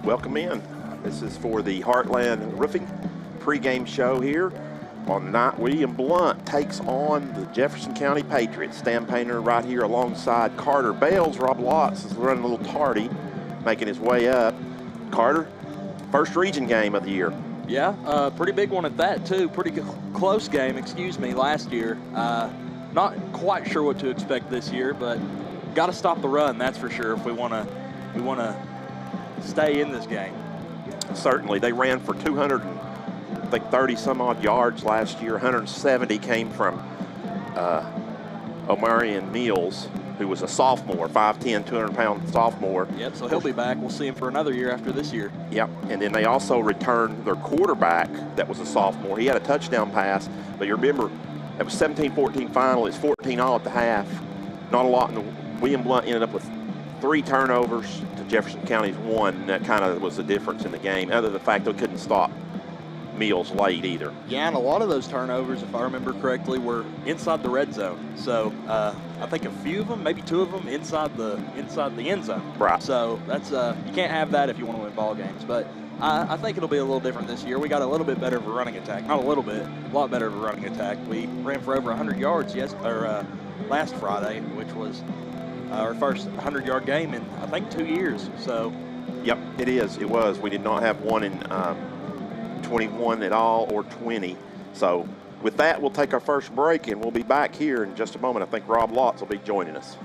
welcome in. This is for the Heartland Roofing pregame show here on the night. William Blount takes on the Jefferson County Patriots. Stan Painter right here alongside Carter Bales. Rob Lotz is running a little tardy, making his way up. Carter, first region game of the year. Yeah, pretty big one at that, too. Pretty close game, last year. Not quite sure what to expect this year, but got to stop the run, that's for sure, if we want to stay in this game. Certainly. They ran for 230 some odd yards last year. 170 came from Omarion Mills, who was a sophomore, 5'10", 200-pound sophomore. Yep, so he'll be back. We'll see him for another year after this year. Yep, and then they also returned their quarterback that was a sophomore. He had a touchdown pass, but you remember, it was 17-14 final. It's 14 all at the half. Not a lot, and William Blount ended up with 3 turnovers to Jefferson County's 1, and that kind of was the difference in the game, other than the fact they couldn't stop Mills late either. Yeah, and a lot of those turnovers, if I remember correctly, were inside the red zone. So I think a few of them, maybe 2 of them, inside the end zone. Right. So that's you can't have that if you want to win ball games. But I think it'll be a little different this year. We got a little bit better of a running attack. Not a little bit, a lot better of a running attack. We ran for over 100 yards last Friday, which was our first 100-yard game in, I think, 2 years. So. Yep, it is. It was. We did not have one in 21 at all, or 20. So with that, we'll take our first break, and we'll be back here in just a moment. I think Rob Lotz will be joining us.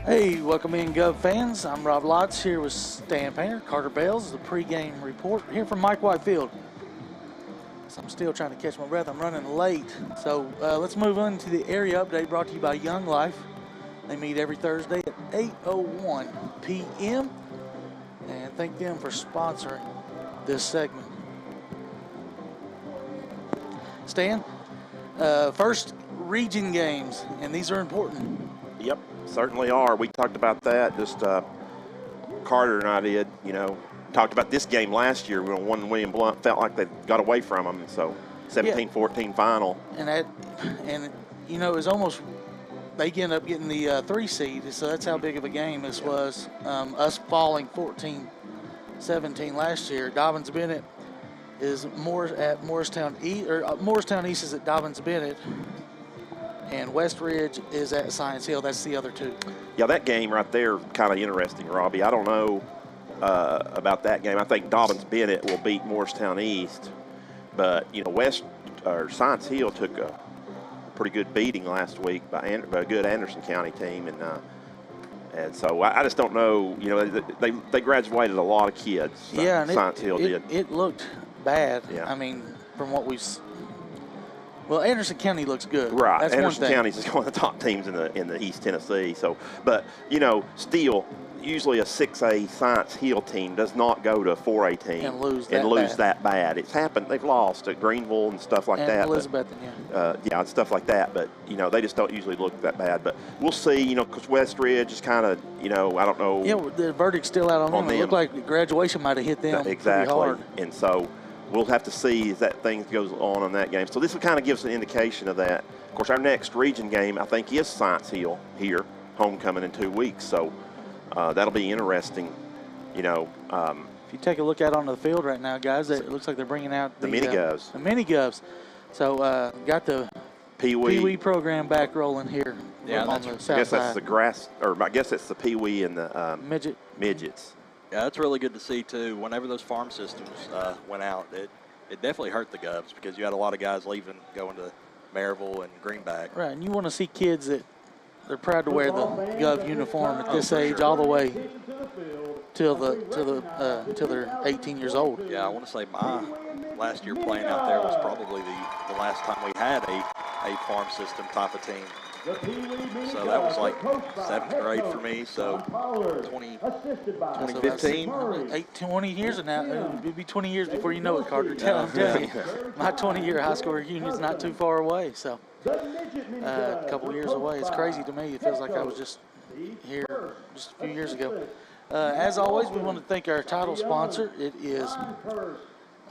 Hey, welcome in, Gov fans. I'm Rob Lotz here with Stan Painter, Carter Bales, the pregame report here from Mike Whitefield. So I'm still trying to catch my breath. I'm running late. So let's move on to the area update brought to you by Young Life. They meet every Thursday at 8:01 p.m. And thank them for sponsoring this segment. Stan, first region games, and these are important. Yep, certainly are. We talked about that. Just Carter and I did, talked about this game last year when William Blount felt like they got away from them. So 17-14 final. And it was almost, they ended up getting the 3 seed. So that's how big of a game this was. Us falling 14-17 last year. Dobbins Bennett is at Morristown East, or Morristown East is at Dobbins Bennett. And West Ridge is at Science Hill. That's the other 2. Yeah, that game right there kind of interesting, Robbie. I don't know about that game. I think Dobbins Bennett will beat Morristown East, but Science Hill took a pretty good beating last week by a good Anderson County team, and so I just don't know. They graduated a lot of kids. Yeah, and Science Hill did. It looked bad. Yeah. I mean, from what we've Well, Anderson County looks good. Right. That's Anderson one thing. County is one of the top teams in the East Tennessee. So, but still, usually a 6A Science Hill team does not go to a 4A team And lose that bad. It's happened. They've lost at Greenville and stuff like that. Elizabeth, and stuff like that. But they just don't usually look that bad. But we'll see. Because Westridge is kind of, I don't know. Yeah, the verdict's still out on them. It looked like graduation might have hit them pretty hard. And so we'll have to see as that thing goes on in that game. So this will kind of give us an indication of that. Of course, our next region game, I think, is Science Hill here, homecoming in 2 weeks. So that'll be interesting. If you take a look out onto the field right now, guys, it looks like they're bringing out the mini govs. The mini govs. So got the Pee Wee program back rolling here. Yeah, on the south I guess that's side. the grass, or I guess it's the Pee Wee and the midgets. Yeah, that's really good to see, too. Whenever those farm systems went out, it definitely hurt the Govs because you had a lot of guys leaving, going to Maryville and Greenback. Right, and you want to see kids that they're proud to wear the Gov uniform at this age all the way till they're 18 years old. Yeah, I want to say my last year playing out there was probably the last time we had a farm system type of team. So that was like 7th grade for me, so 2015. 20 years now. It'll be 20 years before you know it, Carter. I'm telling you, my 20-year high school reunion is not too far away, so a couple years away. It's crazy to me. It feels like I was just here just a few years ago. As always, we want to thank our title sponsor. It is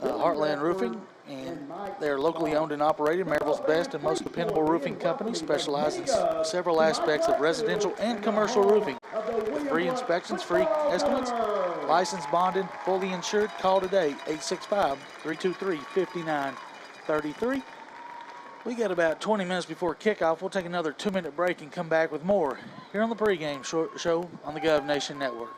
Heartland Roofing, and they're locally owned and operated, Maryville's best and most dependable roofing company, specialized in several aspects of residential and commercial roofing. With free inspections, free estimates, licensed, bonded, fully insured, call today, 865-323-5933. We got about 20 minutes before kickoff. We'll take another 2-minute break and come back with more here on the pregame show on the Gov Nation Network.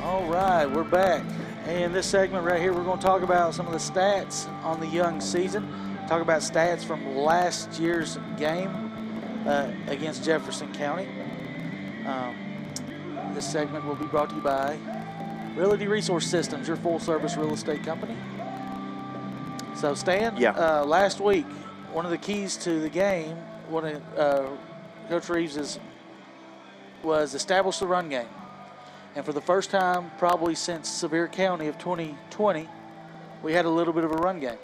All right, we're back. And this segment right here, we're going to talk about some of the stats on the young season. Talk about stats from last year's game against Jefferson County. This segment will be brought to you by Realty Resource Systems, your full-service real estate company. So, Stan, last week, one of the keys to the game, Coach Reeves was establish the run game. And for the first time, probably since Sevier County of 2020, we had a little bit of a run game.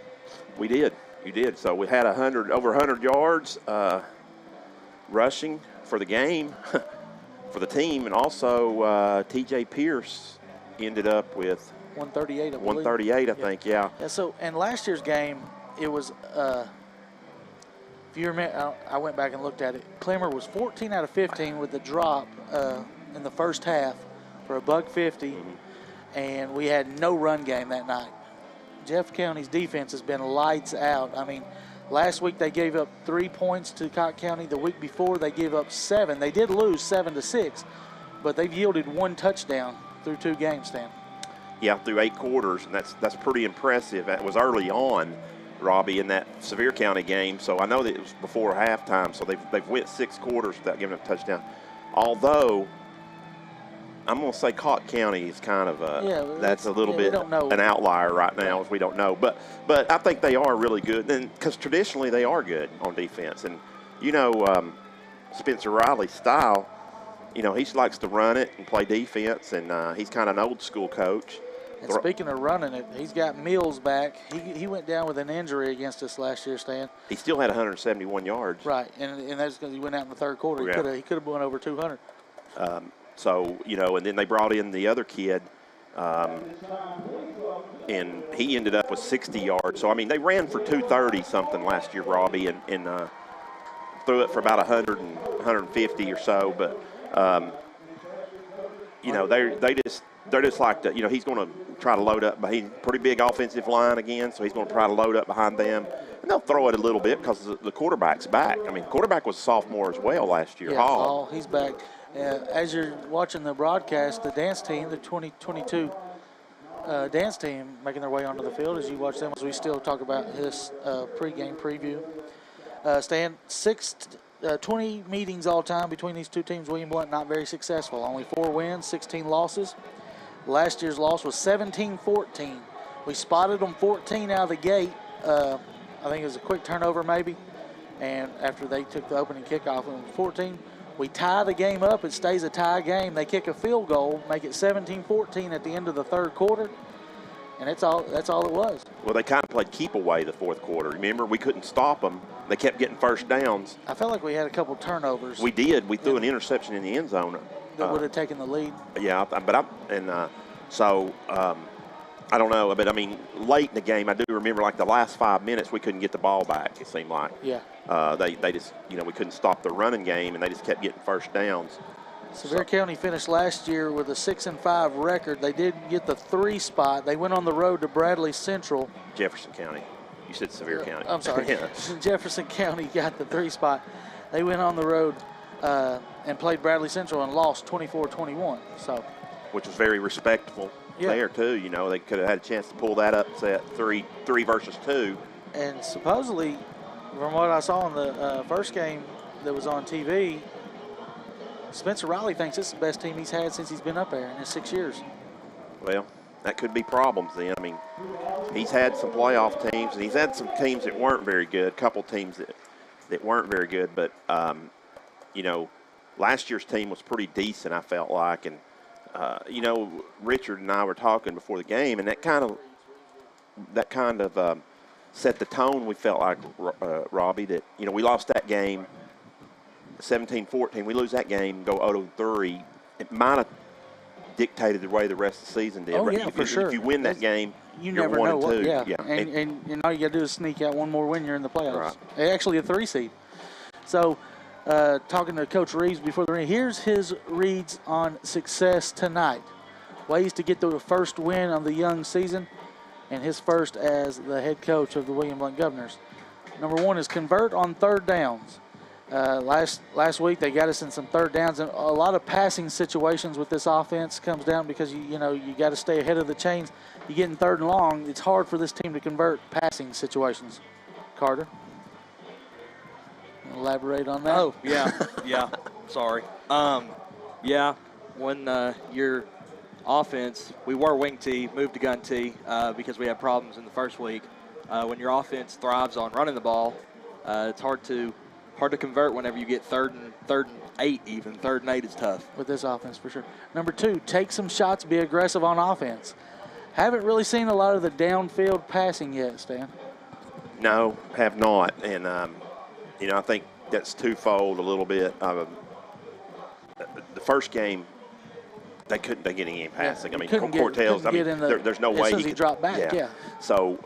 We did. You did. So we had over 100 yards rushing for the game, for the team, and also T.J. Pierce ended up with 138, I believe. 138, I think, yeah. So, and last year's game, it was, if you remember, I went back and looked at it. Clemmer was 14 out of 15 with the drop in the first half for $150, and we had no run game that night. Jeff County's defense has been lights out. I mean, last week they gave up 3 points to Cott County. The week before they gave up 7. They did lose 7-6, but they've yielded 1 touchdown through 2 games, Stan. Yeah, through 8 quarters, and that's pretty impressive. That was early on, Robbie, in that Sevier County game. So I know that it was before halftime, so they've went 6 quarters without giving up a touchdown. Although I'm going to say Cott County is kind of that's a little bit an outlier right now, as we don't know. But I think they are really good, and because traditionally they are good on defense. And Spencer Riley's style, he likes to run it and play defense, and he's kind of an old school coach. And speaking of running it, he's got Mills back. He went down with an injury against us last year, Stan. He still had 171 yards. Right, and that's because he went out in the third quarter. He could have won over 200. So, and then they brought in the other kid, and he ended up with 60 yards. So, I mean, they ran for 230-something last year, Robbie, and threw it for about 100 and 150 or so. But, they're just like, he's going to try to load up. But he's a pretty big offensive line again, so he's going to try to load up behind them. And they'll throw it a little bit because the quarterback's back. I mean, the quarterback was a sophomore as well last year. Yeah, Hall, he's back. As you're watching the broadcast, the dance team, the 2022 dance team, making their way onto the field as you watch them, as we still talk about his pregame preview. Stan, 20 meetings all time between these two teams. William Blount not very successful. Only 4 wins, 16 losses. Last year's loss was 17-14. We spotted them 14 out of the gate. I think it was a quick turnover maybe. And after they took the opening kickoff in 14, we tie the game up. It stays a tie game. They kick a field goal, make it 17-14 at the end of the third quarter, and that's all it was. Well, they kind of played keep away the fourth quarter. Remember, we couldn't stop them. They kept getting first downs. I felt like we had a couple turnovers. We did. We threw an interception in the end zone. That would have taken the lead. Yeah, so I don't know. But, I mean, late in the game, I do remember like the last 5 minutes we couldn't get the ball back, it seemed like. Yeah. They just, we couldn't stop the running game, and they just kept getting first downs. Sevier County finished last year with a 6-5 record. They did get the 3 spot. They went on the road to Bradley Central. Jefferson County. You said Sevier County. I'm sorry. Jefferson County got the 3 spot. They went on the road and played Bradley Central and lost 24-21. So, which was very respectful there too. They could have had a chance to pull that upset 3 versus 2. And supposedly, from what I saw in the first game that was on TV, Spencer Riley thinks it's the best team he's had since he's been up there in his 6 years. Well, that could be problems then. I mean, he's had some playoff teams, and he's had some teams that weren't very good, a couple teams that weren't very good. But, last year's team was pretty decent, I felt like. And, Richard and I were talking before the game, and that kind of set the tone. We felt like, Robbie, that, we lost that game 17-14. We lose that game, go 0-3. It might have dictated the way the rest of the season did. Oh, yeah, for sure. If you win that game, you you're never 1-2. Yeah. And all you got to do is sneak out one more win, you're in the playoffs. Right. Actually, a 3 seed. So, talking to Coach Reeves before the ring, here's his reads on success tonight. Ways to get the first win of the young season, and his first as the head coach of the William Blount Governors. Number 1 is convert on third downs. Last week they got us in some third downs, and a lot of passing situations with this offense comes down because you got to stay ahead of the chains. You get in third and long, it's hard for this team to convert passing situations. Carter, elaborate on that. Oh yeah, sorry. When your offense, we were wing T, moved to gun T because we had problems in the first week. when your offense thrives on running the ball, it's hard to convert whenever you get third and 8 even. 3rd and 8 is tough. With this offense, for sure. Number 2, take some shots, be aggressive on offense. Haven't really seen a lot of the downfield passing yet, Stan. No, have not. And, I think that's twofold a little bit. The first game, they couldn't get any passing. Yeah, Cortez, there's no way he dropped back, yeah. So,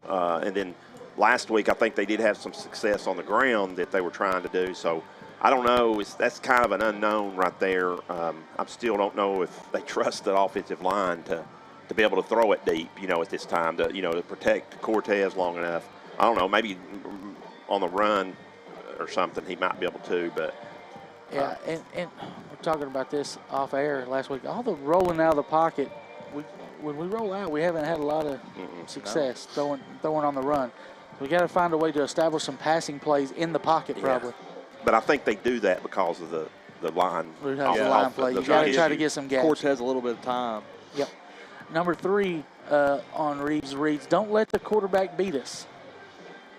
and then last week, I think they did have some success on the ground that they were trying to do. So, I don't know. That's kind of an unknown right there. I still don't know if they trust the offensive line to be able to throw it deep, at this time, to protect Cortez long enough. I don't know. Maybe on the run or something he might be able to, but. Yeah, and we're talking about this off air last week. All the rolling out of the pocket, when we roll out, we haven't had a lot of success throwing on the run. We got to find a way to establish some passing plays in the pocket, probably. Yeah. But I think they do that because of the line. The line play. You got to try to get some gaps. Courts has a little bit of time. Yep. Number 3 on Reeves. Don't let the quarterback beat us.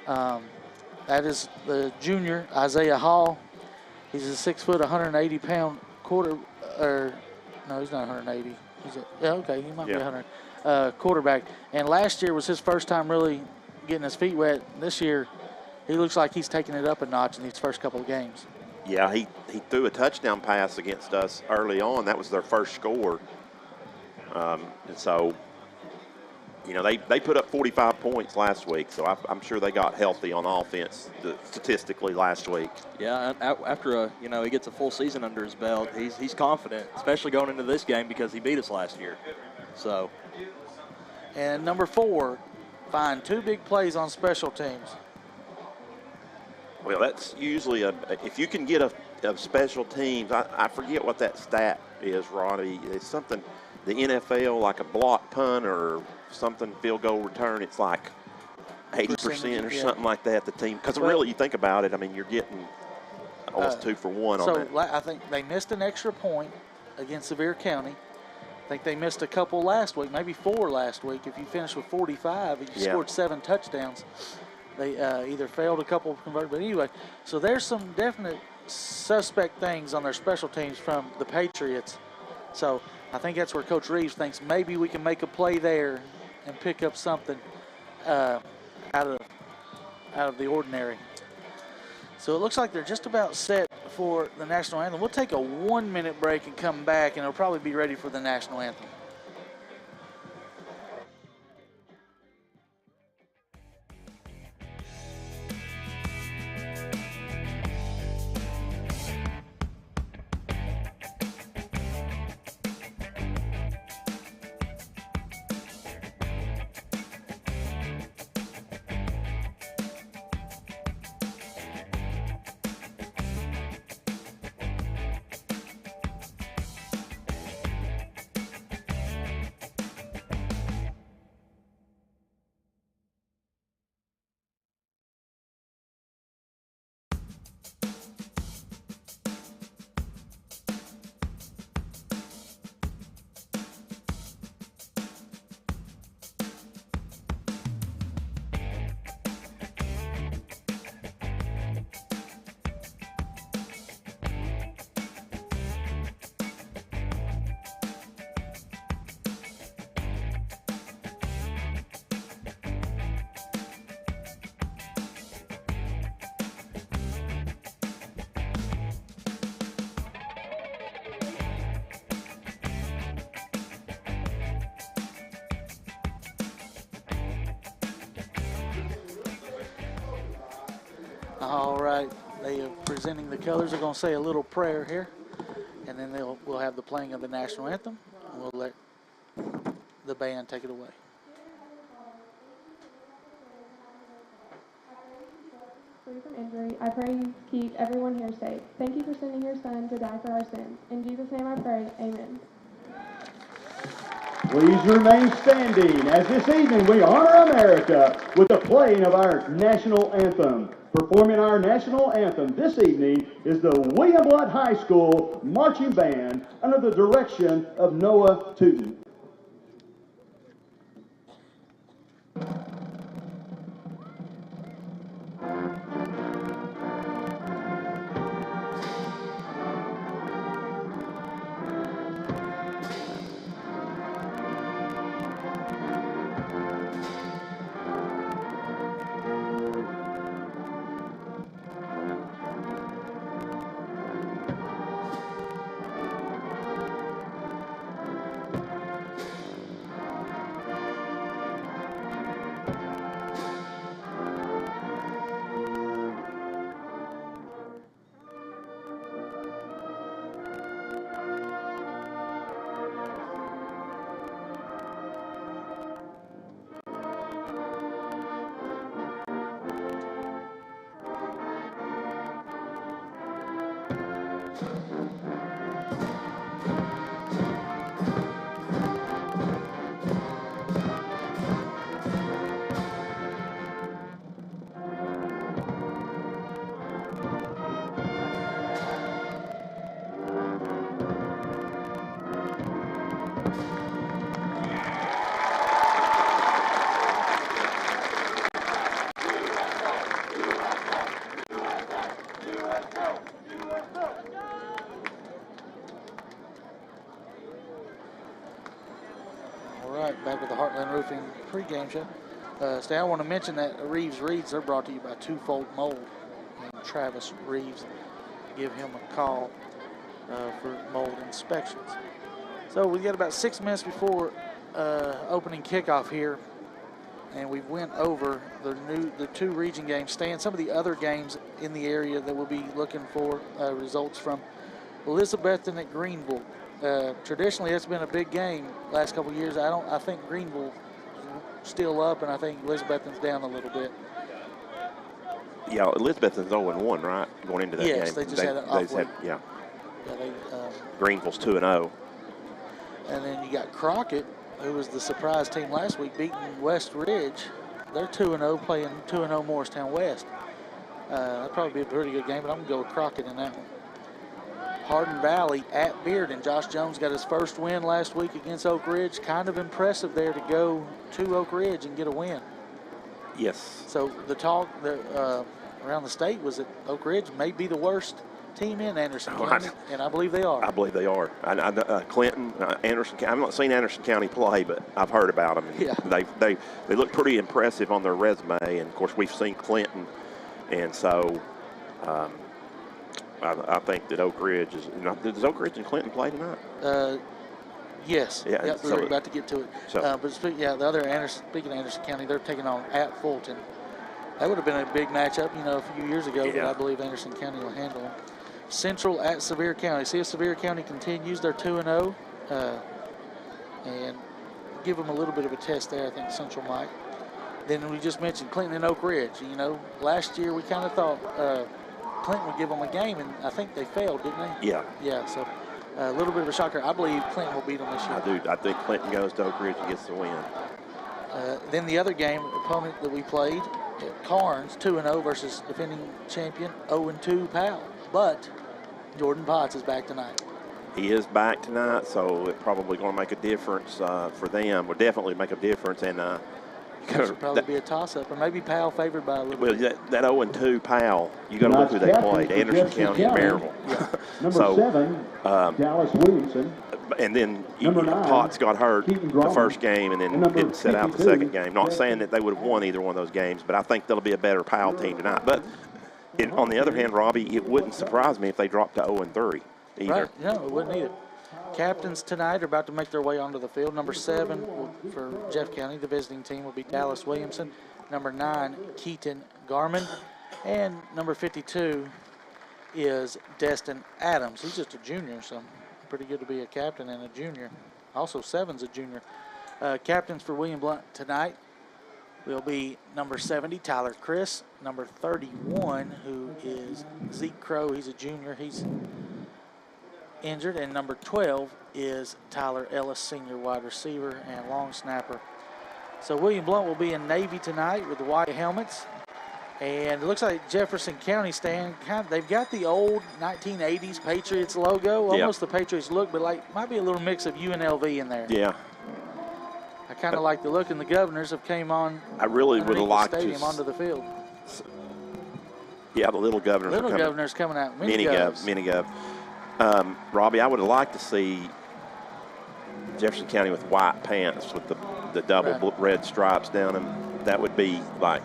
That is the junior, Isaiah Hall. He's a 6 foot, 180-pound no, he's not 180. He might be 100. Quarterback. And last year was his first time really getting his feet wet. This year, he looks like he's taking it up a notch in these first couple of games. Yeah, he threw a touchdown pass against us early on. That was their first score. And so, they put up 45 points last week, so I'm sure they got healthy on offense statistically last week. Yeah, after he gets a full season under his belt, he's confident, especially going into this game because he beat us last year. So. And number 4, find 2 big plays on special teams. Well, that's usually if you can get a special teams. I forget what that stat is, Ronnie. It's something the NFL, like a block punt or something, field goal return. It's like 80% or something like that. The team, because really, you think about it. I mean, you're getting almost 2 for 1 on that. So I think they missed an extra point against Sevier County. I think they missed a couple last week, maybe 4 last week. If you finish with 45, if you scored 7 touchdowns, they either failed a couple of converted. But anyway, so there's some definite suspect things on their special teams from the Patriots. So I think that's where Coach Reeves thinks maybe we can make a play there and pick up something out of the ordinary. So it looks like they're just about set for the national anthem. We'll take a 1-minute break and come back, and it'll probably be ready for the national anthem. All right, they are presenting the colors. They're going to say a little prayer here, and then we'll have the playing of the national anthem, and we'll let the band take it away. Free from injury, I pray you keep everyone here safe. Thank you for sending your son to die for our sins. In Jesus' name I pray, amen. Please remain standing as this evening we honor America with the playing of our national anthem. Performing our national anthem this evening is the William Blount High School Marching Band under the direction of Noah Tootin. and Roofing pregame show. Stan, I want to mention that Reeves Reeds, they're brought to you by Twofold Mold and Travis Reeves. Give him a call for mold inspections. So we got about 6 minutes before opening kickoff here, and we went over the 2 region games. Stan, some of the other games in the area that we'll be looking for results from. Elizabethton at Greenville. Traditionally, that's been a big game last couple of years. I think Greenville still up, and I think Elizabethton's down a little bit. Yeah, Elizabethton's 0-1, right? Going into that game. Yes, they just had an off week. Yeah. Yeah, Greenville's 2-0. And then you got Crockett, who was the surprise team last week, beating West Ridge. They're 2-0, playing 2-0 Morristown West. That'd probably be a pretty good game, but I'm going to go with Crockett in that one. Hardin Valley at Bearden. Josh Jones got his first win last week against Oak Ridge. Kind of impressive there to go to Oak Ridge and get a win. Yes. So the talk around the state was that Oak Ridge may be the worst team in Anderson County, and I believe they are. I believe they are. Clinton, Anderson County. I've not seen Anderson County play, but I've heard about them. Yeah. They look pretty impressive on their resume, and of course we've seen Clinton, and so I think that Oak Ridge is. Does Oak Ridge and Clinton play tonight? Yes. Yeah. Yep, So we're about to get to it. So, But the other speaking of Anderson County, they're taking on at Fulton. That would have been a big matchup, a few years ago, but Yeah. I believe Anderson County will handle them. Central at Sevier County. See if Sevier County continues their 2-0 and give them a little bit of a test there. I think Central might. Then we just mentioned Clinton and Oak Ridge. Last year we kind of thought Clinton would give them a game, and I think they failed, didn't they? Yeah. Yeah, so a little bit of a shocker. I believe Clinton will beat them this year. I do. I think Clinton goes to Oak Ridge and gets the win. Then the other game, opponent that we played, Carnes, 2-0 versus defending champion 0-2 Powell. But Jordan Potts is back tonight. He is back tonight, so it's probably going to make a difference for them. Will definitely make a difference. And That should probably be a toss-up, or maybe Powell favored by a little well, bit. that 0-2 Powell, you got to look who they played. Anderson County and Maryville. Number 7, Dallas Williamson. And then Number 9, Potts got hurt Keaton the Grumman. first game and then And number didn't sit out the 52, second game. Not saying that they would have won either one of those games, but I think they'll be a better Powell team tonight. But on the other hand, Robbie, it wouldn't surprise me if they dropped to 0-3 either. Right, no, it wouldn't either. Captains tonight are about to make their way onto the field. Number 7 for Jeff County, the visiting team, will be Dallas Williamson. Number 9, Keaton Garman. And number 52 is Destin Adams. He's just a junior, so pretty good to be a captain and a junior. Also, 7's a junior. Captains for William Blount tonight will be number 70, Tyler Chris. Number 31, who is Zeke Crow. He's a junior. He's injured. And number 12 is Tyler Ellis, senior wide receiver and long snapper. So William Blount will be in Navy tonight with the white helmets. And it looks like Jefferson County stand they've got the old 1980s Patriots logo, almost the Patriots look, but might be a little mix of UNLV in there. Yeah. I kind of like the look, and the Governors have came on. I really would have liked the to. stadium onto the field. Yeah, the little Governors. Little are coming. Governors coming out. Mini Gov. Robbie, I would have liked to see Jefferson County with white pants with the double red stripes down them. That would be like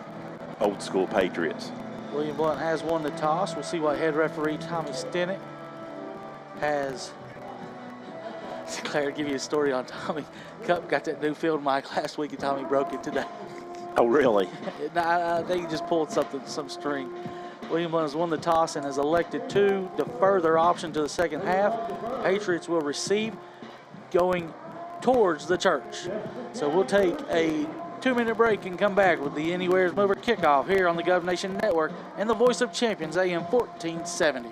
old school Patriots. William Blount has won the toss. We'll see what head referee Tommy Stennett has declared. Give you a story on Tommy. Cup got that new field mic last week, and Tommy broke it today. Oh, really? I think he just pulled some string. William Blount has won the toss and has elected to defer their option to the second half. Patriots will receive going towards the church. So we'll take a 2-minute break and come back with the Anywhere's Mover kickoff here on the Gov Nation Network and the voice of champions, AM 1470.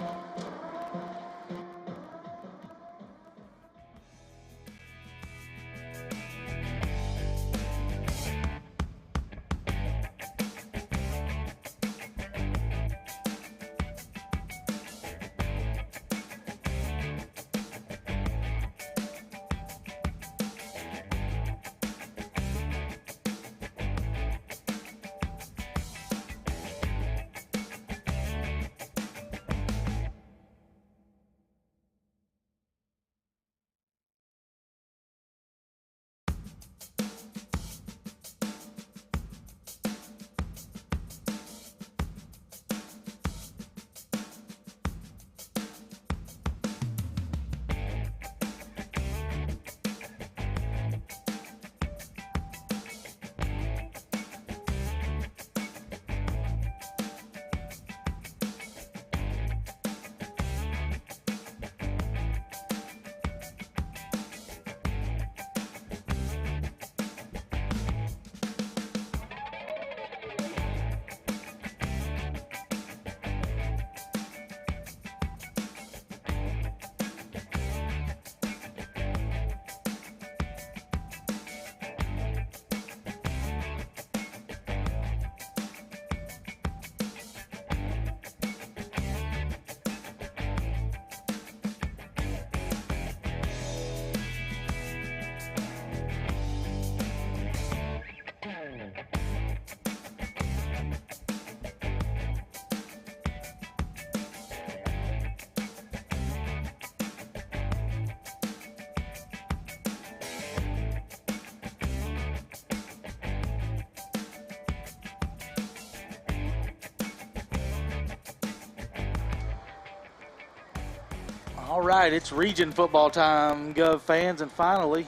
All right, it's region football time, Gov fans, and finally,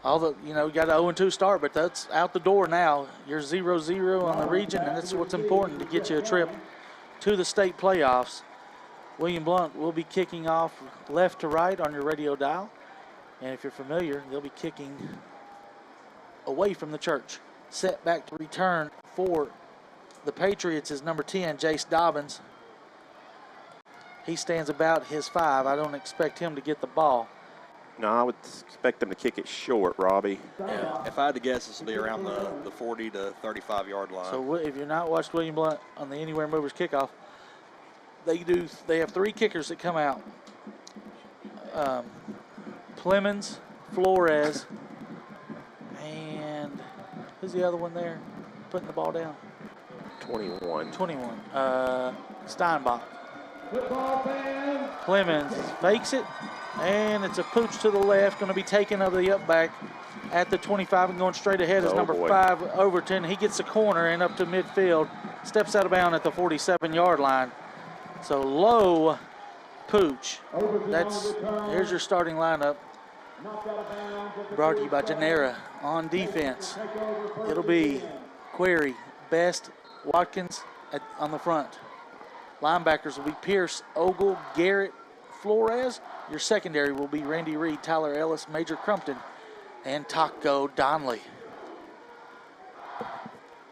you got an 0-2 start, but that's out the door now. You're 0-0 on the region, and that's what's important to get you a trip to the state playoffs. William Blount will be kicking off left to right on your radio dial, and if you're familiar, they'll be kicking away from the church. Set back to return for the Patriots is number 10, Jace Dobbins. He stands about his 5. I don't expect him to get the ball. No, I would expect them to kick it short, Robbie. Yeah, if I had to guess, this will be around the 40 to 35-yard line. So if you're not watched William Blount on the Anywhere Movers kickoff, they have 3 kickers that come out. Clemens, Flores, and who's the other one there putting the ball down? 21. Steinbach. Clemens fakes it, and it's a pooch to the left, going to be taken of the up back at the 25 and going straight ahead is number 5, Overton. He gets the corner and up to midfield, steps out of bounds at the 47-yard line. So low pooch. Here's your starting lineup. Brought to you by Genera on defense. It'll be Query, Best, Watkins on the front. Linebackers will be Pierce, Ogle, Garrett, Flores. Your secondary will be Randy Reed, Tyler Ellis, Major Crumpton, and Taco Donley.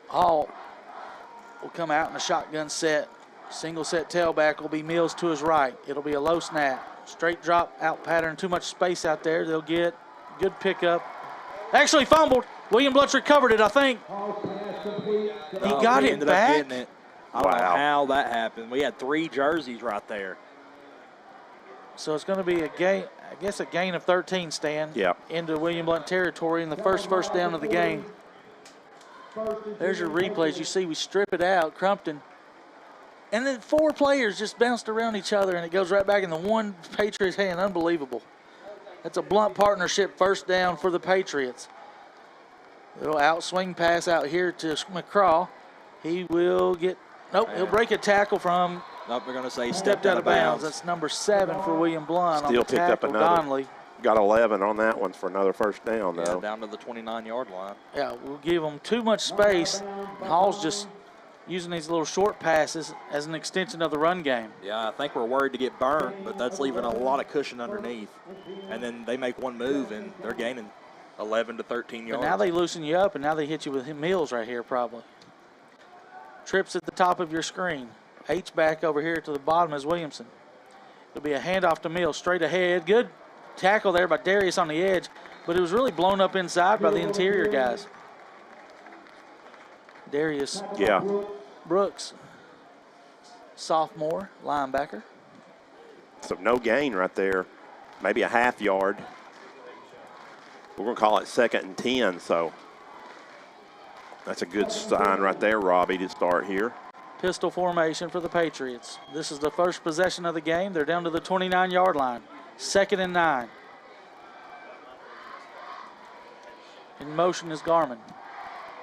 Hall will come out in a shotgun set. Single set tailback will be Mills to his right. It'll be a low snap. Straight drop out pattern. Too much space out there. They'll get good pickup. Actually fumbled. William Blount's recovered it, I think. He got it back. I don't know how that happened. We had 3 jerseys right there. So it's going to be a gain, I guess a gain of 13, Stan. Yep. Into William Blount territory in the first down of the game. There's your replays. You see we strip it out, Crumpton. And then 4 players just bounced around each other, and it goes right back in the one Patriots hand. Unbelievable. That's a Blount partnership first down for the Patriots. Little outswing pass out here to McCraw. He will get, nope, he'll break a tackle from. Nope, they're going to say stepped out of bounds. That's number 7 for William Blount. Still on the picked up tackle, another. Donley. Got 11 on that one for another first down, though. Yeah, down to the 29-yard line. Yeah, we'll give them too much space. Hall's just using these little short passes as an extension of the run game. Yeah, I think we're worried to get burnt, but that's leaving a lot of cushion underneath. And then they make one move, and they're gaining 11 to 13 yards. But now they loosen you up, and now they hit you with Mills right here probably. Trips at the top of your screen. H-back over here to the bottom is Williamson. It'll be a handoff to Mills, straight ahead. Good tackle there by Darius on the edge, but it was really blown up inside by the interior guys. Darius Brooks, sophomore linebacker. So no gain right there, maybe a half yard. We're going to call it 2nd and 10, so that's a good sign right there, Robbie, to start here. Pistol formation for the Patriots. This is the first possession of the game. They're down to the 29-yard line. 2nd and 9. In motion is Garmin.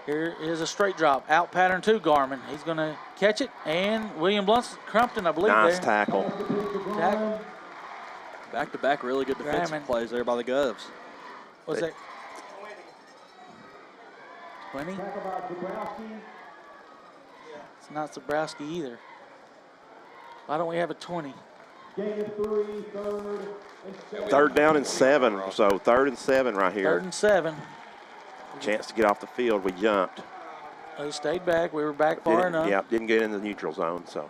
Here is a straight drop. Out pattern to Garmin. He's going to catch it. And William Blount's Crumpton, I believe, nice there. tackle. Back-to-back really good defensive plays there by the Govs. What's that? 20? It's not Zabrowski either. Why don't we have a 20? Third down and 7, so 3rd and 7 right here. 3rd and 7. Chance to get off the field. We jumped. They stayed back. We were back far enough. Yeah, didn't get in the neutral zone, so.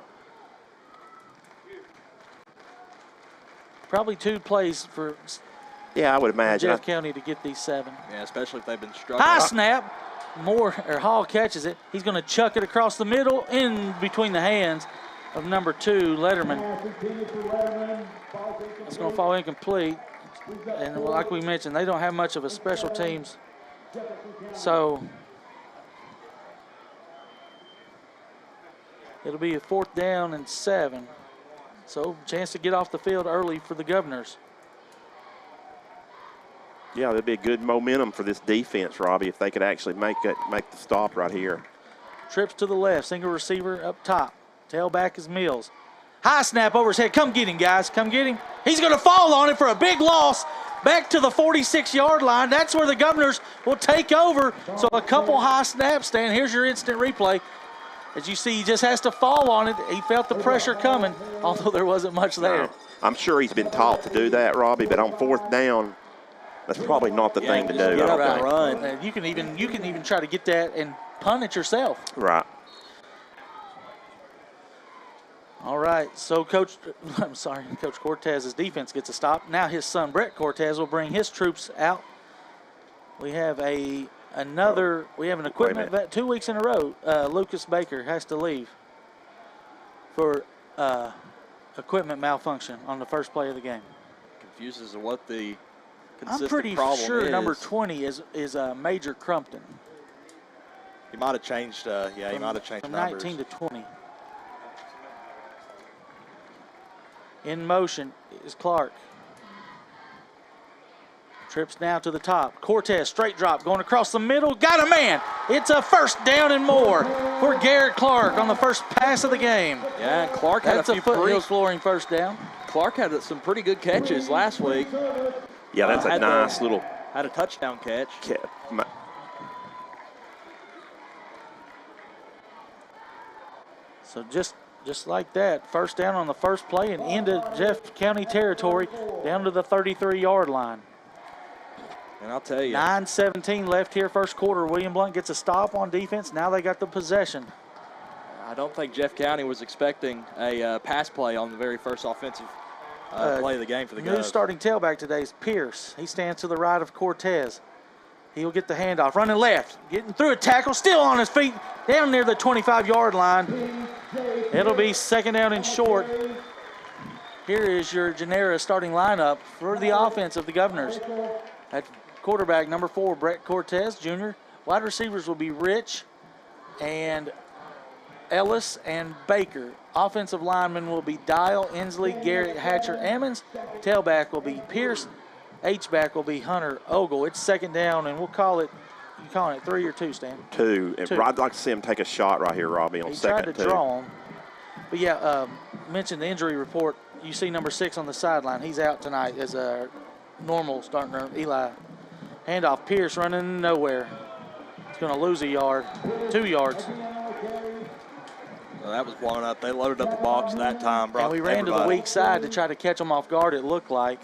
Probably 2 plays for I would imagine. Jeff County to get these 7. Yeah, especially if they've been struggling. High snap. Hall catches it. He's going to chuck it across the middle in between the hands of number 2, Letterman. It's going to fall incomplete. And like we mentioned, they don't have much of a special teams. So it'll be a 4th down and 7. So chance to get off the field early for the Governors. Yeah, there'd be a good momentum for this defense, Robbie, if they could actually make the stop right here. Trips to the left, single receiver up top. Tailback is Mills. High snap over his head. Come get him, guys. Come get him. He's going to fall on it for a big loss. Back to the 46-yard line. That's where the Governors will take over. So a couple high snaps, Stan. Here's your instant replay. As you see, he just has to fall on it. He felt the pressure coming, although there wasn't much there. No, I'm sure he's been taught to do that, Robbie, but on 4th down, that's probably not the thing to do. Get up and Right. run. You can even try to get that and punt it yourself. Right. All right, so Coach Cortez's defense gets a stop. Now his son Brett Cortez will bring his troops out. We have an equipment vet 2 weeks in a row. Lucas Baker has to leave for equipment malfunction on the first play of the game. Confused as to what the I'm consistent pretty problem sure is. number 20 is Major Crumpton. He might have changed. He might have changed from numbers. 19 to 20. In motion is Clark. Trips now to the top. Cortez, straight drop, going across the middle. Got a man. It's a first down and more for Garrett Clark on the first pass of the game. Yeah, and Clark had That's a a few Foothills flooring first down. Clark had some pretty good catches last week. Yeah, that's a Had nice little Had a touchdown catch. So just like that, first down on the first play and into Jeff County territory down to the 33-yard line. And I'll tell you, 9:17 left here, first quarter. William Blount gets a stop on defense. Now they got the possession. I don't think Jeff County was expecting a pass play on the very first offensive play of the game for the New Govs. starting tailback today is Pierce. He stands to the right of Cortez. He'll get the handoff, running left, getting through a tackle, still on his feet, down near the 25-yard line. It'll be second down and short. Here is your Genera starting lineup for the offense of the Governors. At quarterback, number 4, Brett Cortez, Jr. Wide receivers will be Rich and Ellis and Baker. Offensive linemen will be Dial, Inslee, Garrett, Hatcher, Ammons. Tailback will be Pierce. H-back will be Hunter Ogle. It's second down, and we'll call it, you calling it 3 or 2, Stan? 2. Two. I'd like to see him take a shot right here, Robbie, on He second tried to 2. draw him. But yeah, mentioned the injury report. You see number 6 on the sideline. He's out tonight as a normal starting Eli. Handoff, Pierce running nowhere. He's going to lose a yard, 2 yards. Well, that was blown up. They loaded up the box that time. And we ran to the weak side to try to catch him off guard, it looked like.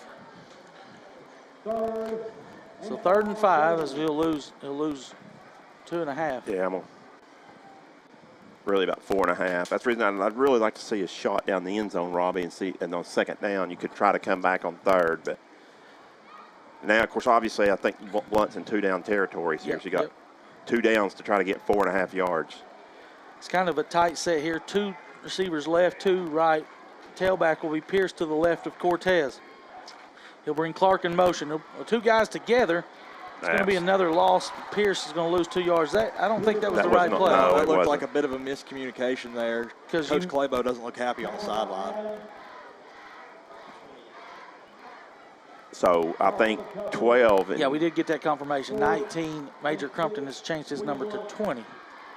So 3rd and 5 as he'll lose 2.5. Yeah, I'm really about 4.5. That's the reason I'd really like to see a shot down the end zone, Robbie, and on second down you could try to come back on 3rd. But now, of course, obviously I think Blount's in 2-down territories here. Yep, So you got 2 downs to try to get 4.5 yards. It's kind of a tight set here. 2 receivers left, 2 right. Tailback will be Pierce to the left of Cortez. He'll bring Clark in motion. 2 guys together. It's going to be another loss. Pierce is going to lose 2 yards. I don't think that was the right play. No, it looked wasn't. like a bit of a miscommunication there. Coach Claybo doesn't look happy on the sideline. So I think 12. Yeah, we did get that confirmation. 19, Major Crumpton has changed his number to 20.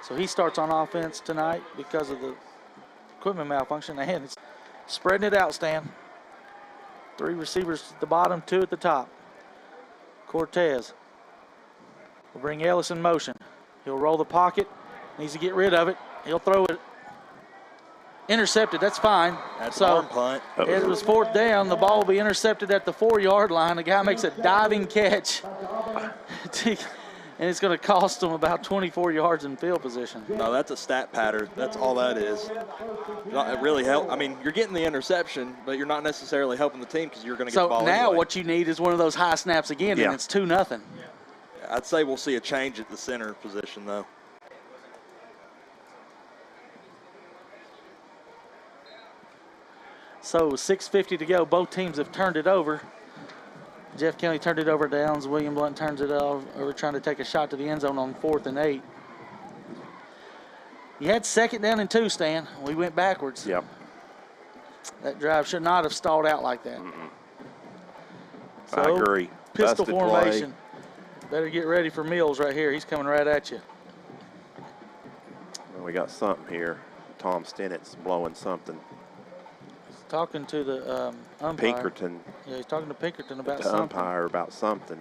So he starts on offense tonight because of the equipment malfunction. And it's spreading it out, Stan. 3 receivers at the bottom, 2 at the top. Cortez will bring Ellis in motion. He'll roll the pocket. Needs to get rid of it. He'll throw it. Intercepted. That's fine. That's an arm punt. It was 4th down. The ball will be intercepted at the 4-yard line. The guy makes a diving catch. And it's going to cost them about 24 yards in field position. No, that's a stat pattern. That's all that is. It really help. I mean, you're getting the interception, but you're not necessarily helping the team because you're going to get the ball So now anyway. what you need is one of those high snaps again, and it's 2-0. I'd say we'll see a change at the center position, though. So 6:50 to go. Both teams have turned it over. Jeff County turned it over downs. William Blount turns it over, trying to take a shot to the end zone on 4th and 8. You had 2nd down and 2, Stan. We went backwards. Yep. That drive should not have stalled out like that. I agree. Pistol Busted formation. Better get ready for Mills right here. He's coming right at you. Well, we got something here. Tom Stennett's blowing something. talking to the umpire. Pinkerton. Yeah, he's talking to Pinkerton about The something. umpire about something.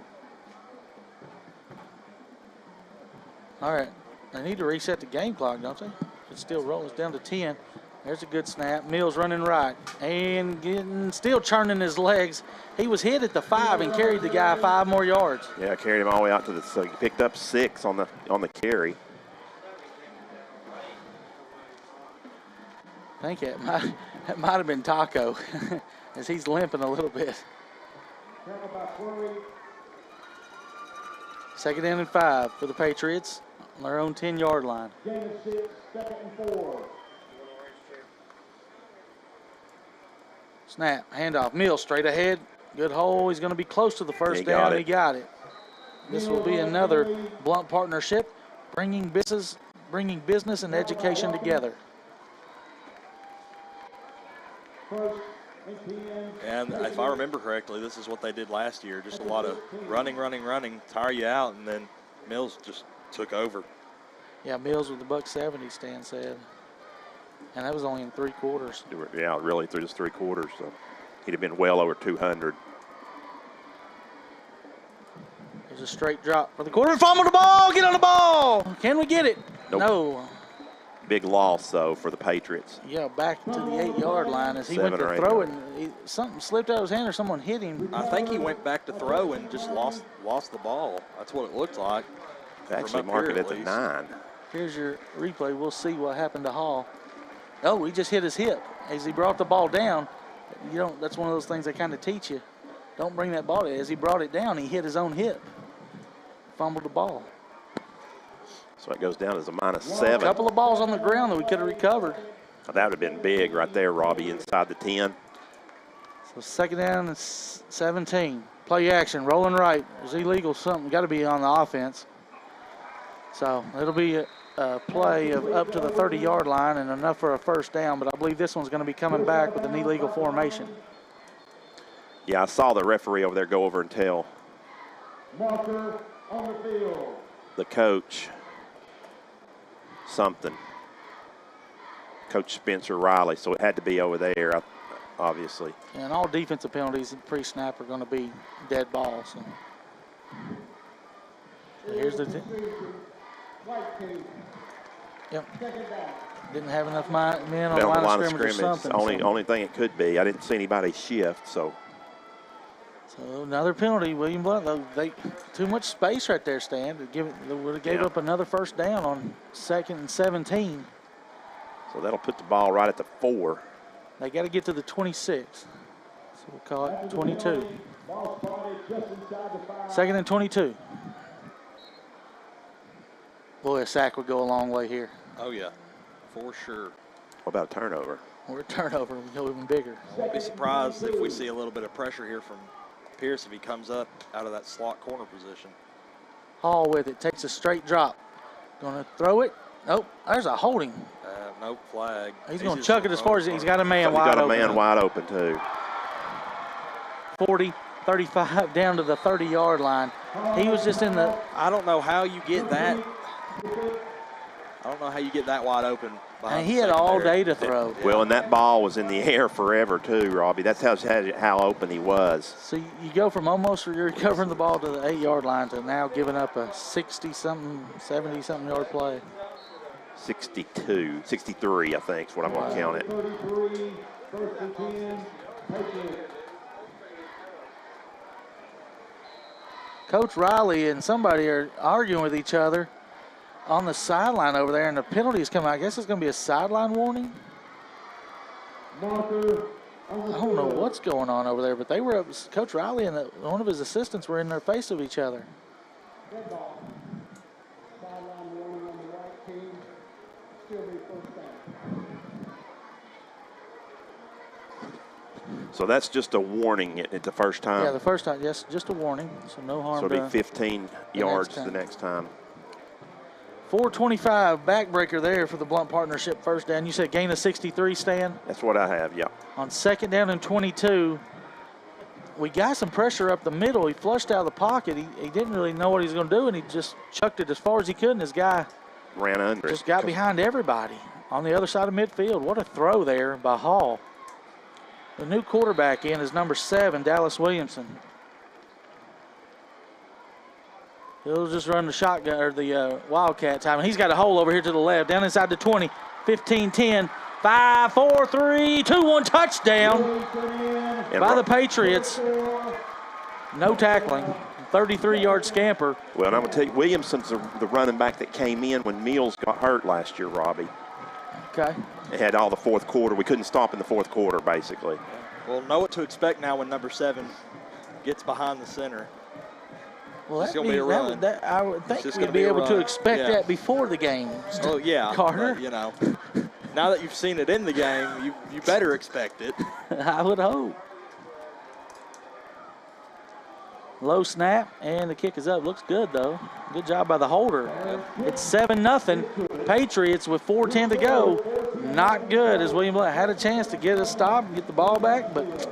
All right. They need to reset the game clock, don't they? It's still rolling. It's down to 10. There's a good snap. Mills running right and still churning his legs. He was hit at the 5 and carried the guy 5 more yards. Yeah, carried him all the way out to the, so he picked up 6 on the carry. I think it might have been Taco as he's limping a little bit. Second down and 5 for the Patriots on their own 10-yard line. Gain of 6, 2nd and 4. Snap, handoff, Mills straight ahead. Good hole. He's going to be close to the first down. He got it. This will be another Blount partnership, bringing business and education together. And if I remember correctly, this is what they did last year. Just a lot of running, tire you out, and then Mills just took over. Yeah, Mills with the $170, Stan said. And that was only in 3 quarters. Yeah, really through just 3 quarters. So he'd have been well over 200. There's a straight drop for the quarter. Fumble the ball. Get on the ball. Can we get it? Nope. No. Big loss, though, for the Patriots. Yeah, back to the 8-yard line as he went to throw it. Something slipped out of his hand or someone hit him. I think he went back to throw and just lost the ball. That's what it looked like. Actually mark it at the 9. Here's your replay. We'll see what happened to Hall. Oh, he just hit his hip as he brought the ball down. That's one of those things they kind of teach you. Don't bring that ball. As he brought it down, he hit his own hip. Fumbled the ball. So it goes down as a -7. A couple of balls on the ground that we could have recovered. That would have been big right there, Robbie, inside the 10. So second down and 17. Play action, rolling right. There's illegal something. Got to be on the offense. So it'll be a play of up to the 30-yard line and enough for a first down, but I believe this one's going to be coming back with an illegal formation. Yeah, I saw the referee over there go over and tell Marker on the field. the coach something. Coach Spencer Riley, so it had to be over there, obviously. And all defensive penalties pre-snap are going to be dead balls. So here's the Yep. Didn't have enough men on the line of scrimmage or something. Only thing it could be. I didn't see anybody shift, so. So another penalty, William Blount. They too much space right there, Stan. They would have gave up another first down on 2nd and 17. So that'll put the ball right at the 4. They got to get to the 26. So we'll call it 22. 2nd and 22. Boy, a sack would go a long way here. Oh, yeah, for sure. What about a turnover? Or a turnover would go even bigger. I won't be surprised if we see a little bit of pressure here from Pierce if he comes up out of that slot corner position. Hall with it, takes a straight drop. Going to throw it. Nope, there's a holding. No flag. He's going to chuck it as far as he's got a man wide open. He's got a man wide open, too. 40, 35 down to the 30-yard line. He was just in the. I don't know how you get that. I don't know how you get that wide open. And he had all day to throw. Well, and that ball was in the air forever, too, Robbie. That's how open he was. So you go from almost recovering the ball to the 8-yard line to now giving up a 60-something, 70-something yard play. 63, I think is what I'm going to count it. 33, 1st and 10, Patriots. Coach Riley and somebody are arguing with each other on the sideline over there, and the penalty is coming. I guess it's going to be a sideline warning. I don't know what's going on over there, but they were Coach Riley and one of his assistants were in their face of each other. Sideline warning on the right team. Still be first down. So that's just a warning at the first time. Yeah, the first time, yes, just a warning, so no harm. So it'll be 15 yards the next time. 4:25 backbreaker there for the Blount partnership first down. You said gain of 63, Stan? That's what I have, yeah. On 2nd down and 22, we got some pressure up the middle. He flushed out of the pocket. He didn't really know what he was going to do, and he just chucked it as far as he could, and his guy ran under it. Just got behind everybody on the other side of midfield. What a throw there by Hall. The new quarterback in is number 7, Dallas Williamson. He'll just run the shotgun or the Wildcat time. And he's got a hole over here to the left, down inside the 20, 15, 10, 5, 4, 3, 2, 1, touchdown by the Patriots. No tackling, 33-yard scamper. Well, and I'm going to tell you, Williamson's the running back that came in when Mills got hurt last year, Robbie. Okay. It had all the fourth quarter. We couldn't stop in the fourth quarter, basically. We'll know what to expect now when number 7 gets behind the center. Well, it's going to be a run. I would think we'd be able to expect that before the game. Oh, yeah. Carter. But, you know, now that you've seen it in the game, you better expect it. I would hope. Low snap, and the kick is up. Looks good, though. Good job by the holder. It's 7-0. Patriots with 4:10 to go. Not good, as William Blount had a chance to get a stop and get the ball back, but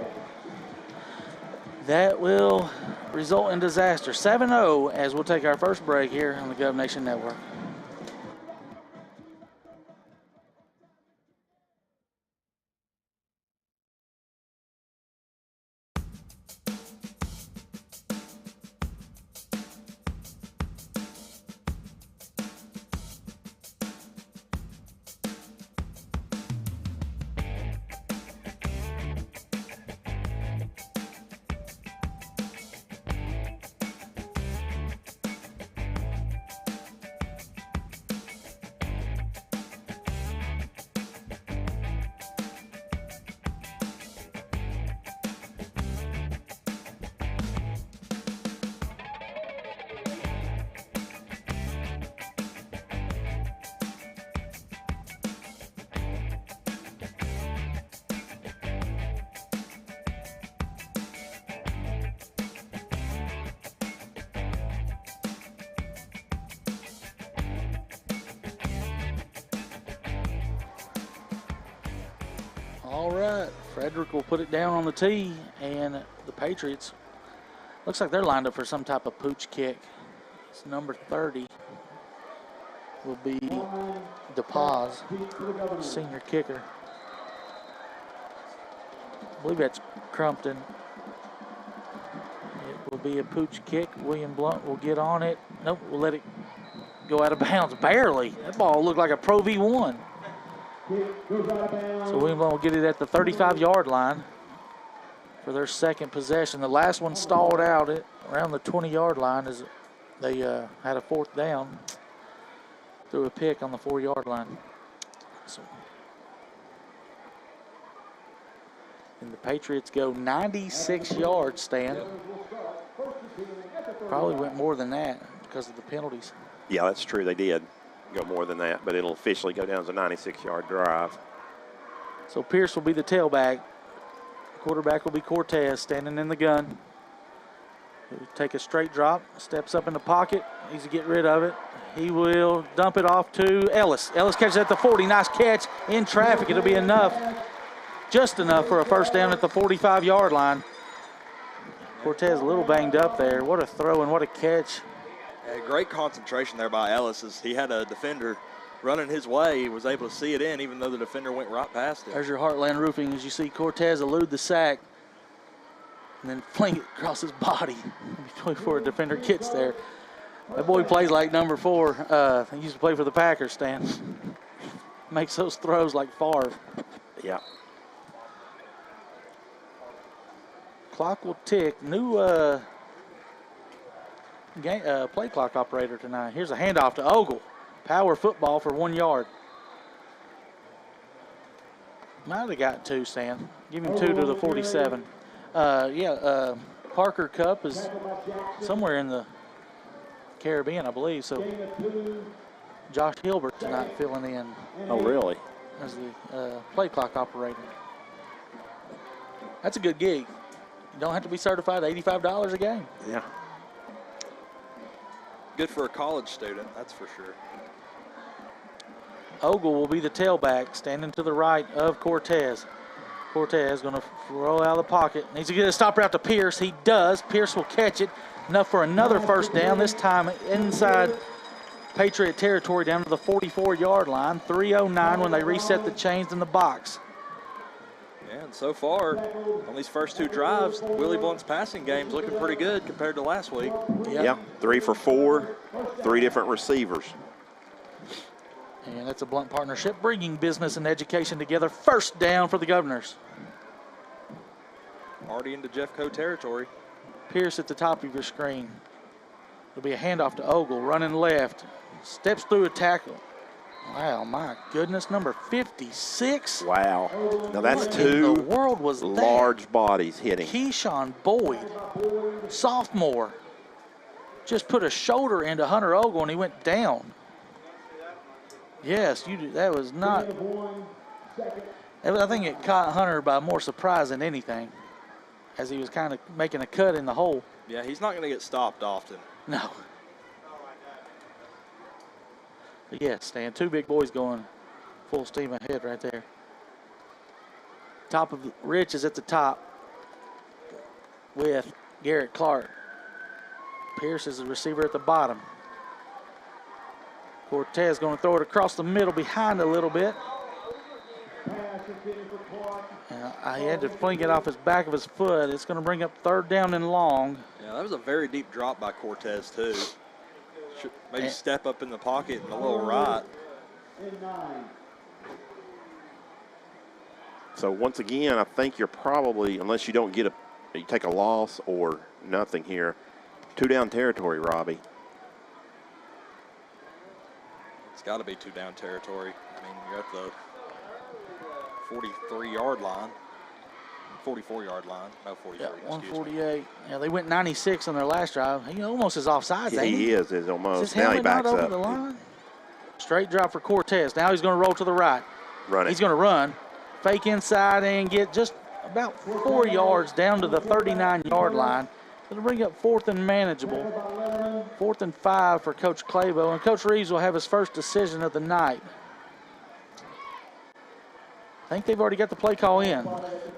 that will result in disaster. 7-0 as we'll take our first break here on the Gov Nation Network. All right, Frederick will put it down on the tee, and the Patriots, looks like they're lined up for some type of pooch kick. It's number 30 will be DePaz, senior kicker. I believe that's Crumpton. It will be a pooch kick. William Blount will get on it. Nope, we'll let it go out of bounds, barely. That ball looked like a Pro V1. So William Blount will get it at the 35-yard line for their second possession. The last one stalled out at around the 20-yard line as they had a fourth down through a pick on the 4-yard line. So, and the Patriots go 96 yards, Stan. Probably went more than that because of the penalties. Yeah, that's true. They did go more than that, but it'll officially go down as a 96-yard drive. So Pierce will be the tailback. Quarterback will be Cortez standing in the gun. He'll take a straight drop, steps up in the pocket, needs to get rid of it. He will dump it off to Ellis. Ellis catches at the 40, nice catch in traffic. It'll be enough, just enough for a first down at the 45-yard line. Cortez a little banged up there. What a throw and what a catch. Yeah, great concentration there by Ellis as he had a defender running his way. He was able to see it in even though the defender went right past it. There's your Heartland Roofing as you see Cortez elude the sack and then fling it across his body before a defender gets there. That boy plays like number 4. He used to play for the Packers, Stan. Makes those throws like Favre. Yeah. Clock will tick. New play clock operator tonight. Here's a handoff to Ogle. Power football for 1 yard. Might have got 2, Stan. Give him 2 to the 47. Parker Cup is somewhere in the Caribbean, I believe. So Josh Hilbert tonight filling in. Oh, really? As the play clock operator. That's a good gig. You don't have to be certified. $85 a game. Yeah. Good for a college student, that's for sure. Ogle will be the tailback, standing to the right of Cortez. Cortez going to roll out of the pocket. Needs to get a stop route to Pierce. He does. Pierce will catch it. Enough for another first down, this time inside Patriot territory down to the 44-yard line. 3:09 when they reset the chains in the box. And so far, on these first 2 drives, Willie Blount's passing game's looking pretty good compared to last week. Yep. Yeah, 3 for 4, 3 different receivers. And that's a Blount partnership, bringing business and education together. First down for the Governors. Already into Jeffco territory. Pierce at the top of your screen. It'll be a handoff to Ogle, running left. Steps through a tackle. Wow, my goodness, number 56. Wow. Now that's What in the 2 world was that? large bodies hitting. Keyshawn Boyd, sophomore, just put a shoulder into Hunter Ogle and he went down. Yes, that was not. I think it caught Hunter by more surprise than anything, as he was kind of making a cut in the hole. Yeah, he's not going to get stopped often. No. But yeah, Stan, 2 big boys going full steam ahead right there. Top of Rich is at the top with Garrett Clark. Pierce is the receiver at the bottom. Cortez going to throw it across the middle behind a little bit. And I had to fling it off his back of his foot. It's going to bring up 3rd down and long. Yeah, that was a very deep drop by Cortez, too. Should maybe step up in the pocket and a little right. So once again, I think you're probably, unless you don't get you take a loss or nothing here, 2 down territory, Robbie. It's got to be 2 down territory. I mean, you're at the 43-yard line. 44-yard line. No, 43. Yeah, 148. Yeah, they went 96 on their last drive. He almost is offsides, Yeah, ain't he is almost. Is his Now he helmet not backs over up. the line? Straight drop for Cortez. Now he's going to roll to the right. Run it. He's going to run, fake inside, and get just about 4 yards down to the 39-yard line. It'll bring up 4th and manageable. 4th and 5 for Coach Clavo, and Coach Reeves will have his first decision of the night. I think they've already got the play call in.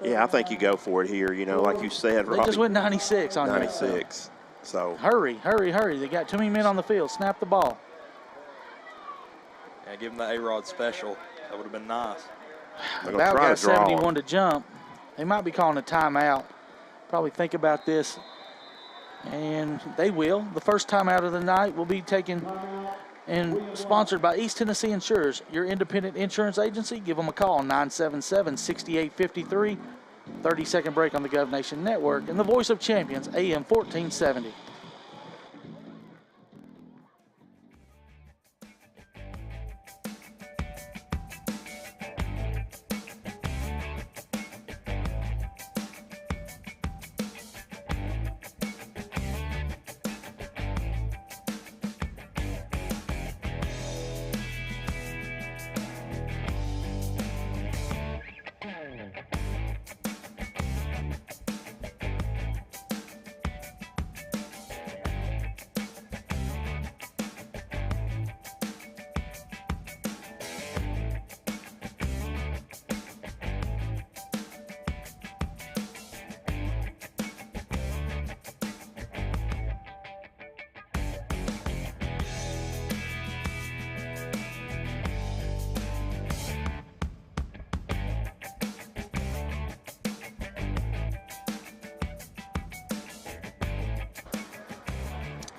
Yeah, I think you go for it here. You know, like you said, They Robbie. just went 96 on you. 96. So Hurry, hurry, hurry. They got too many men on the field. Snap the ball. Yeah, give him the A-Rod special. That would have been nice. they're gonna About try got to draw 71 him. to jump. They might be calling a timeout. Probably think about this. And they will. The first timeout of the night will be taken and sponsored by East Tennessee Insurers, your independent insurance agency. Give them a call, 977-6853. 30-second break on the Gov Nation Network and the voice of champions, AM 1470.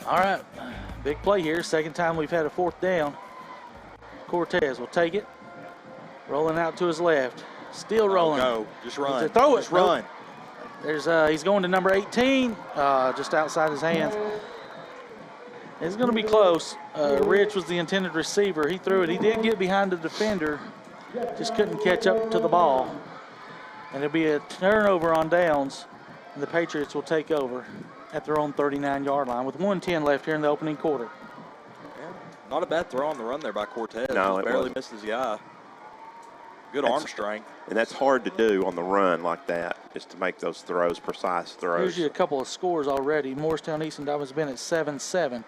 All right, big play here. Second time we've had a 4th down. Cortez will take it. Rolling out to his left. Still rolling. Go. Just run. Throw it. Just run. There's he's going to number 18, just outside his hands. It's going to be close. Rich was the intended receiver. He threw it. He did get behind the defender, just couldn't catch up to the ball. And it'll be a turnover on downs, and the Patriots will take over at their own 39-yard line with 1:10 left here in the opening quarter. Yeah, not a bad throw on the run there by Cortez. No, Just it barely wasn't. missed his guy. Good arm strength. And that's hard to do on the run like that, just to make those throws, precise throws. Here's you a couple of scores already. Morristown East and Dobbins Bennett 7-7.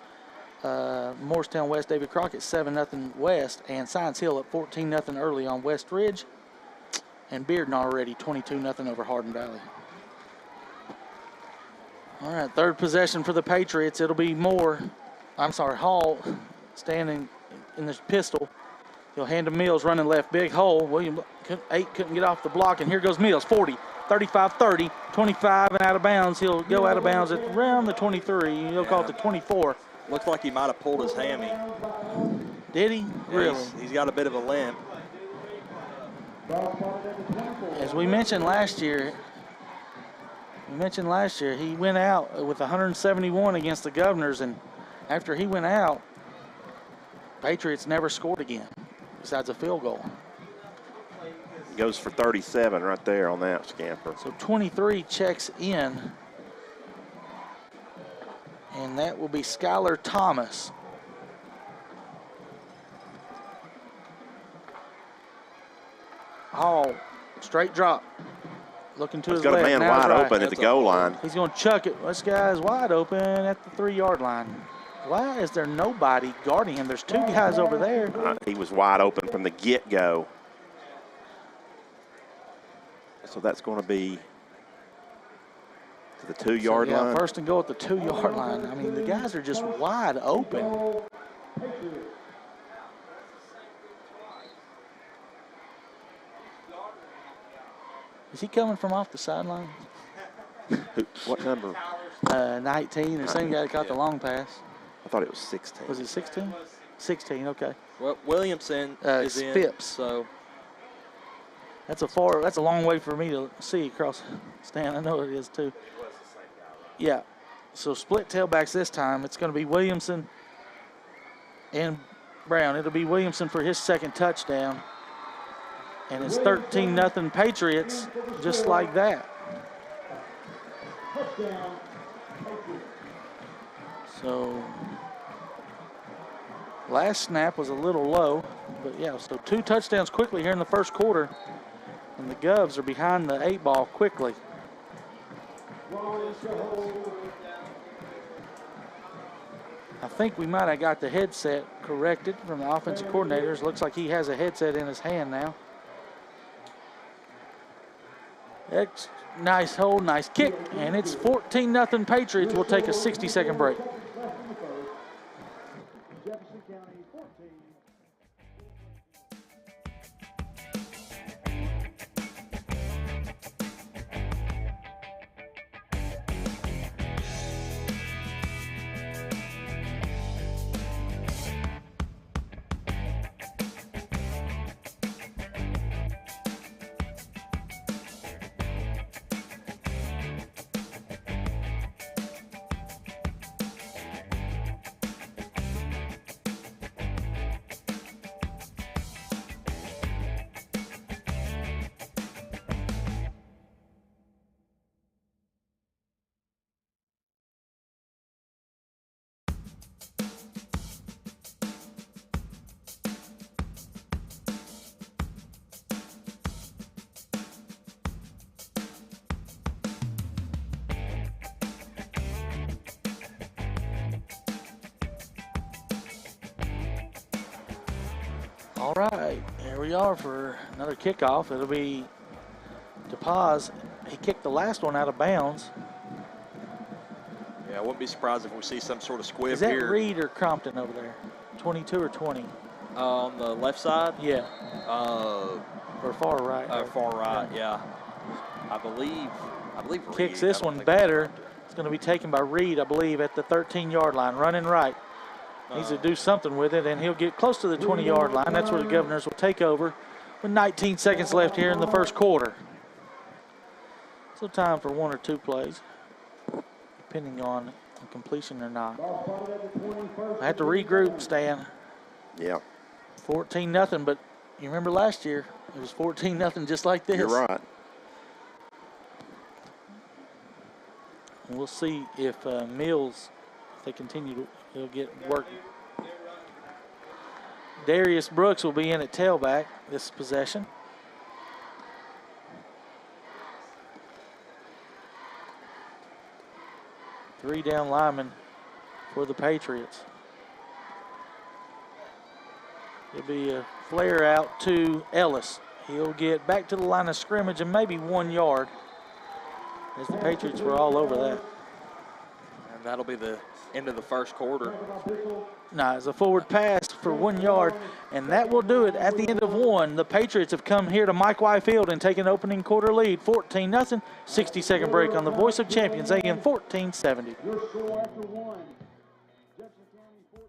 Morristown West David Crockett 7-0 West, and Science Hill at 14-0 early on West Ridge. And Bearden already 22-0 over Hardin Valley. All right, third possession for the Patriots. It'll be Hall standing in this pistol. He'll hand to Mills, running left, big hole. William 8 couldn't get off the block, and here goes Mills, 40, 35, 30, 25, and out of bounds. He'll go out of bounds at around the 23. He'll call it the 24. Looks like he might have pulled his hammy. Did he? Yeah, Really? He's got a bit of a limp. As we mentioned last year, he went out with 171 against the Governors, and after he went out, Patriots never scored again, besides a field goal. Goes for 37 right there on that scamper. So 23 checks in, and that will be Skylar Thomas. Oh, straight drop. Looking to his left. He's got a man wide open at the goal line. He's going to chuck it. This guy is wide open at the 3-yard line. Why is there nobody guarding him? There's 2 guys over there. He was wide open from the get-go. So that's going to be to the 2-yard line. First and goal at the 2-yard line. I mean, the guys are just wide open. Is he coming from off the sideline? What number? 19, the same guy that caught the long pass. I thought it was 16. Was it 16? 16, okay. Well, Williamson is in, Phipps. so that's a long way for me to see across the stand. I know it is too. Yeah. So split tailbacks this time. It's going to be Williamson and Brown. It'll be Williamson for his second touchdown. And it's 13-0 Patriots, just like that. So last snap was a little low, but yeah, so 2 touchdowns quickly here in the first quarter. And the Govs are behind the 8 ball quickly. I think we might have got the headset corrected from the offensive coordinators. Looks like he has a headset in his hand now. Nice hold, nice kick, and it's 14-0 Patriots. We'll take a 60-second break. Jefferson County 14. All right, here we are for another kickoff. It'll be DePaz. He kicked the last one out of bounds. yeah, I wouldn't be surprised if we see some sort of squib Is that here. Reed or Crompton over there? 22 or 20? On the left side? Yeah. Or far right. Far right, yeah. I believe Reed. Kicks this one better. It's going to be taken by Reed, I believe, at the 13-yard line, running right. Needs to do something with it, and he'll get close to the 20-yard line. That's where the Governors will take over with 19 seconds left here in the first quarter. So time for 1 or 2 plays, depending on completion or not. I have to regroup, Stan. Yeah. 14-0, but you remember last year, it was 14-0 just like this. You're right. And we'll see if Mills, if they continue to, he'll get work. Darius Brooks will be in at tailback this possession. Three down linemen for the Patriots. It'll be a flare out to Ellis. He'll get back to the line of scrimmage and maybe 1 yard, as the Patriots were all over that. And And that'll be the end of the first quarter. No, it's a forward pass for 1 yard, and that will do it at the end of one. The Patriots have come here to Mike White Field and taken opening quarter lead, 14-0. 60-second break on the Voice of Champions, AM 1470. Your score after one. Jefferson County 14.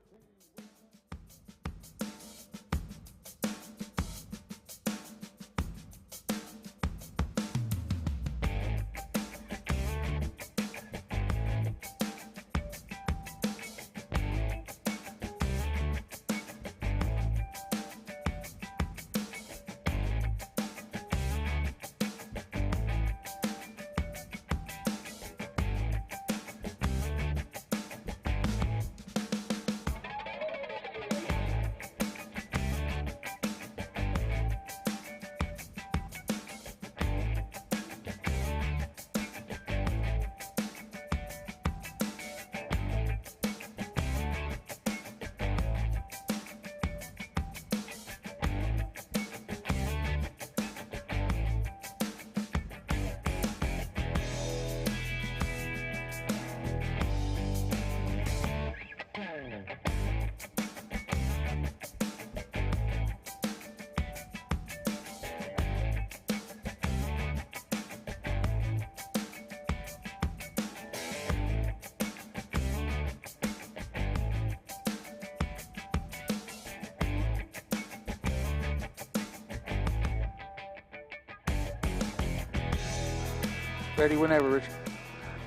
Ready whenever, Richard.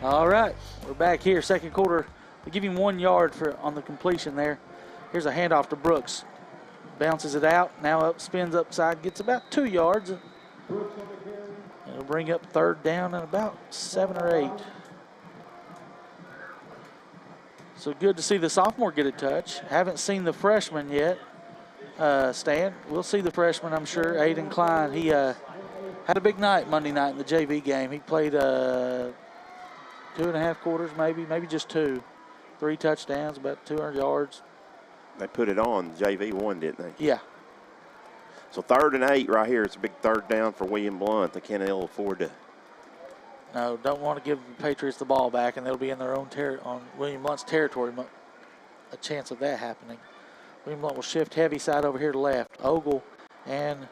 All right, we're back here, second quarter. They give him 1 yard on the completion there. Here's a handoff to Brooks. Bounces it out, now up, spins upside, gets about 2 yards. It'll bring up third down and about 7 or 8. So good to see the sophomore get a touch. Haven't seen the freshman yet, Stan. We'll see the freshman, I'm sure, Aiden Klein. He had a big night Monday night in the JV game. He played 2.5 quarters, maybe just 2. 3 touchdowns, about 200 yards. They put it on. JV won, didn't they? Yeah. So 3rd and 8 right here. It's a big third down for William Blount. They can't afford to. No, don't want to give the Patriots the ball back, and they'll be in their own on William Blount's territory. A chance of that happening. William Blount will shift heavy side over here to left. Ogle and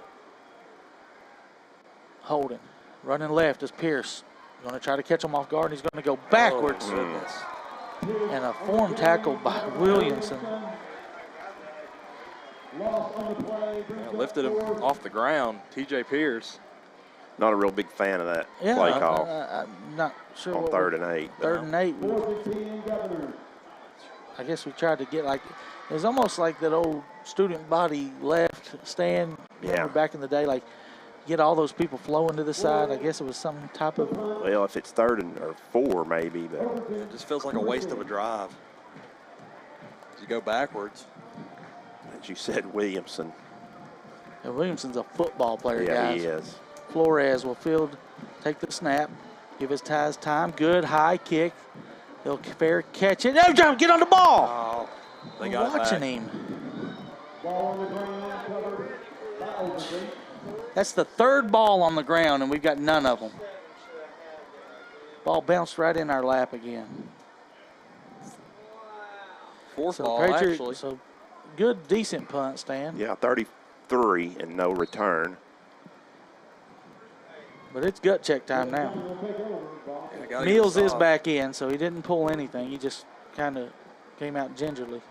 Holden. Running left is Pierce. Going to try to catch him off guard, and he's going to go backwards. And a form tackle by Williamson. Lifted him off the ground, TJ Pierce. Not a real big fan of that Yeah, play call I'm not sure. on 3rd and 8. 3rd and 8. I guess we tried to get it was almost like that old student body left stand. Yeah. Back in the day, like get all those people flowing to the side. I guess it was some type of. Well, if it's 3rd or 4, maybe, but It just feels like a waste of a drive. You go backwards. as you said, Williamson. And Williamson's a football player, Yeah, guys. he is. Flores will take the snap, give his ties time. Good high kick. He'll fair catch it. No, John, get on the ball. Oh, they got it Watching back. him. That's the 3rd ball on the ground, and we've got none of them. Ball bounced right in our lap again. 4th So ball, Patriots, actually. so good, decent punt, Stan. Yeah, 33 and no return. But it's gut check time now. Yeah, gotta Mills get is stopped. back in, so he didn't pull anything. He just kind of came out gingerly.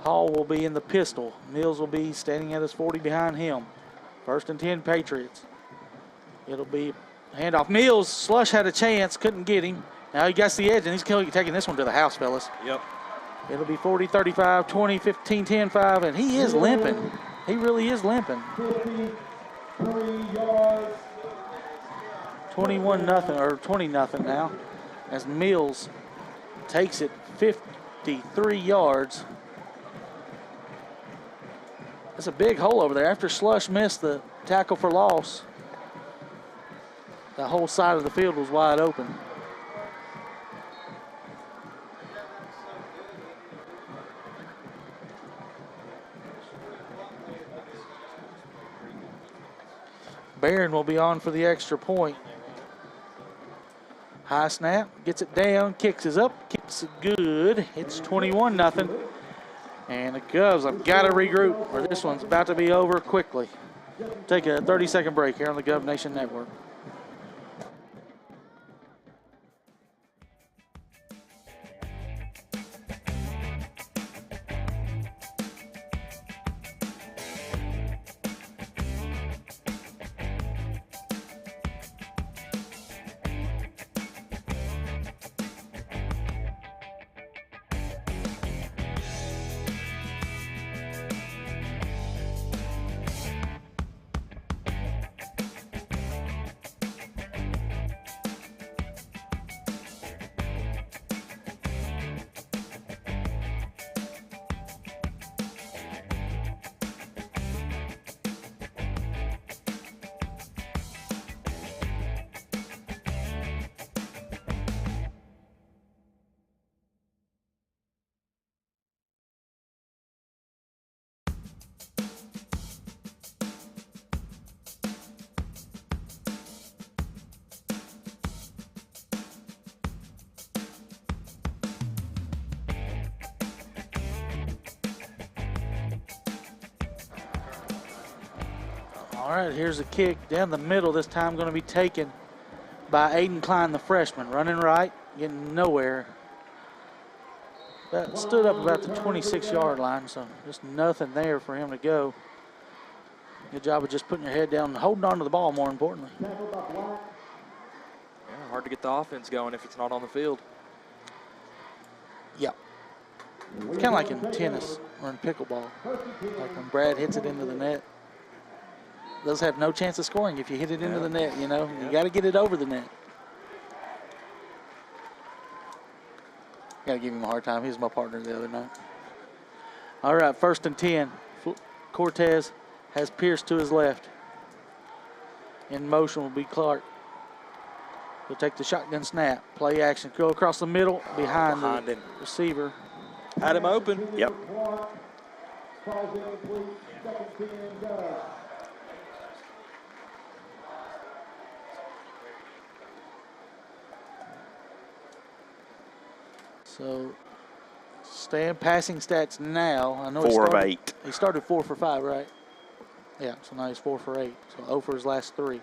Hall will be in the pistol. Mills will be standing at his 40 behind him. 1st and 10 Patriots. It'll be handoff. Mills, Slush had a chance, couldn't get him. Now he gets the edge, and he's taking this one to the house, fellas. Yep. It'll be 40, 35, 20, 15, 10, 5, and he is limping. He really is limping. 21-0 or 20-0 now, as Mills takes it 53 yards. That's a big hole over there. After Slush missed the tackle for loss, the whole side of the field was wide open. Barron will be on for the extra point. High snap, gets it down, kicks is up, kicks it good. It's 21-0. And the Govs have got to regroup, or this one's about to be over quickly. Take a 30-second break here on the Gov Nation Network. All right, here's a kick down the middle. This time going to be taken by Aiden Klein, the freshman. Running right, getting nowhere. That stood up about the 26-yard line, so just nothing there for him to go. Good job of just putting your head down and holding on to the ball, more importantly. Yeah, hard to get the offense going if it's not on the field. Yeah. Kind of like in tennis or in pickleball. Like when Brad hits it into the net. Those have no chance of scoring if you hit it into the net, you know. You got to get it over the net. Got to give him a hard time. He was my partner the other night. All right, 1st and 10. Cortez has Pierce to his left. In motion will be Clark. He'll take the shotgun snap. Play action. Go across the middle behind the receiver. Had him open. Yep. So, Stan passing stats now. I know 4 of 8. He started 4 for 5, right? Yeah, so now he's 4 for 8. So 0 for his last 3.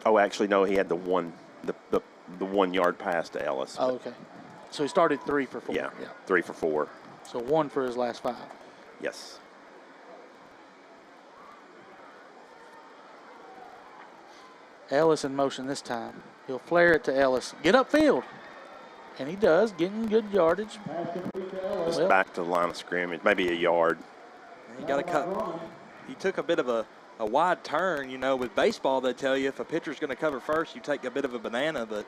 Oh, actually, no, he had the 1 yard pass to Ellis. Oh, okay. So he started 3 for 4. Yeah, 3 for 4. So 1 for his last 5. Yes. Ellis in motion this time. He'll flare it to Ellis. Get upfield. And he does, getting good yardage. Just back to the line of scrimmage, maybe a yard. He got to cut. He took a bit of a wide turn. You know, with baseball, they tell you if a pitcher's going to cover first, you take a bit of a banana, but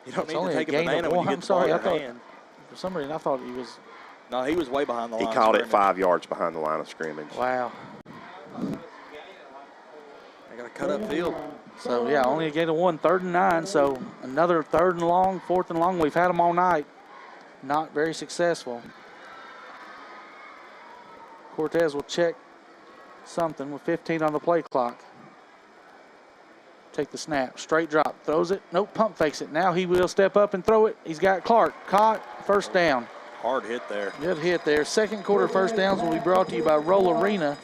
you don't need to take a banana when you get the ball in your hand. For some reason, I thought he was. No, he was way behind the line. He called it 5 yards behind the line of scrimmage. Wow. They got to cut upfield. So, yeah, only a gain of 1, 3rd and 9. So, another 3rd and long, 4th and long. We've had them all night. Not very successful. Cortez will check something with 15 on the play clock. Take the snap. Straight drop. Throws it. Nope, pump fakes it. Now he will step up and throw it. He's got Clark. Caught. 1st down. Hard hit there. Good hit there. 2nd quarter 1st downs will be brought to you by Roll Arena,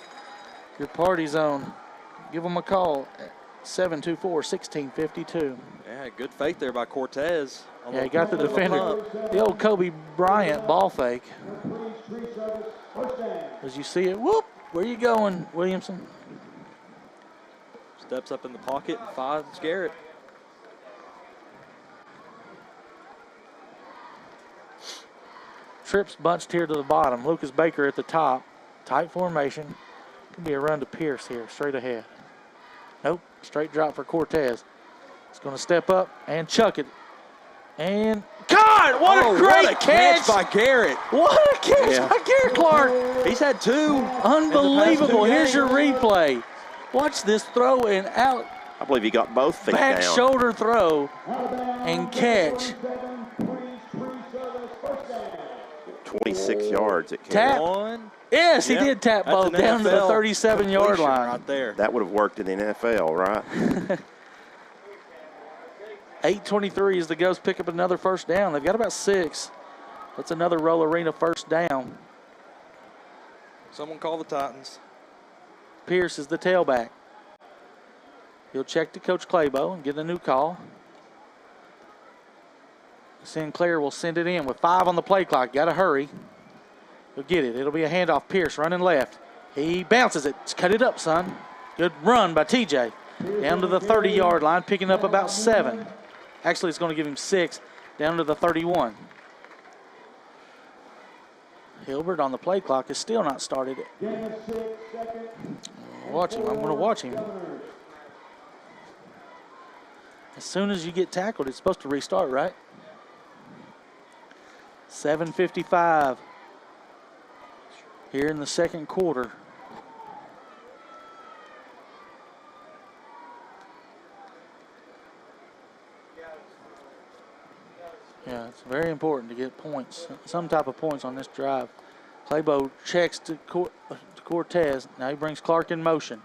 your party zone. Give them a call at 724-1652. Yeah, good fake there by Cortez. Yeah, he got the defender. The old Kobe Bryant ball fake. As you see it, whoop, where you going, Williamson? Steps up in the pocket and finds Garrett. Trips bunched here to the bottom. Lucas Baker at the top. Tight formation. Could be a run to Pierce here, straight ahead. Nope, straight drop for Cortez. He's going to step up and chuck it. And God, what a great catch by Garrett. What a catch by Garrett Clark. He's had 2. Unbelievable. Here's your replay. Watch this throw and out. I believe he got both feet Back down. shoulder throw and catch. 26 yards it Tap. carried. Yes, he did tap both down to the 37-yard line. Right there. That would have worked in the NFL, right? 8:23 as the Govs pick up another first down. They've got about 6. That's another Roll Arena first down. Someone call the Titans. Pierce is the tailback. He'll check to Coach Claybo and get a new call. Sinclair will send it in with 5 on the play clock. Got to hurry. He'll get it. It'll be a handoff. Pierce running left. He bounces it. Cut it up, son. Good run by TJ. Down to the 30-yard line, picking up about 7. Actually, it's going to give him 6. Down to the 31. Hilbert on the play clock is still not started. Watch him. I'm going to watch him. As soon as you get tackled, it's supposed to restart, right? 7:55 here in the second quarter. Yeah, it's very important to get points, some type of points on this drive. Claybo checks to Cortez. Now he brings Clark in motion.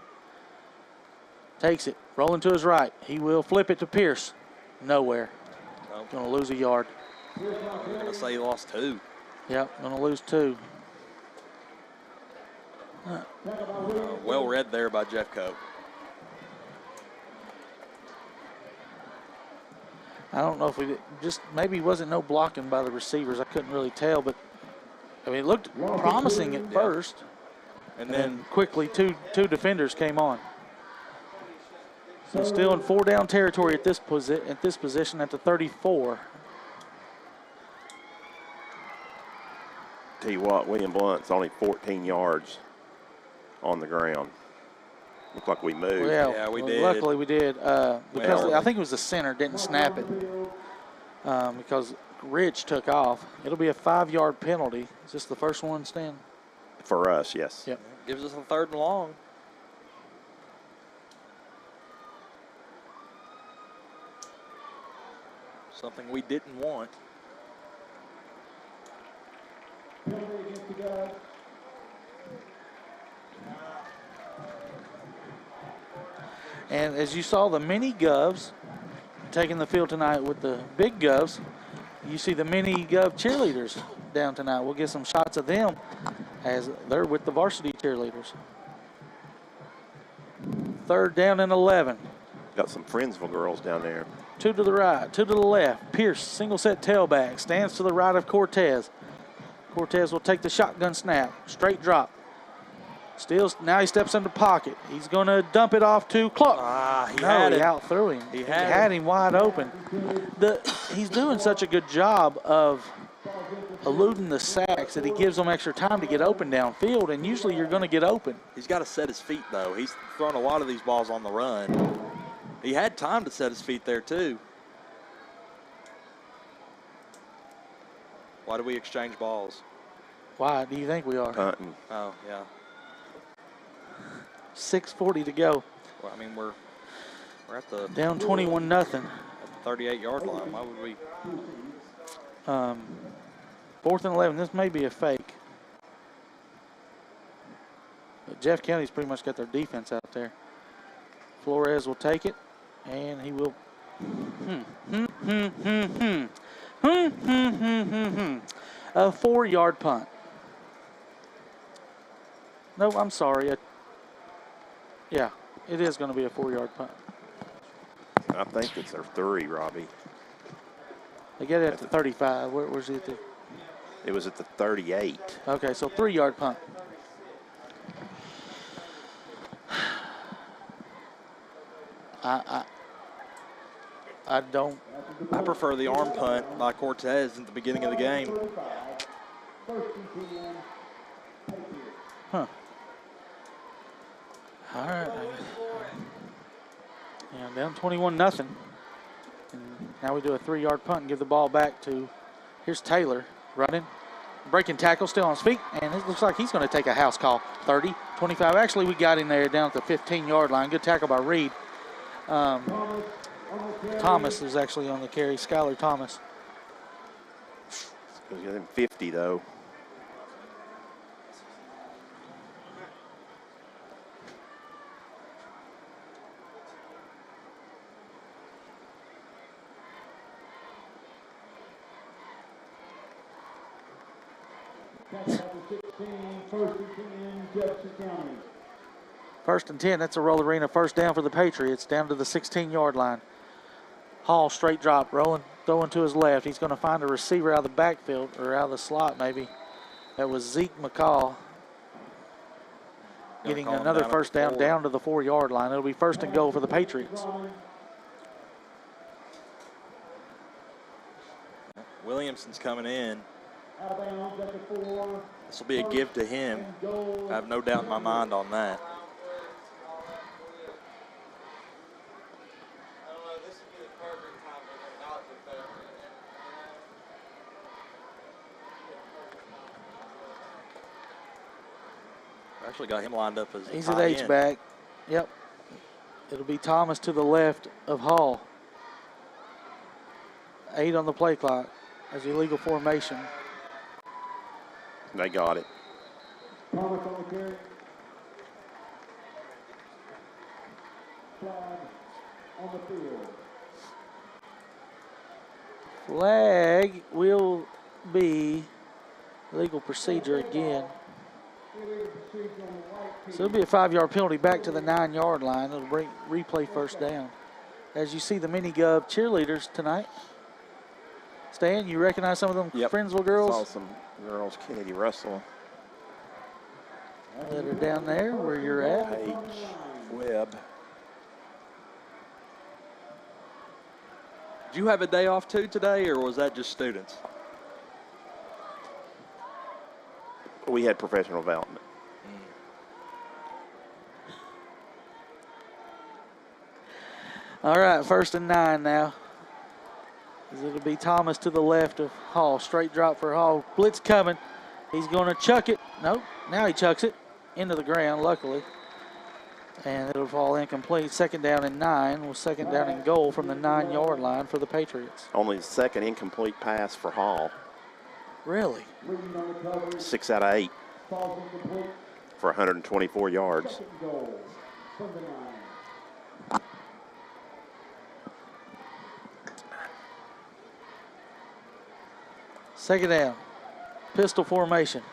Takes it, rolling to his right. He will flip it to Pierce. Nowhere. Nope. Going to lose a yard. I'm going to say he lost 2. Yep, going to lose 2. Well read there by Jeff Cope. I don't know if we just maybe wasn't no blocking by the receivers. I couldn't really tell, but I mean it looked promising at first, and then quickly two defenders came on. So still in 4-down territory at this position at the 34. Tell you what, William Blount's only 14 yards on the ground. Looked like we moved. Well, yeah, we did. Luckily we did because I think it was the center didn't snap it because Rich took off. It'll be a 5-yard penalty. Is this the first one, Stan? For us, yes. Yep. Gives us a 3rd and long. Something we didn't want. And as you saw the mini Govs taking the field tonight with the big Govs, you see the mini Gov cheerleaders down tonight. We'll get some shots of them as they're with the varsity cheerleaders. 3rd down and 11. Got some Friendsville girls down there. 2 to the right, 2 to the left. Pierce, single set tailback, stands to the right of Cortez. Cortez will take the shotgun snap, straight drop. Still, now he steps in the pocket. He's going to dump it off to Clark. He out through him. He had him wide open. He's doing such a good job of eluding the sacks that he gives them extra time to get open downfield, and usually you're going to get open. He's got to set his feet, though. He's thrown a lot of these balls on the run. He had time to set his feet there, too. Why do we exchange balls? Why do you think we are? Punting. Oh, yeah. 6:40 to go. Well, I mean, we're at the Down 21-0. 38-yard line. Why would we? 4th and 11. This may be a fake. But Jeff County's pretty much got their defense out there. Flores will take it, and he will. A 4-yard punt. No, I'm sorry. Yeah, it is going to be a 4-yard punt. I think it's their 3, Robbie. They get it at the 35. Where's it? It was at the 38. Okay, so 3-yard punt. I don't. I prefer the arm punt by Cortez at the beginning of the game. Huh. All right. Yeah, down 21-0. And now we do a 3-yard punt and give the ball back to, here's Taylor running, breaking tackle, still on his feet, and it looks like he's going to take a house call. 30, 25. Actually, we got him there down at the 15-yard line. Good tackle by Reed. Thomas is actually on the carry, Skylar Thomas. He's got him 50, though. First and 10, that's a roll arena first down for the Patriots, down to the 16-yard line. Hall straight drop, rolling, throwing to his left. He's going to find a receiver out of the backfield, or out of the slot maybe. That was Zeke McCall. Getting another first down to the 4-yard line. It'll be first and goal for the Patriots. Williamson's coming in. This will be a give to him. I have no doubt in my mind on that. Actually got him lined up as he's at H-back. Yep. It'll be Thomas to the left of Hall. 8 on the play clock as illegal formation. They got it. Thomas on the carry. Flag on the field. Flag will be legal procedure again. So it'll be a 5-yard penalty back to the 9-yard line. It'll bring replay first down. As you see the mini Gov cheerleaders tonight. Stan, you recognize some of them Friendsville girls? Saw some girls, Kennedy Russell. That are down there where you're at. Paige Webb. Did you have a day off too today, or was that just students? We had professional development. All right, first and 9 now. It'll be Thomas to the left of Hall. Straight drop for Hall. Blitz coming. He's going to chuck it. Nope. Now he chucks it into the ground, luckily. And it'll fall incomplete. Second down and 9 with second down and goal from the 9-yard line for the Patriots. Only the second incomplete pass for Hall. Really? 6 out of 8 for 124 yards. Second down. Pistol formation.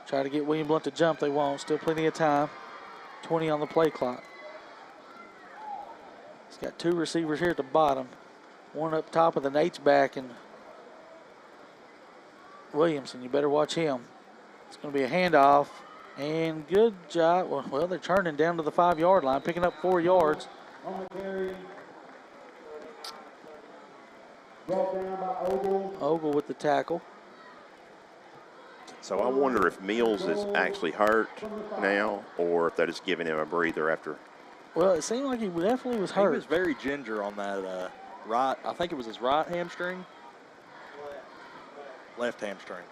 Try to get William Blount to jump. They won't. Still plenty of time. 20 on the play clock. He's got 2 receivers here at the bottom. One up top with an H-back and Williamson. You better watch him. It's going to be a handoff. And good job. Well, they're turning down to the 5-yard line, picking up 4 yards. Ogle with the tackle. So I wonder if Mills is actually hurt now, or if they're just giving him a breather after. Well, it seemed like he definitely was hurt. He was very ginger on that right. I think it was his right hamstring. Left hamstring.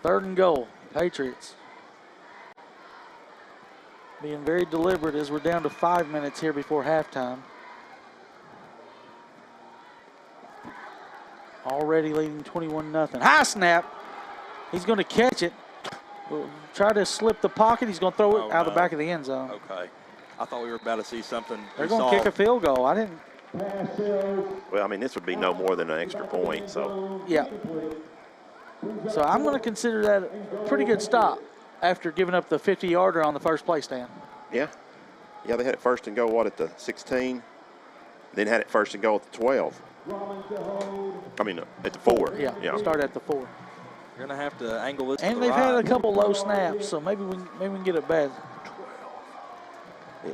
Third and goal, Patriots. Being very deliberate as we're down to 5 minutes here before halftime. Already leading 21-0. High snap. He's going to catch it. Try to slip the pocket. He's going to throw it out the back of the end zone. Okay. I thought we were about to see something. They're going to kick a field goal. I didn't. Well, I mean, this would be no more than an extra point, so. Yeah. So I'm going to consider that a pretty good stop after giving up the 50-yarder on the first play stand. Yeah. Yeah, they had it first and goal, what, at the 16? Then had it first and goal at the 12. I mean, at the 4. Yeah. Start at the 4. You're going to have to angle this. And they've had a couple low snaps, so maybe we can get it back.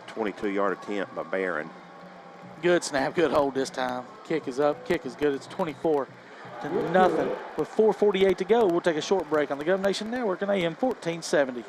22-yard attempt by Barron. Good snap, good hold this time. Kick is up, kick is good. It's 24-0. With 4:48 to go, we'll take a short break on the Gov Nation Network and AM 1470.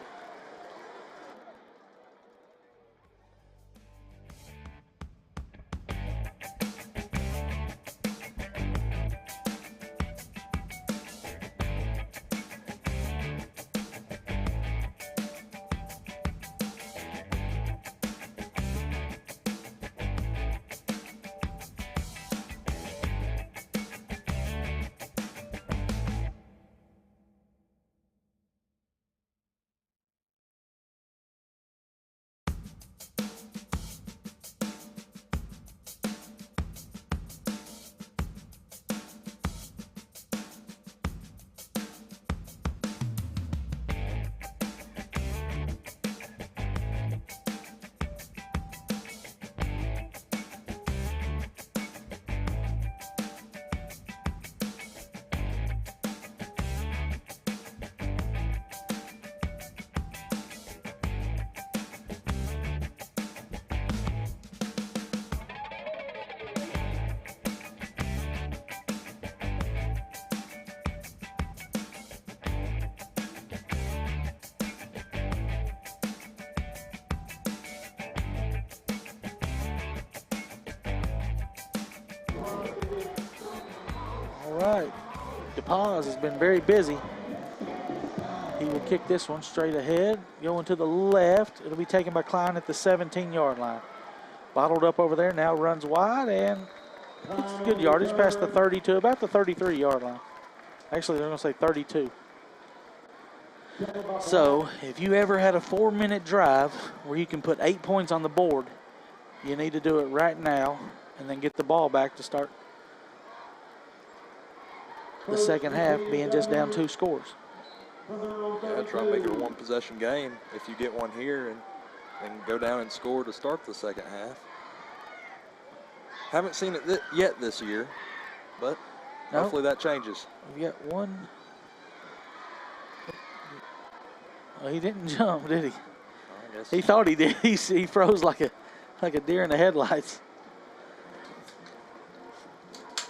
Paz has been very busy. He will kick this one straight ahead, going to the left. It'll be taken by Klein at the 17-yard line. Bottled up over there, now runs wide, and it's good yardage past the 30 to about the 33-yard line. Actually, they're going to say 32. So if you ever had a 4-minute drive where you can put 8 points on the board, you need to do it right now and then get the ball back to start the second half being just down 2 scores. Yeah, try to make it a one-possession game if you get one here and go down and score to start the second half. Haven't seen it yet this year, but hopefully that changes. We got one. Well, he didn't jump, did he? I guess He thought he did. He froze like a deer in the headlights.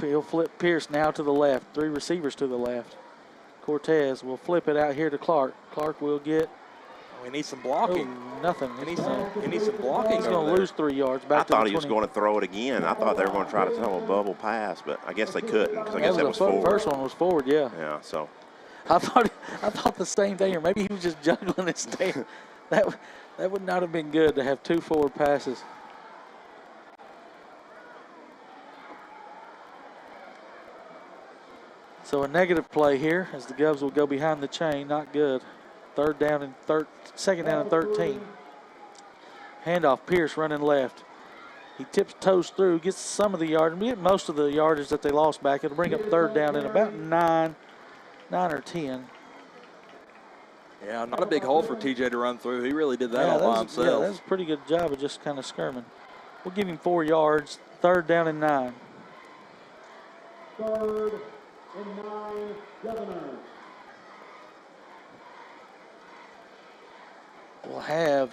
He'll flip Pierce now to the left. 3 receivers to the left. Cortez will flip it out here to Clark. Clark will get. we need some blocking. Nothing. He needs some blocking. He's going to lose 3 yards. I Back to thought the he was 20. going to throw it again. I thought they were going to try to throw a bubble pass, but I guess they couldn't because I guess that was forward. First one was forward, yeah. Yeah, so. I thought the same thing, or maybe he was just juggling his thing. That would not have been good to have 2 forward passes. So a negative play here as the Govs will go behind the chain. Not good. Second down and 13. Handoff, Pierce running left. He tips toes through, gets some of the yardage, get most of the yardage that they lost back. It'll bring up 3rd down and about 9 or 10. Yeah, not a big hole for TJ to run through. He really did that all by himself. Yeah, that's a pretty good job of just kind of skirming. We'll give him 4 yards, 3rd down and 9. 3rd and 9, Governors. We'll have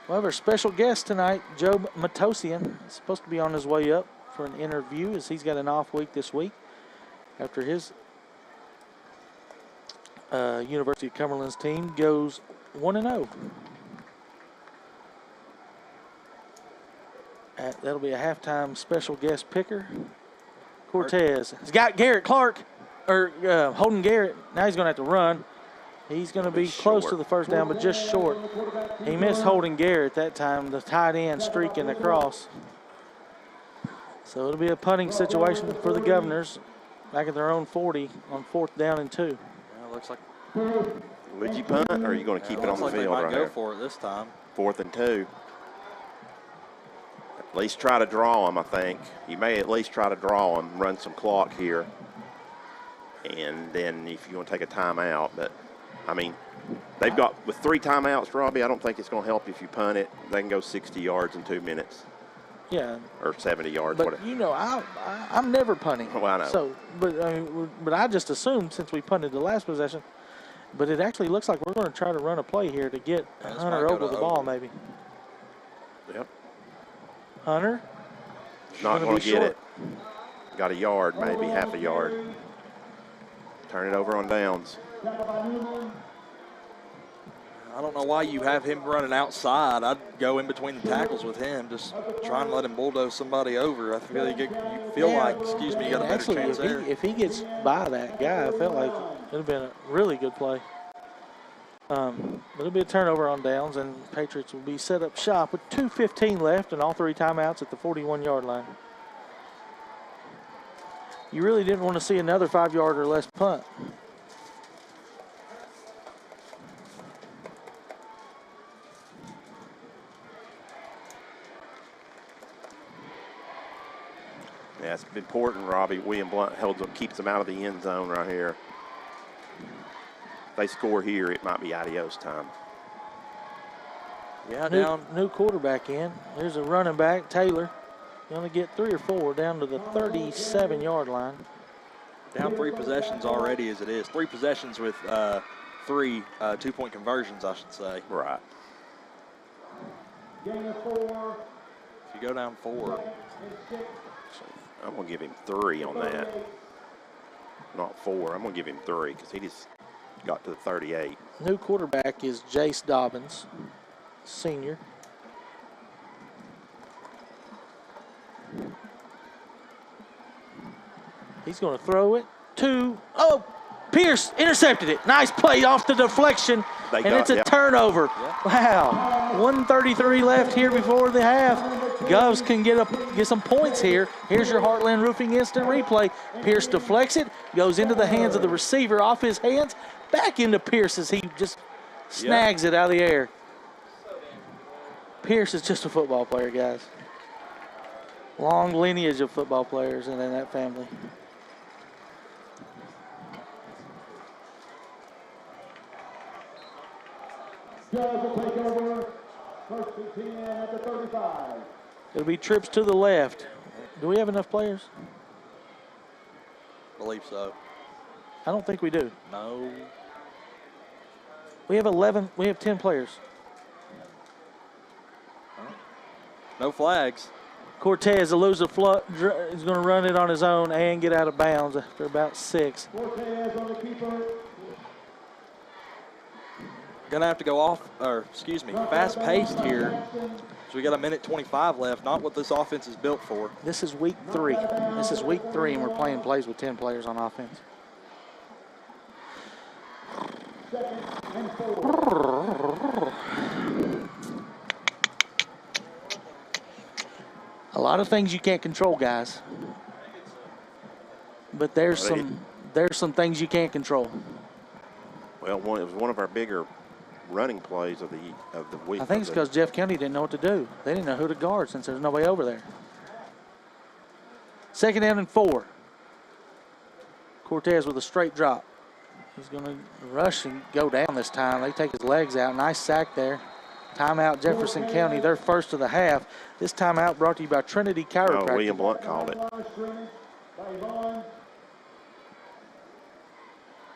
our special guest tonight, Joe Matosian. He's supposed to be on his way up for an interview as he's got an off week this week after his University of Cumberland's team goes 1-0. That'll be a halftime special guest picker. Cortez. He's got Garrett Clark, or Holden Garrett. Now he's going to have to run. He's going to be close to the first down, but just short. He missed Holden Garrett that time, the tight end streaking across. So it'll be a punting situation for the Governors back at their own 40 on 4th down and 2. Yeah, looks like. Would you punt, or are you going to keep it on the like field they might right go here? for it this time. 4th and 2. At least try to draw him, I think. You may at least try to draw him, run some clock here. And then if you want to take a timeout. But, I mean, they've got, with 3 timeouts, Robbie, I don't think it's going to help if you punt it. They can go 60 yards in 2 minutes. Yeah. Or 70 yards, But, whatever. you know, I'm never punting. Well, I know. So, but I just assumed since we punted the last possession, but it actually looks like we're going to try to run a play here to get Yeah, this Hunter might go over to the ball over. maybe. Yep. Hunter? Not gonna going be to get short. it. Got a yard, maybe half a yard. Turn it over on downs. I don't know why you have him running outside. I'd go in between the tackles with him, just try and let him bulldoze somebody over. I feel like, you got a better Actually, chance there. if he gets by that guy, I felt like it would have been a really good play. It'll be a turnover on downs, and Patriots will be set up shop with 2:15 left and all 3 timeouts at the 41-yard line. You really didn't want to see another 5-yard or less punt. Yeah, it's important, Robbie. William Blount keeps them out of the end zone right here. If they score here, it might be adios time. Yeah, down. New quarterback in. There's a running back, Taylor. Going to get 3 or 4 down to the 37-yard line. Down 3 possessions already as it is. 3 possessions with 3 two-point conversions, I should say. Right. Gain of 4. If you go down 4. So I'm going to give him 3 on that. Not 4. I'm going to give him 3 because he just got to the 38. New quarterback is Jace Dobbins, senior. He's going to throw it. 2. Oh, Pierce intercepted it. Nice play off the deflection, and it's a turnover. Wow. 1:33 left here before the half. Govs can get some points here. Here's your Heartland Roofing instant replay. Pierce deflects it, goes into the hands of the receiver, off his hands, back into Pierce as he just snags it out of the air. Pierce is just a football player, guys. Long lineage of football players in that family. Govs will take over. First and 10 at the 35. It'll be trips to the left. Do we have enough players? Believe so. I don't think we do. No. We have 11. We have 10 players. No flags. Cortez, a loser, is going to run it on his own and get out of bounds after about 6. Cortez on the keeper. Gonna have to go off, or excuse me, fast-paced here. So we got 1:25 left. Not what this offense is built for. This is week 3. This is week 3, and we're playing plays with 10 players on offense. A lot of things you can't control, guys. But there's some things you can't control. Well, it was one of our bigger running plays of the week. I think it's because Jeff County didn't know what to do. They didn't know who to guard since there's nobody over there. 2nd down and 4. Cortez with a straight drop. He's going to rush and go down this time. They take his legs out. Nice sack there. Timeout, Jefferson County. Their first of the half. This timeout brought to you by Trinity Chiropractic. No, William Blount called it.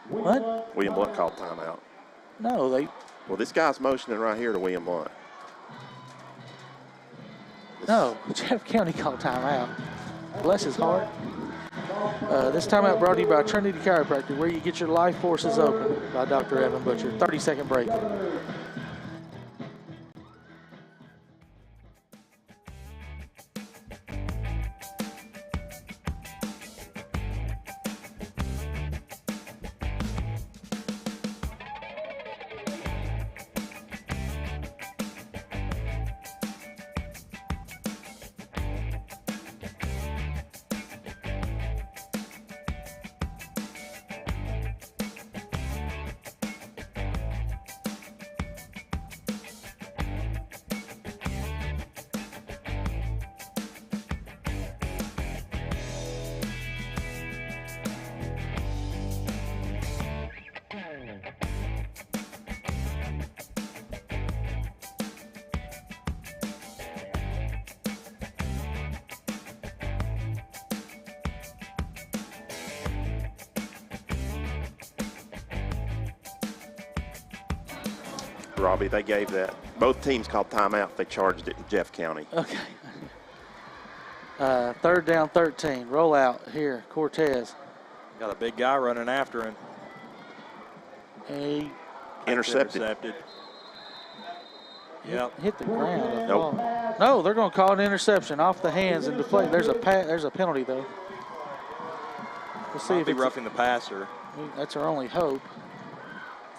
What? William Blount called timeout. No, they. Well, this guy's motioning right here to William Blount. No, Jeff County called timeout. Bless his heart. This timeout brought to you by Trinity Chiropractic, where you get your life forces open, by Dr. Evan Butcher. 30-second break. Robbie, they gave that. Both teams called timeout. They charged it to Jeff County. Okay. 3rd down, 13. Roll out here, Cortez. Got a big guy running after him. Intercepted. Yep. Hit the ground. Nope. No, they're going to call an interception off the hands and deflect. There's a penalty though. We'll see if it's it's roughing the passer. That's our only hope.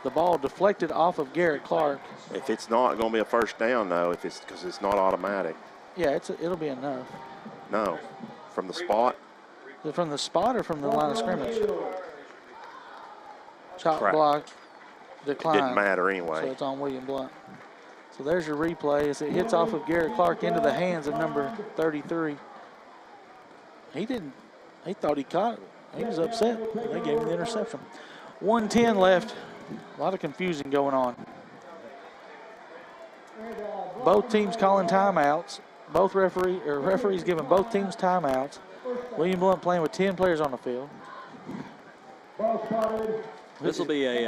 The ball deflected off of Garrett Clark. If it's not going to be a first down, though, because it's not automatic. Yeah, it'll be enough. No, from the spot. Is it from the spot or from the line of scrimmage? Chop Crap. block, decline. It didn't matter anyway. So it's on William Blount. So there's your replay as it hits off of Garrett Clark into the hands of number 33. He thought he caught it. He was upset. They gave him the interception. 1:10 left. A lot of confusion going on. Both teams calling timeouts. Both referees giving both teams timeouts. William Blount playing with 10 players on the field. This will be a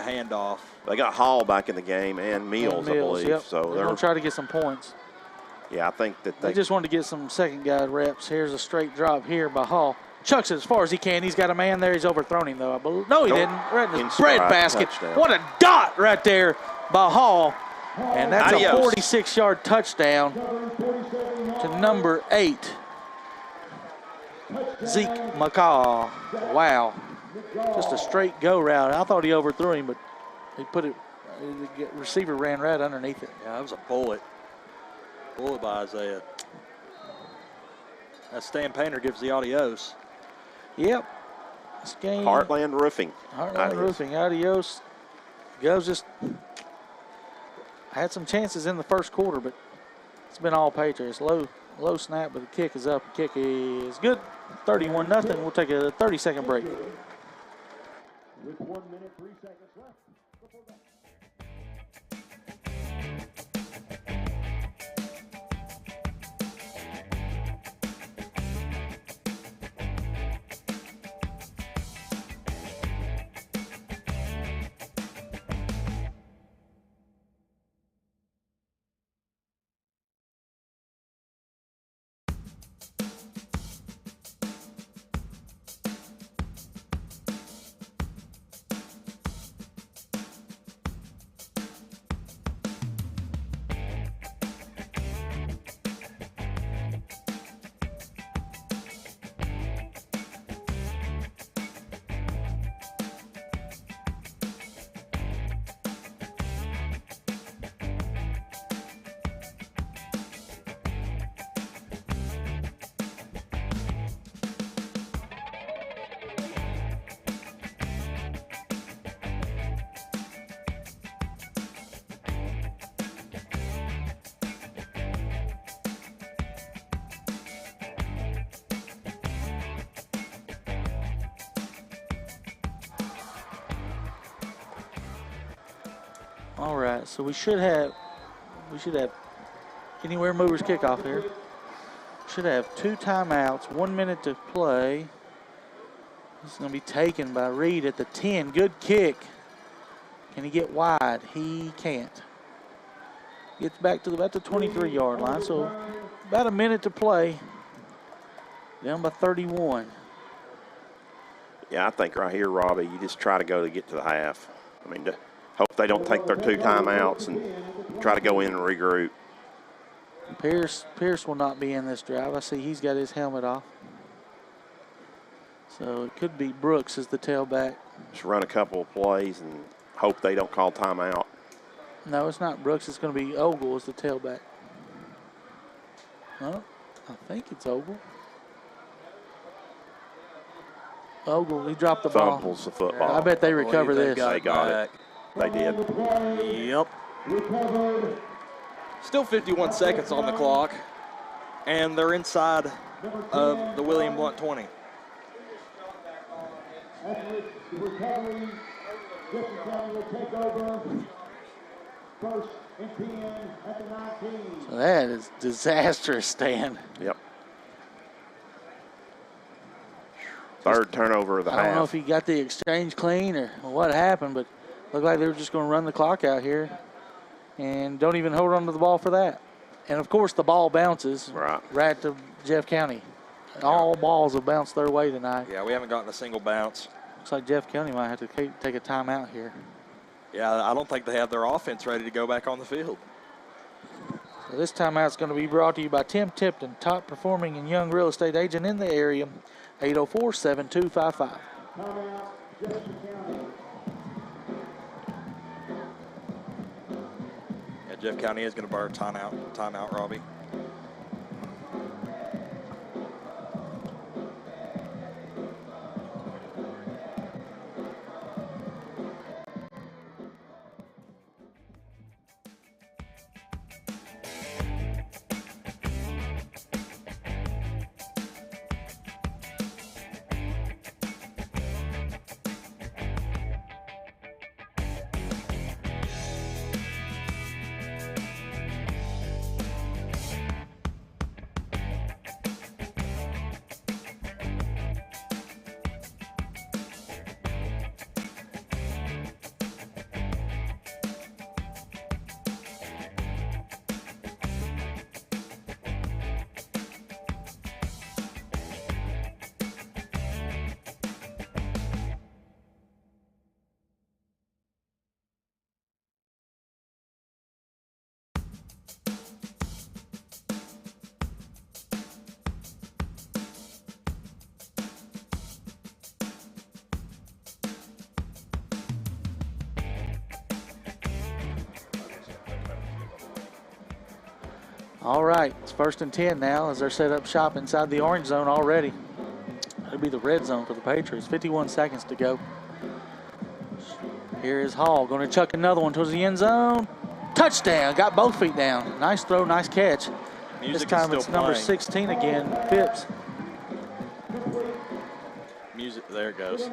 handoff. They got Hall back in the game and Mills, I believe. Yep. So they're going to try to get some points. Yeah, I think that They just wanted to get some second guy reps. Here's a straight drop here by Hall. Chucks it as far as he can. He's got a man there. He's overthrown him, though, I believe. No, he didn't. Right in his bread basket. Touchdown. What a dot right there by Hall. And that's Adios. a 46-yard touchdown to number 8. Zeke McCaw. Wow. Just a straight go route. I thought he overthrew him, but he put it, the receiver ran right underneath it. Yeah, that was a bullet. Bullet by Isaiah. That Stan Painter gives the adios. Yep. This game. Heartland Roofing. Heartland Roofing. Adios. Goes just had some chances in the first quarter, but it's been all Patriots. Low snap, but the kick is up. The kick is good. 31-0. We'll take a 30-second break. With 1 minute, 3 seconds left. All right, so we should have anywhere movers kickoff here. Should have 2 timeouts, 1 minute to play. This is going to be taken by Reed at the 10. Good kick. Can he get wide? He can't. Gets back to about the 23-yard line, so about a minute to play. Down by 31. Yeah, I think right here, Robbie, you just try to get to the half. I mean, hope they don't take their 2 timeouts and try to go in and regroup. Pierce will not be in this drive. I see he's got his helmet off. So it could be Brooks as the tailback. Just run a couple of plays and hope they don't call timeout. No, it's not Brooks. It's going to be Ogle as the tailback. No, I think it's Ogle. Ogle, he dropped the ball. Fumbles the football. I bet they recover this. They got it. They did. Yep. Still 51 seconds on the clock, and they're inside of the William Blount 20. Recovery, Jefferson County will take over. First and 10 at the 19. So that is disastrous, Stan. Yep. Third turnover of the half. I don't know if he got the exchange clean or what happened, but looked like they were just going to run the clock out here and don't even hold on to the ball for that. And, of course, the ball bounces right to Jeff County. All balls have bounced their way tonight. Yeah, we haven't gotten a single bounce. Looks like Jeff County might have to take a timeout here. Yeah, I don't think they have their offense ready to go back on the field. So this timeout's going to be brought to you by Tim Tipton, top performing and young real estate agent in the area, 804-7255. Timeout, Jefferson County. Yeah, Jeff County is going to burn timeout, Robbie. All right, it's 1st and 10 now as they're set up shop inside the orange zone already. It'll be the red zone for the Patriots. 51 seconds to go. Here is Hall going to chuck another one towards the end zone. Touchdown, got both feet down. Nice throw, nice catch. This time it's number 16 again, Phipps. Music, there it goes.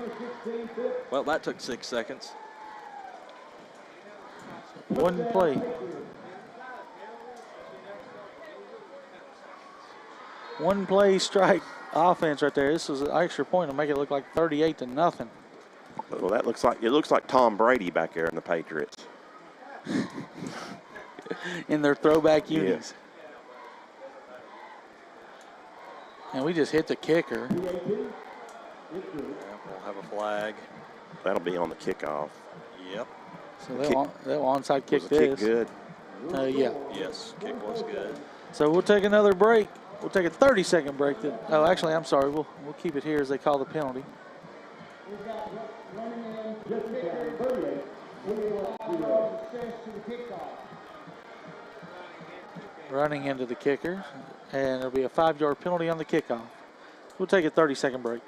Well, that took 6 seconds. One play. One play strike offense right there. This was an extra point to make it look like 38-0. Well, it looks like Tom Brady back there in the Patriots. In their throwback unis. Yeah. And we just hit the kicker. Yeah, we'll have a flag. That'll be on the kickoff. Yep. So they'll onside kick Was the this. kick good? Yeah. Yes, kick was good. So we'll take another break. We'll take a 30-second break. Oh, actually, I'm sorry. We'll keep it here as they call the penalty. Running into the kicker, and there'll be a 5-yard penalty on the kickoff. We'll take a 30-second break.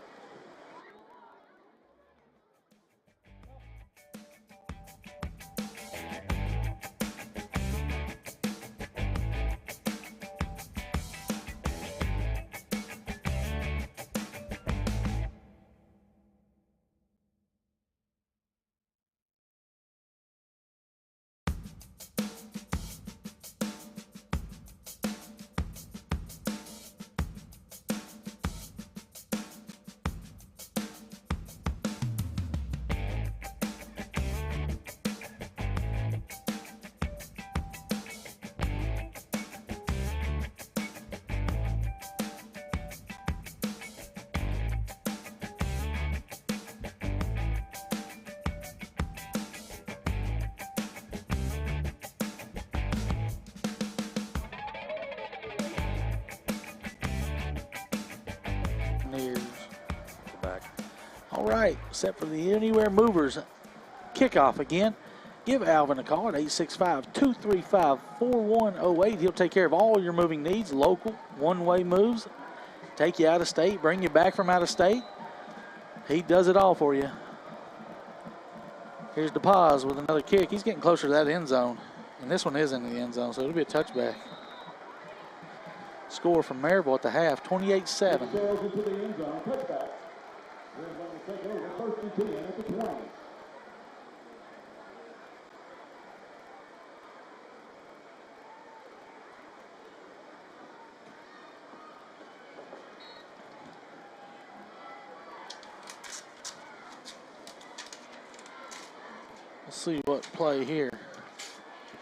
All right, set for the Anywhere Movers kickoff again. Give Alvin a call at 865-235-4108. He'll take care of all your moving needs, local, one-way moves, take you out of state, bring you back from out of state. He does it all for you. Here's DePaz with another kick. He's getting closer to that end zone, and this one is in the end zone, so it'll be a touchback. Score from Maryville at the half, 28-7. Let's see what play here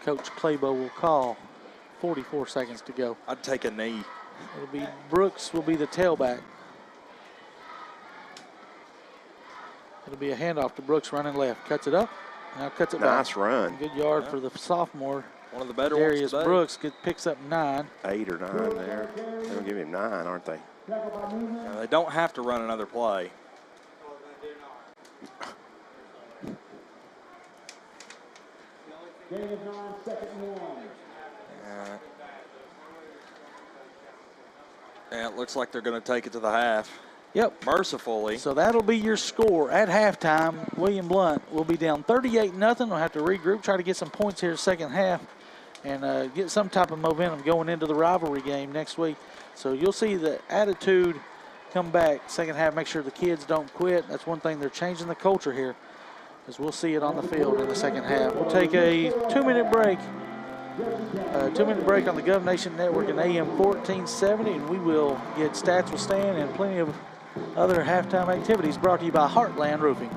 Coach Claybo will call. 44 seconds to go. I'd take a knee. It'll be Brooks will be the tailback. It'll be a handoff to Brooks running left. Cuts it up. Now cuts it back. Nice run. Good yard for the sophomore. One of the better Darius ones today. Brooks picks up 9. 8 or 9 there. They're going to give him 9, aren't they? They don't have to run another play. Yeah, it looks like they're going to take it to the half. Yep. Mercifully. So that'll be your score at halftime. William Blount will be down 38-0. We'll have to regroup, try to get some points here second half, and get some type of momentum going into the rivalry game next week. So you'll see the attitude come back second half. Make sure the kids don't quit. That's one thing. They're changing the culture here, as we'll see it on the field in the second half. We'll take a 2-minute break. 2-minute break on the Gov Nation Network and AM 1470, and we will get Stats with Stan and plenty of other halftime activities brought to you by Heartland Roofing.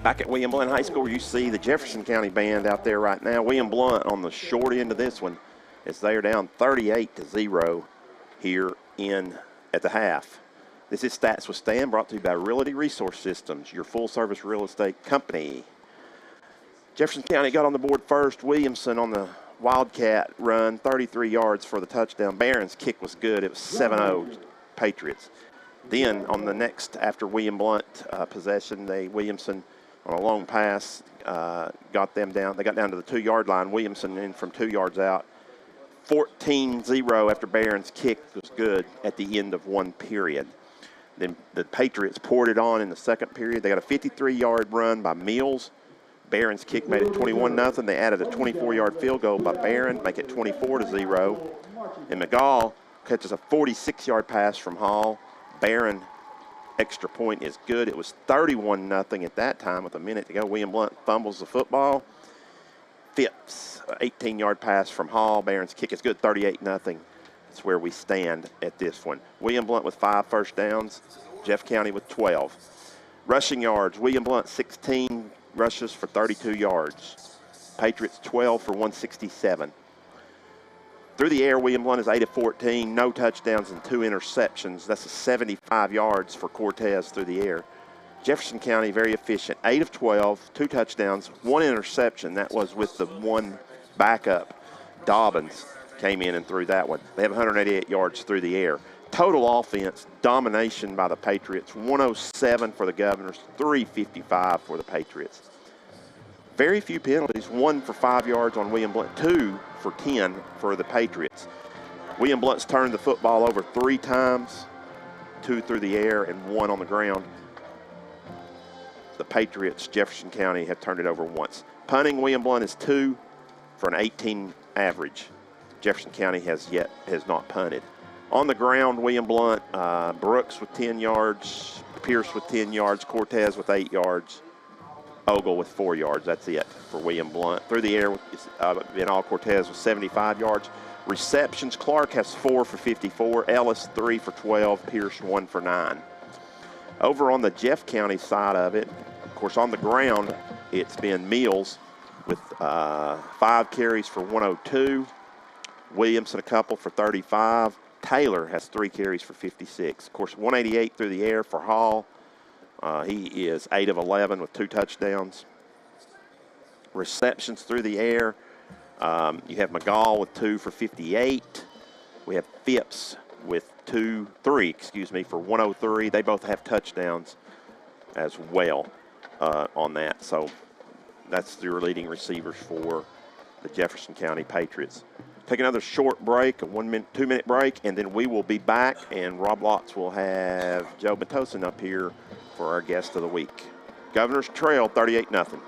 Back at William Blount High School, you see the Jefferson County band out there right now. William Blount on the short end of this one as they are down 38-0 here at the half. This is Stats with Stan, brought to you by Realty Resource Systems, your full-service real estate company. Jefferson County got on the board first. Williamson on the Wildcat run, 33 yards for the touchdown. Barron's kick was good. It was 7-0 Patriots. Then on the next, after William Blount possession, Williamson on a long pass got them down. They got down to the 2-yard line. Williamson in from 2 yards out. 14-0 after Barron's kick was good at the end of one period. Then the Patriots poured it on in the second period. They got a 53-yard run by Mills. Barron's kick made it 21-0. They added a 24-yard field goal by Barron, make it 24-0. And McGall catches a 46-yard pass from Hall. Barron extra point is good. It was 31-0 at that time with a minute to go. William Blount fumbles the football. Phipps, 18-yard pass from Hall. Barron's kick is good, 38-0. That's where we stand at this one. William Blount with 5 first downs. Jeff County with 12. Rushing yards, William Blount 16 rushes for 32 yards. Patriots 12 for 167. Through the air, William Blount is 8 of 14, no touchdowns and 2 interceptions. That's a 75 yards for Cortez through the air. Jefferson County very efficient, 8 of 12, 2 touchdowns, 1 interception. That was with the one backup. Dobbins came in and threw that one. They have 188 yards through the air. Total offense, domination by the Patriots, 107 for the Governors, 355 for the Patriots. Very few penalties, 1 for 5 yards on William Blount, 2 for 10 for the Patriots. William Blount's turned the football over 3 times, 2 through the air and 1 on the ground. The Patriots, Jefferson County, have turned it over once. Punting, William Blount is 2 for an 18 average. Jefferson County has not punted. On the ground, William Blount, Brooks with 10 yards, Pierce with 10 yards, Cortez with 8 yards, Ogle with 4 yards. That's it for William Blount. Through the air, in all, Cortez with 75 yards. Receptions, Clark has 4 for 54, Ellis 3 for 12, Pierce 1 for 9. Over on the Jeff County side of it, of course, on the ground, it's been Mills with 5 carries for 102, Williamson a couple for 35, Taylor has 3 carries for 56. Of course, 188 through the air for Hall. He is 8 of 11 with 2 touchdowns. Receptions through the air. You have McGall with 2 for 58. We have Phipps with 3 for 103. They both have touchdowns as well on that. So that's your leading receivers for the Jefferson County Patriots. Take another short break, a 2-minute break, and then we will be back, and Rob Lotz will have Joe Matosin up here for our guest of the week. Governor's Trail, 38-0.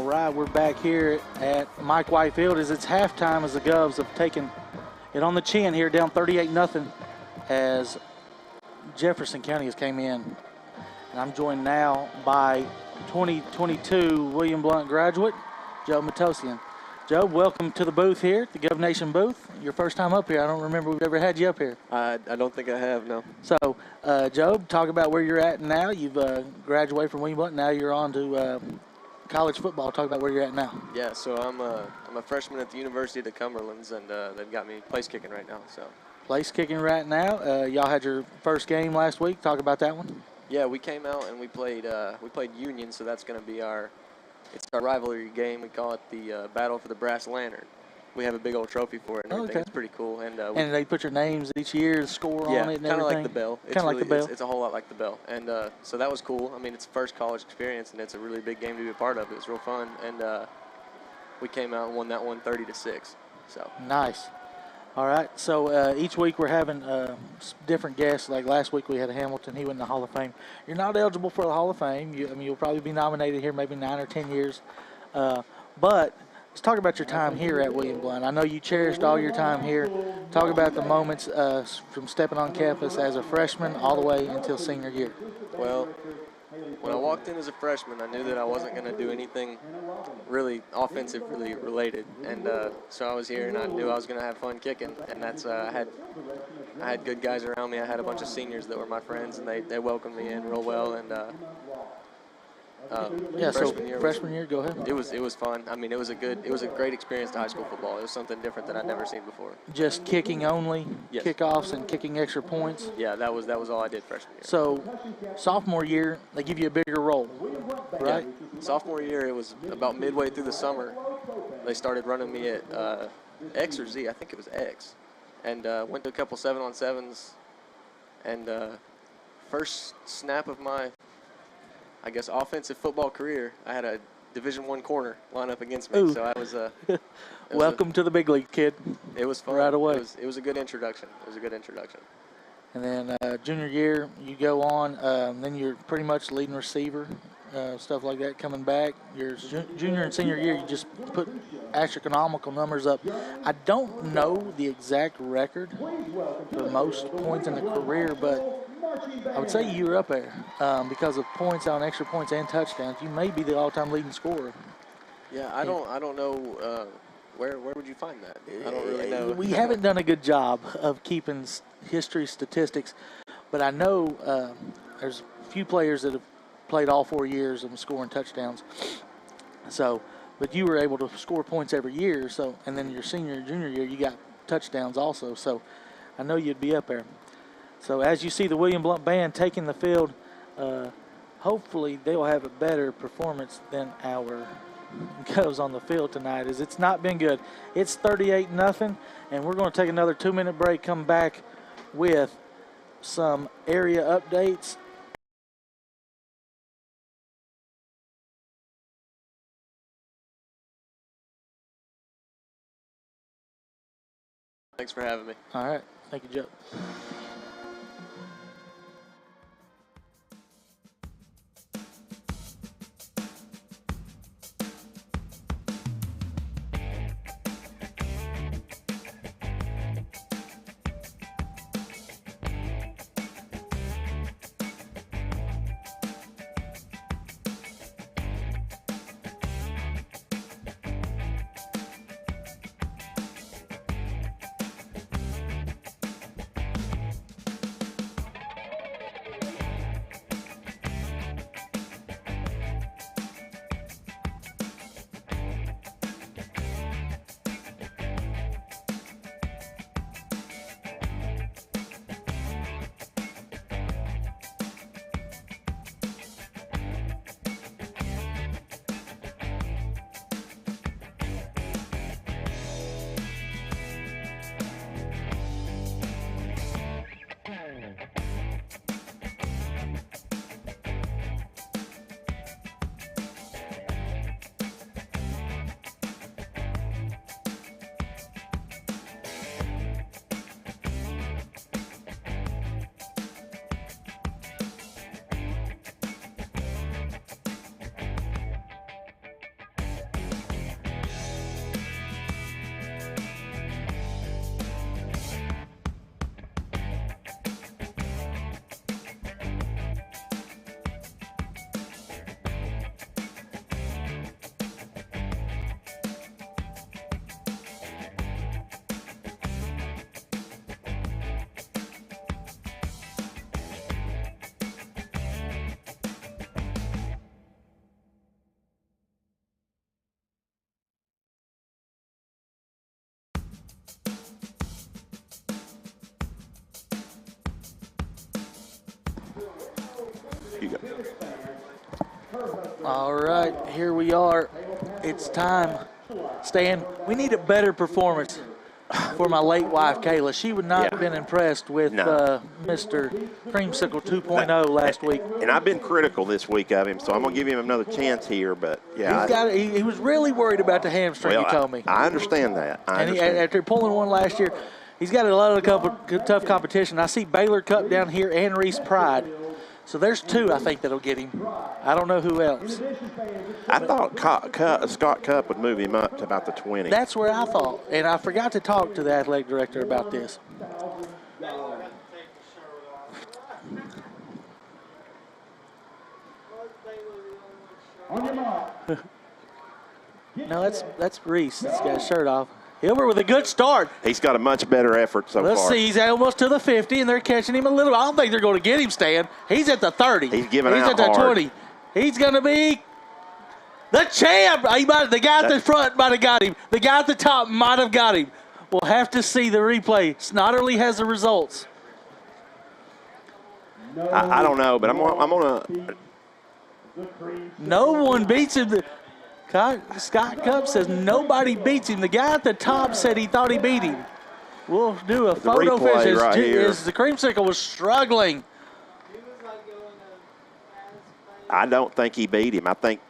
right, we're back here at Mike White Field as it's halftime as the Govs have taken it on the chin here, down 38-0 as Jefferson County has came in. And I'm joined now by 2022 William Blount graduate, Joe Matosian. Joe, welcome to the booth here, the Gov Nation booth. Your first time up here. I don't remember we've ever had you up here. I don't think I have, no. So, Joe, talk about where you're at now. You've graduated from William Blount. Now you're on to college football. Talk about where you're at now. Yeah, so I'm a freshman at the University of the Cumberlands, and they've got me place kicking right now. So Place kicking right now. Y'all had your first game last week. Talk about that one. yeah, we came out and we played Union, so that's going to be our rivalry game. We call it the Battle for the Brass Lantern. We have a big old trophy for it and everything. Okay. It's pretty cool. And And they put your names each year, the score on it and everything. kind of like the bell. Kind of like the bell. It's a whole lot like the bell. And so that was cool. I mean, it's the first college experience, and it's a really big game to be a part of. It was real fun. And we came out and won that one 30-6. So Nice. All right. So each week we're having different guests. Like last week we had Hamilton. He went in the Hall of Fame. You're not eligible for the Hall of Fame. You'll probably be nominated here maybe 9 or 10 years. But let's talk about your time here at William Blount. I know you cherished all your time here. Talk about the moments from stepping on campus as a freshman all the way until senior year. Well, when I walked in as a freshman, I knew that I wasn't going to do anything really offensively related, and so I was here, and I knew I was going to have fun kicking, and that's I had good guys around me. I had a bunch of seniors that were my friends, and they welcomed me in real well, and freshman year, go ahead. It was fun. I mean, it was a great experience to high school football. It was something different that I'd never seen before. Just kicking only, Yes. kickoffs and kicking extra points. Yeah, that was all I did freshman year. So sophomore year, they give you a bigger role, right? Yeah. Sophomore year, it was about midway through the summer. They started running me at X or Z. I think it was X, and went to a couple 7-on-7s. And first snap of my, I guess, offensive football career, I had a Division I corner line up against me. Ooh. So I was Welcome to the big league, kid. It was fun. Right away. It was a good introduction. And then junior year, you go on. Then you're pretty much leading receiver, stuff like that coming back. Your junior and senior year, you just put astronomical numbers up. I don't know the exact record for most points in the career, but I would say you were up there because of points on extra points and touchdowns. You may be the all-time leading scorer. Yeah, I don't know where would you find that? I don't really know. We haven't done a good job of keeping history statistics, but I know there's a few players that have played all 4 years of scoring touchdowns. So, but you were able to score points every year. So, and then your senior, junior year, you got touchdowns also. So, I know you'd be up there. So, as you see the William Blount band taking the field, hopefully they will have a better performance than our Govs on the field tonight. As it's not been good. It's 38-0, and we're going to take another 2-minute break. Come back with some area updates. Thanks for having me. All right. Thank you, Joe. All right, here we are. It's time. Stan, we need a better performance for my late wife, Kayla. She would not have been impressed with Mr. Creamsicle 2.0 last week. And I've been critical this week of him, so I'm going to give him another chance here. But, yeah. He was really worried about the hamstring, you told me. I understand that. After pulling one last year, he's got a lot of tough competition. I see Baylor Cup down here and Reese Pride. So there's two, I think, that'll get him. I don't know who else. I thought Scott Cupp would move him up to about the 20. That's where I thought. And I forgot to talk to the athletic director about this. No, that's Reese. He's got his shirt off. Hilbert with a good start. He's got a much better effort so far. Let's see. He's almost to the 50, and they're catching him a little. I don't think they're going to get him, Stan. He's at the 30. He's giving out He's at the hard. 20. He's going to be the champ. The guy at the front might have got him. The guy at the top might have got him. We'll have to see the replay. Snotterly has the results. I don't know, but I'm going to. No one beats him. Scott Cupp says nobody beats him. The guy at the top said he thought he beat him. We'll do a photo finish as the Creamsicle was struggling. I don't think he beat him. I think,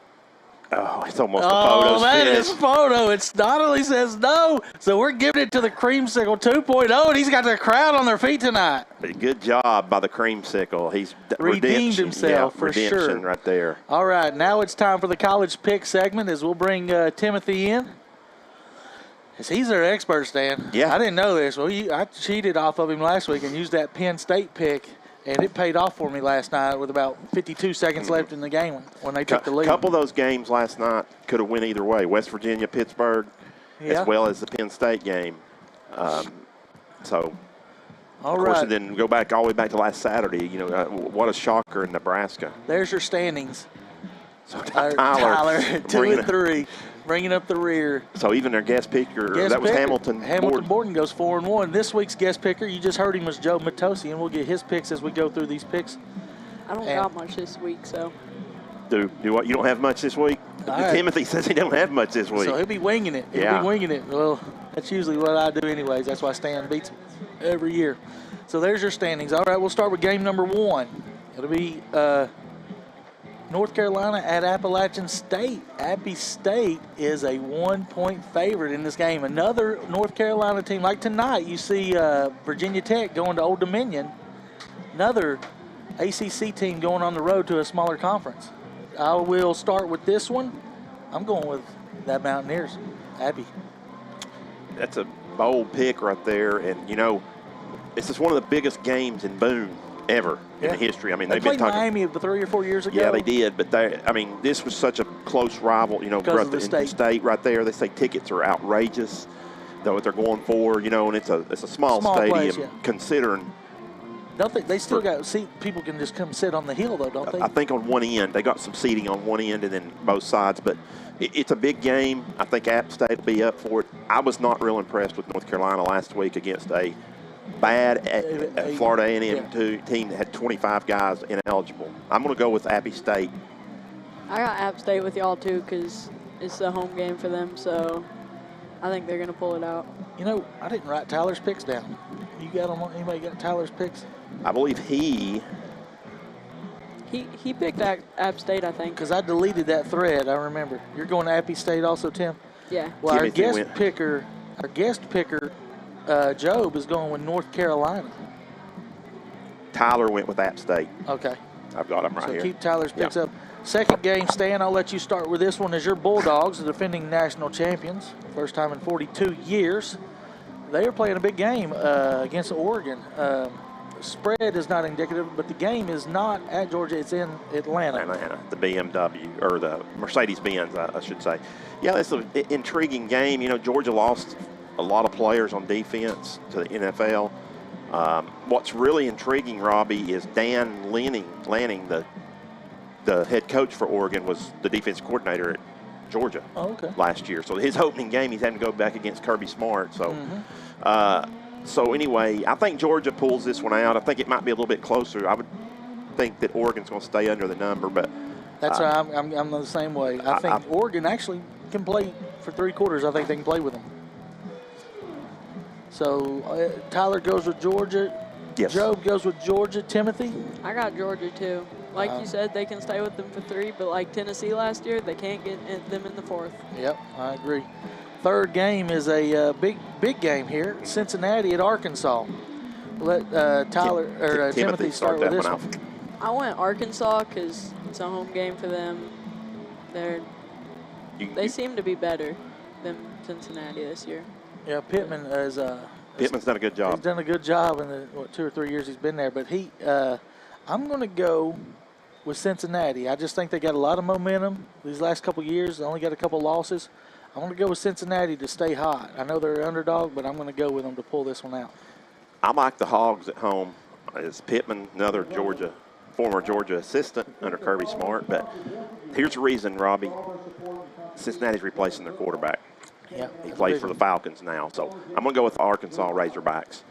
it's almost a photo Oh, that finish. is photo. It's Snotterly says no. So we're giving it to the Creamsicle 2.0, and he's got the crowd on their feet tonight. Good job by the Creamsicle. He's Redeemed himself for redemption sure. right there. All right, now it's time for the college pick segment as we'll bring Timothy in. As he's our expert, Stan. Yeah. I didn't know this. Well, I cheated off of him last week and used that Penn State pick, and it paid off for me last night with about 52 seconds left in the game when they took the lead. A couple of those games last night could have went either way. West Virginia, Pittsburgh, as well as the Penn State game. So, all of course, right. and then go back all the way back to last Saturday. What a shocker in Nebraska. There's your standings. So Tyler 2 and 3, bringing up the rear. So even their guest picker, was Hamilton. Hamilton Borden goes 4-1. This week's guest picker, you just heard him, was Joe Matosi, and we'll get his picks as we go through these picks. I don't got much this week, so. Do what? You don't have much this week? Right. Timothy says he don't have much this week. So he'll be winging it. He'll be winging it. Well, that's usually what I do anyways. That's why Stan beats him every year. So there's your standings. All right, we'll start with game number 1. It'll be North Carolina at Appalachian State. Appy State is a 1-point favorite in this game. Another North Carolina team. Like tonight, you see Virginia Tech going to Old Dominion. Another ACC team going on the road to a smaller conference. I will start with this one. I'm going with that Mountaineers. Appy. That's a bold pick right there. And, this is one of the biggest games in Boone ever in the history. I mean, they've been talking Miami 3 or 4 years ago. Yeah, they did. But this was such a close rival. Because of the state right there. They say tickets are outrageous. Though what they're going for, and it's a small stadium place, considering. Don't they still got people can just come sit on the hill though, don't they? I think on one end they got some seating on one end and then both sides. But it's a big game. I think App State will be up for it. I was not real impressed with North Carolina last week against a bad Florida A&M team that had 25 guys ineligible. I'm going to go with Appy State. I got App State with y'all too because it's the home game for them, so I think they're going to pull it out. I didn't write Tyler's picks down. You got them? Anybody got Tyler's picks? I believe he picked App State, I think. Because I deleted that thread, I remember. You're going to Appy State also, Tim? Yeah. Well, our guest picker, Job, is going with North Carolina. Tyler went with App State. Okay. I've got him right here. So keep Tyler's picks up. Second game, Stan, I'll let you start with this one. As your Bulldogs, the defending national champions, first time in 42 years. They are playing a big game against Oregon. Spread is not indicative, but the game is not at Georgia. It's in Atlanta. The BMW, or the Mercedes-Benz, I should say. Yeah, it's an intriguing game. Georgia lost a lot of players on defense to the NFL. What's really intriguing, Robbie, is Dan Lanning, the head coach for Oregon, was the defense coordinator at Georgia last year. So his opening game, he's having to go back against Kirby Smart. So, so anyway, I think Georgia pulls this one out. I think it might be a little bit closer. I would think that Oregon's going to stay under the number, but That's why I'm the same way. I think Oregon actually can play for 3 quarters. I think they can play with them. So Tyler goes with Georgia. Yes. Job goes with Georgia. Timothy? I got Georgia too. Like you said, they can stay with them for 3, but like Tennessee last year, they can't get them in the 4th. Yep, I agree. Third game is a big game here. Cincinnati at Arkansas. Let Timothy start with this one. I went Arkansas because it's a home game for them. They seem to be better than Cincinnati this year. Yeah, Pittman is. Pittman's done a good job. He's done a good job in the 2 or 3 years he's been there. But I'm going to go with Cincinnati. I just think they got a lot of momentum these last couple years. They only got a couple losses. I'm going to go with Cincinnati to stay hot. I know they're an underdog, but I'm going to go with them to pull this one out. I like the Hogs at home. It's Pittman, another former Georgia assistant under Kirby Smart. But here's the reason, Robbie. Cincinnati's replacing their quarterback. Yeah, he plays for the Falcons now. So I'm going to go with Arkansas Razorbacks,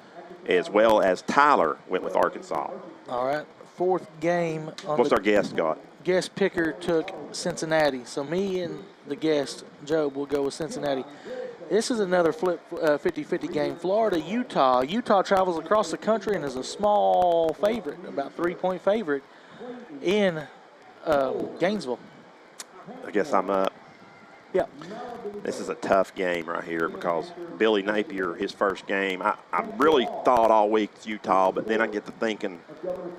as well as Tyler went with Arkansas. All right. 4th game. What's our guest got? Guest picker took Cincinnati. So me and the guest, Job, will go with Cincinnati. This is another flip 50-50 game. Florida, Utah. Utah travels across the country and is a small favorite, about 3-point favorite in Gainesville. I guess I'm up. Yeah. This is a tough game right here because Billy Napier, his first game, I really thought all week it's Utah, but then I get to thinking,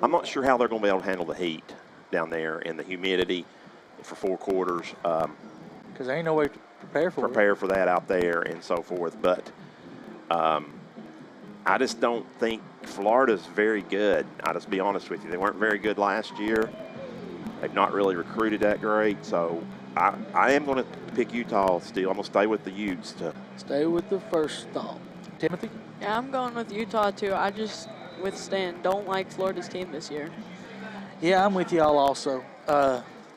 I'm not sure how they're going to be able to handle the heat down there and the humidity for 4 quarters. Because there ain't no way to prepare for that out there and so forth. But I just don't think Florida's very good. I'll just be honest with you. They weren't very good last year. They've not really recruited that great. So I am going to pick Utah still. I'm going to stay with the Utes. Stay with the first thought. Timothy? Yeah, I'm going with Utah too. I just, with Stan, don't like Florida's team this year. Yeah, I'm with y'all also.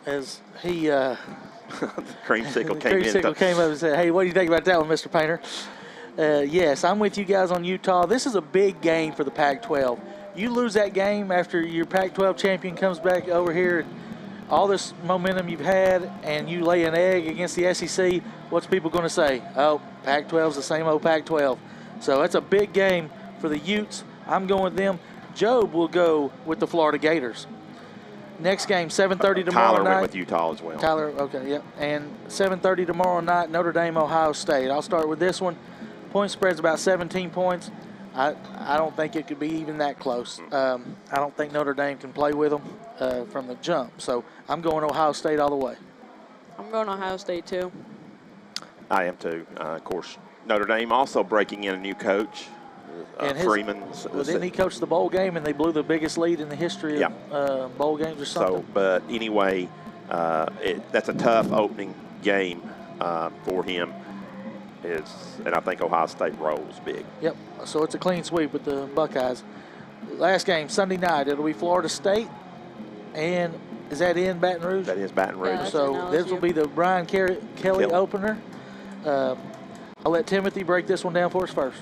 As he... the creamsicle came up and said, hey, what do you think about that one, Mr. Painter? Yes, I'm with you guys on Utah. This is a big game for the Pac-12. You lose that game after your Pac-12 champion comes back over here, all this momentum you've had, and you lay an egg against the SEC, what's people going to say? Oh, Pac-12's the same old Pac-12. So that's a big game for the Utes. I'm going with them. Job will go with the Florida Gators. Next game, 7:30 tomorrow night. Tyler went with Utah as well. Tyler, okay, yep. And 7:30 tomorrow night, Notre Dame, Ohio State. I'll start with this one. Point spread's about 17 points. I don't think it could be even that close. I don't think Notre Dame can play with them from the jump. So I'm going Ohio State all the way. I'm going Ohio State too. I am too. Of course, Notre Dame also breaking in a new coach. And Freeman. Didn't he coach the bowl game and they blew the biggest lead in the history of bowl games or something? So, but anyway, that's a tough opening game for him. And I think Ohio State rolls big. Yep. So it's a clean sweep with the Buckeyes. Last game, Sunday night, it'll be Florida State. And is that in Baton Rouge? That is Baton Rouge. Yeah, so this will be the Brian Kelly opener. I'll let Timothy break this one down for us first.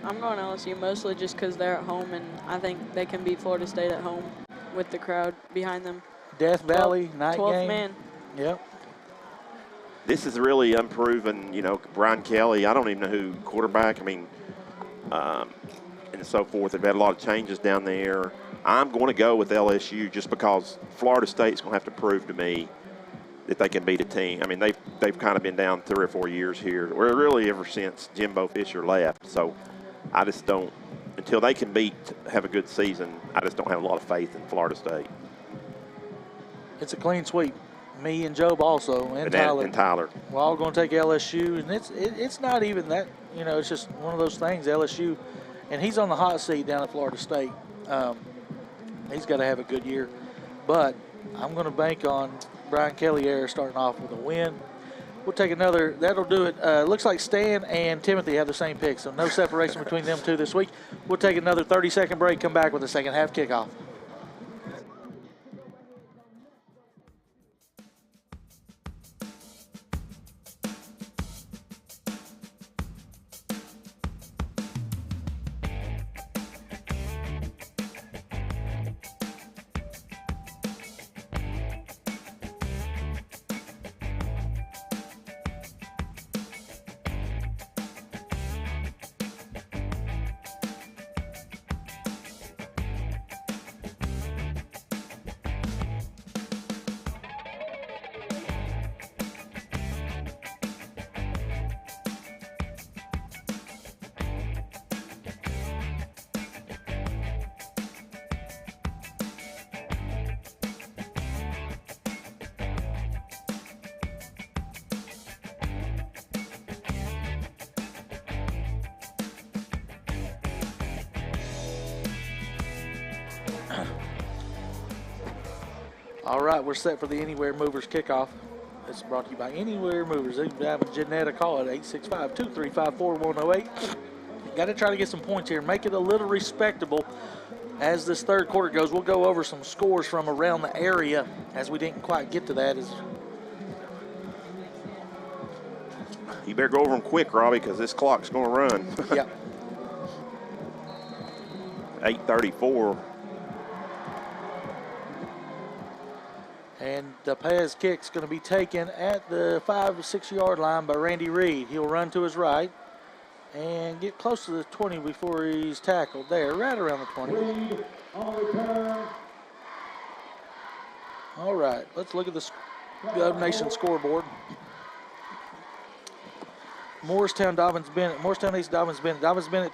I'm going LSU mostly just because they're at home, and I think they can beat Florida State at home with the crowd behind them. Death Valley night 12th game. Man. Yep. This is really unproven. You know, Brian Kelly, I don't even know who quarterback. I mean, and so forth. They've had a lot of changes down there. I'm going to go with LSU just because Florida State's going to have to prove to me that they can beat a team. I mean, they've kind of been down 3 or 4 years here, or really ever since Jimbo Fisher left. So I just don't, until they can have a good season, I just don't have a lot of faith in Florida State. It's a clean sweep. Me and Job also, and Tyler. We're all going to take LSU, and it's not even that, you know, it's just one of those things, LSU. And he's on the hot seat down at Florida State. He's got to have a good year. But I'm going to bank on Brian Kelly there starting off with a win. We'll take another. That'll do it. Looks like Stan and Timothy have the same pick, so no separation between them two this week. We'll take another 30-second break, come back with the second half kickoff. All right, we're set for the Anywhere Movers kickoff. It's brought to you by Anywhere Movers. You can have Janetta call at 865-235-4108. Got to try to get some points here. Make it a little respectable as this third quarter goes. We'll go over some scores from around the area as we didn't quite get to that. You better go over them quick, Robbie, because this clock's going to run. Yeah. 8:34. And the pass kick's going to be taken at the 5 or 6 yard line by Randy Reed. He'll run to his right and get close to the 20 before he's tackled there, right around the 20. Reed on return. All right, let's look at the Gov Nation scoreboard. Morristown East Dobbins Bennett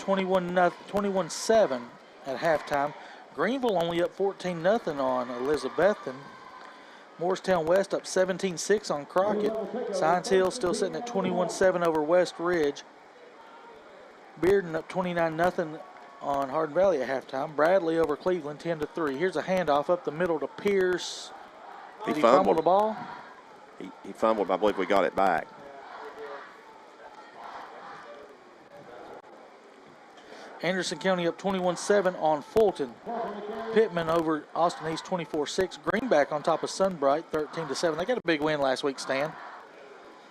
21-7 at halftime. Greenville only up 14-0 on Elizabethton. Morristown West up 17-6 on Crockett. Science Hill still sitting at 21-7 over West Ridge. Bearden up 29-0 on Hardin Valley at halftime. Bradley over Cleveland 10-3. Here's a handoff up the middle to Pierce. Did he fumble the ball? He fumbled. I believe we got it back. Anderson County up 21-7 on Fulton. Pittman over Austin East 24-6. Greenback on top of Sunbright 13-7. They got a big win last week, Stan.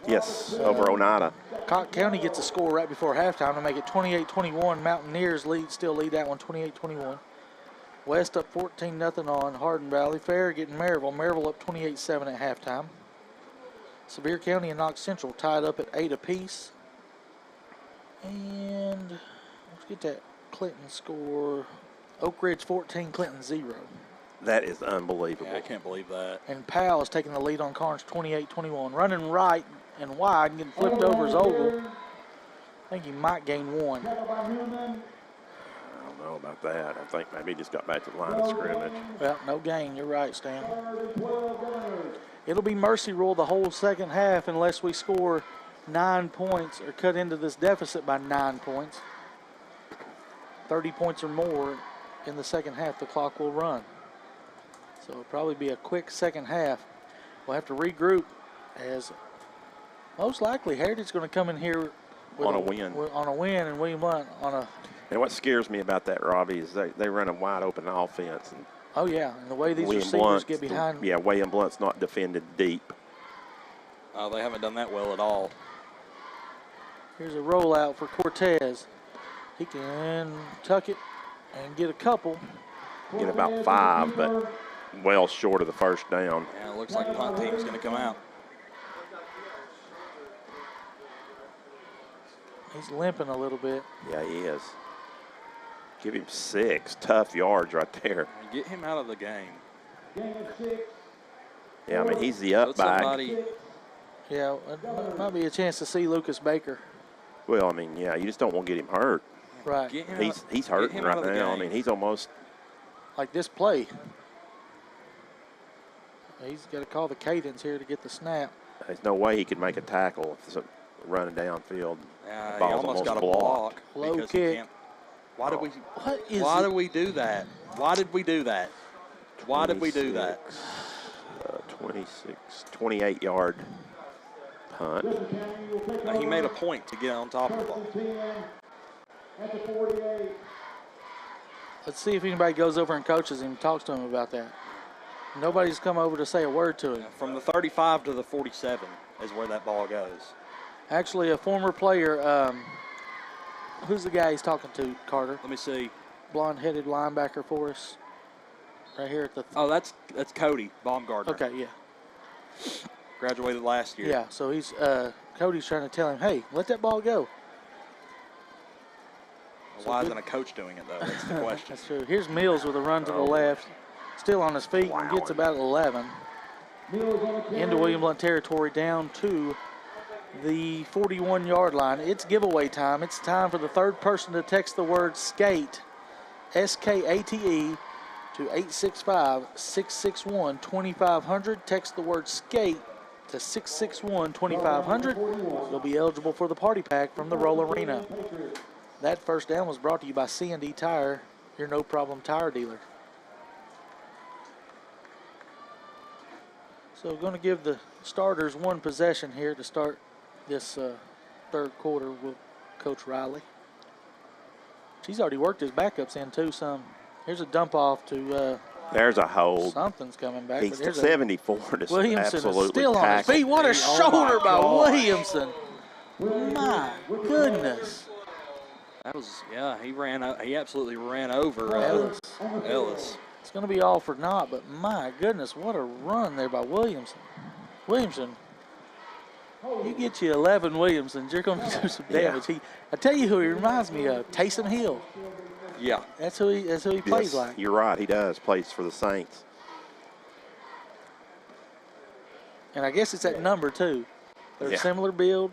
Yes, over Oneida. Cotton County gets a score right before halftime to make it 28-21. Mountaineers still lead that one 28-21. West up 14-0 on Hardin Valley. Fair getting Maryville. Maryville up 28-7 at halftime. Sevier County and Knox Central tied up at 8 apiece. And let's get that Clinton score. Oak Ridge 14, Clinton 0. That is unbelievable. Yeah, I can't believe that. And Powell is taking the lead on Carnes 28-21. Running right and wide and getting flipped over is Ogle. I think he might gain one. I don't know about that. I think maybe he just got back to the line of scrimmage. Well, no gain. You're right, Stan. It'll be mercy rule the whole second half unless we score 9 points or cut into this deficit by 9 points. 30 points or more in the second half, the clock will run. So it'll probably be a quick second half. We'll have to regroup as most likely Heritage is going to come in here with on a win. And William Blount on a. And what scares me about that, Robbie, is they run a wide open offense. And oh, yeah, and the way these William receivers Blount's get behind. Yeah, William Blount's not defended deep. Oh, they haven't done that well at all. Here's a rollout for Cortez. He can tuck it and get a couple. Get about 5, but well short of the first down. Yeah, it looks like the punt team's going to come out. He's limping a little bit. Yeah, he is. Give him 6 tough yards right there. Get him out of the game. Yeah, I mean, he's the up back. Yeah, it might be a chance to see Lucas Baker. Well, I mean, yeah, you just don't want to get him hurt. Right. He's hurting right now. I mean, he's almost. Like this play. He's got to call the cadence here to get the snap. There's no way he could make a tackle if it's running downfield. Yeah, he almost got a block. Low kick. Why did we? Why did we do that? Why did we do that? Why did we do that? 28-yard punt. He made a point to get on top of the ball. At the 48. Let's see if anybody goes over and coaches him and talks to him about that. Nobody's come over to say a word to him. From the 35 to the 47 is where that ball goes. Actually, a former player, who's the guy he's talking to, Carter? Let me see. Blonde-headed linebacker for us. Right here at the. Oh, that's Cody Baumgartner. Okay, yeah. Graduated last year. Yeah, so he's Cody's trying to tell him, hey, let that ball go. Why isn't a coach doing it, though? That's the question. That's true. Here's Mills with a run to the left. Still on his feet and gets about 11. Into William Blount territory down to the 41-yard line. It's giveaway time. It's time for the third person to text the word SKATE, S-K-A-T-E, to 865-661-2500. Text the word SKATE to 661-2500. You'll be eligible for the party pack from the Roll Arena. That first down was brought to you by C&D Tire, your no-problem tire dealer. So going to give the starters one possession here to start this third quarter with Coach Riley. She's already worked his backups in too some. Here's a dump off to there's a hold. Something's coming back. He's but 74 to Williamson absolutely is still on his feet. What a shoulder by Williamson. My goodness. That was, yeah, he absolutely ran over Ellis. It's going to be all for naught, but my goodness, what a run there by Williamson. Williamson, you get you 11 Williamsons, you're going to do some damage. I tell you who he reminds me of, Taysom Hill. Yeah. That's who he plays like. You're right, he does, plays for the Saints. And I guess it's that number too. They're a similar build.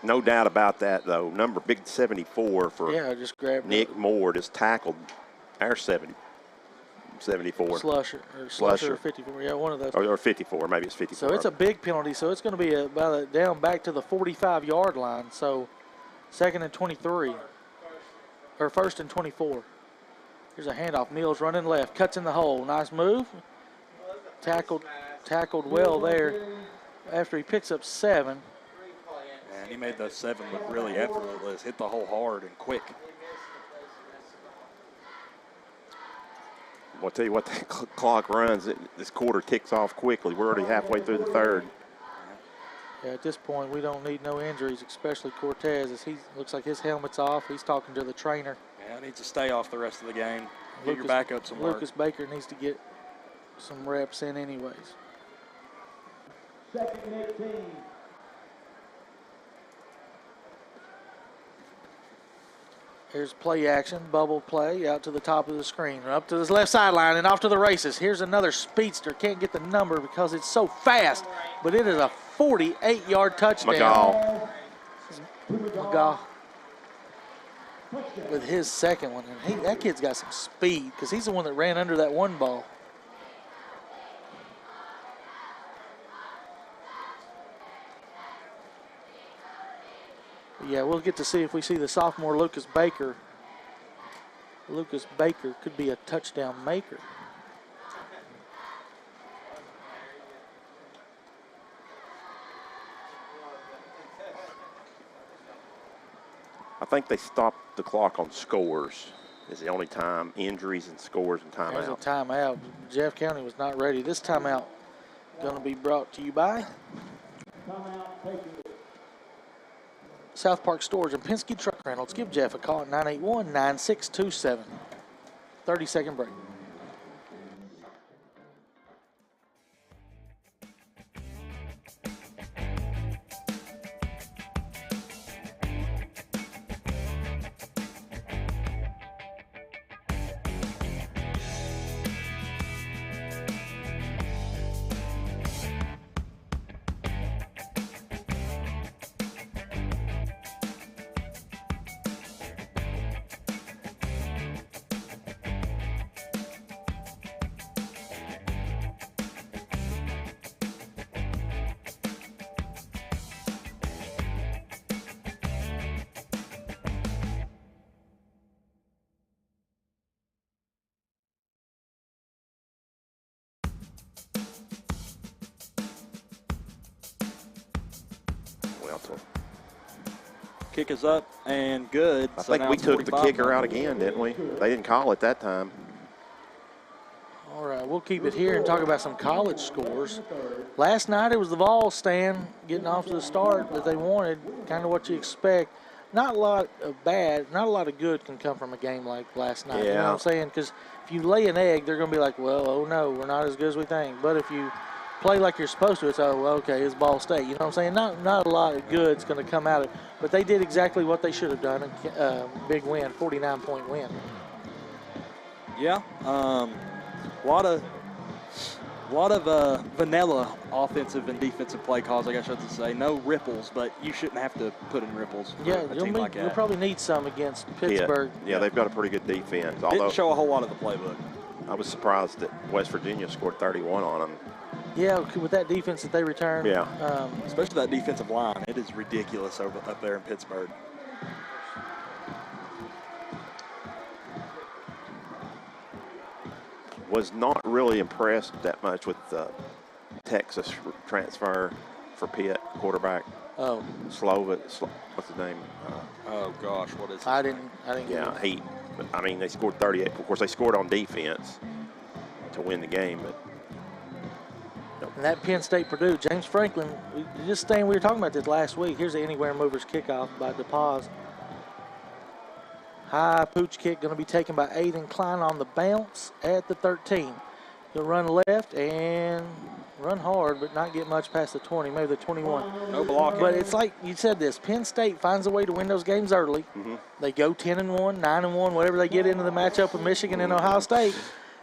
No doubt about that, though. Number big 74 for just grabbed Nick Moore just tackled our 74. Slusher or 54. Yeah, one of those. Or 54. Maybe it's 54. So it's a big penalty. So it's going to be about down back to the 45-yard line. So 2nd and 23. Or 1st and 24. Here's a handoff. Neal's running left. Cuts in the hole. Nice move. Tackled well there after he picks up 7. And he made the 7 look really effortless. Hit the hole hard and quick. Well, I'll tell you what, the clock runs. This quarter ticks off quickly. We're already halfway through the third. Yeah, at this point, we don't need no injuries, especially Cortez, as he looks like his helmet's off. He's talking to the trainer. Yeah, needs to stay off the rest of the game. Get your backup some work. Lucas Baker needs to get some reps in anyways. 2nd and 18. Here's play action, bubble play, out to the top of the screen, up to his left sideline and off to the races. Here's another speedster. Can't get the number because it's so fast, but it is a 48-yard touchdown. McGaw with his second one. And that kid's got some speed because he's the one that ran under that one ball. Yeah, we'll get to see if we see the sophomore Lucas Baker. Lucas Baker could be a touchdown maker. I think they stopped the clock on scores. It's the only time, injuries and scores and timeouts. There's a timeout. Jeff County was not ready. This timeout going to be brought to you by South Park Storage and Penske Truck Rentals. Give Jeff a call at 981-9627. 30-second break. Kick is up and good. I think we took the kicker out again, didn't we? They didn't call it that time. All right, we'll keep it here and talk about some college scores. Last night it was the Vols stand getting off to the start that they wanted, kind of what you expect. Not a lot of bad, not a lot of good can come from a game like last night. Yeah. You know what I'm saying? Because if you lay an egg, they're going to be like, well, oh no, we're not as good as we think. But if you play like you're supposed to, it's, oh, well, okay, it's Ball State. You know what I'm saying? Not a lot of good's going to come out of it. But they did exactly what they should have done. Big win, 49-point win. Yeah, a lot of vanilla offensive and defensive play calls, I guess I should say. No ripples, but you shouldn't have to put in ripples for a team like that. You'll probably need some against Pittsburgh. Yeah, they've got a pretty good defense. Didn't show a whole lot of the playbook. I was surprised that West Virginia scored 31 on them. Yeah, with that defense that they returned. Yeah. Especially that defensive line. It is ridiculous up there in Pittsburgh. was not really impressed that much with the Texas transfer for Pitt quarterback. Oh, What's his name? Oh gosh, what is? I didn't. Yeah, I mean, they scored 38. Of course, they scored on defense to win the game. But And that Penn State Purdue, James Franklin, we were talking about this last week. Here's the Anywhere Movers kickoff by DePaz. High pooch kick going to be taken by Aiden Klein on the bounce at the 13. He'll run left and run hard, but not get much past the 20, maybe the 21. No blocking. But it's like you said this, Penn State finds a way to win those games early. They go 10-1, 9-1, whatever they get into the matchup with Michigan and Ohio State,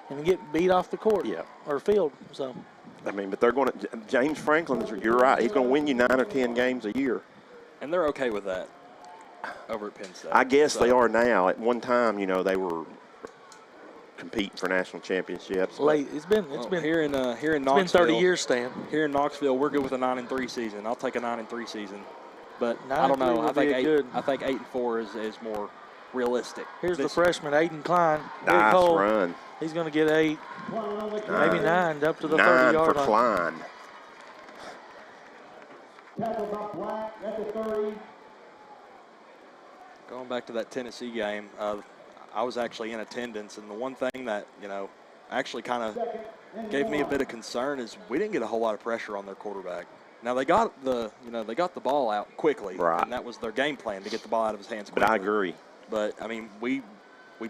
and get beat off the court or field. So, I mean, but they're going to – James Franklin, you're right, he's going to win you 9 or 10 games a year. And they're okay with that over at Penn State. I guess they are now. At one time, you know, they were competing for national championships. Late. It's been here in Knoxville. It's been 30 years, Stan. Here in Knoxville, we're good with a 9-3 season. I'll take a 9-3 season, but I 9-3 don't know. would be good. I think 8-4 is more realistic. Here's the freshman, Aiden Klein. Nice hole. run. He's going to get 8, maybe 9, up to the 9 30-yard for line. Klein. Tackle by Black at the 30. Going back to that Tennessee game, I was actually in attendance, and the one thing that, you know, actually kind of gave me a bit of concern is we didn't get a whole lot of pressure on their quarterback. Now they got the ball out quickly, right, and that was their game plan, to get the ball out of his hands quickly. But I agree. But I mean, we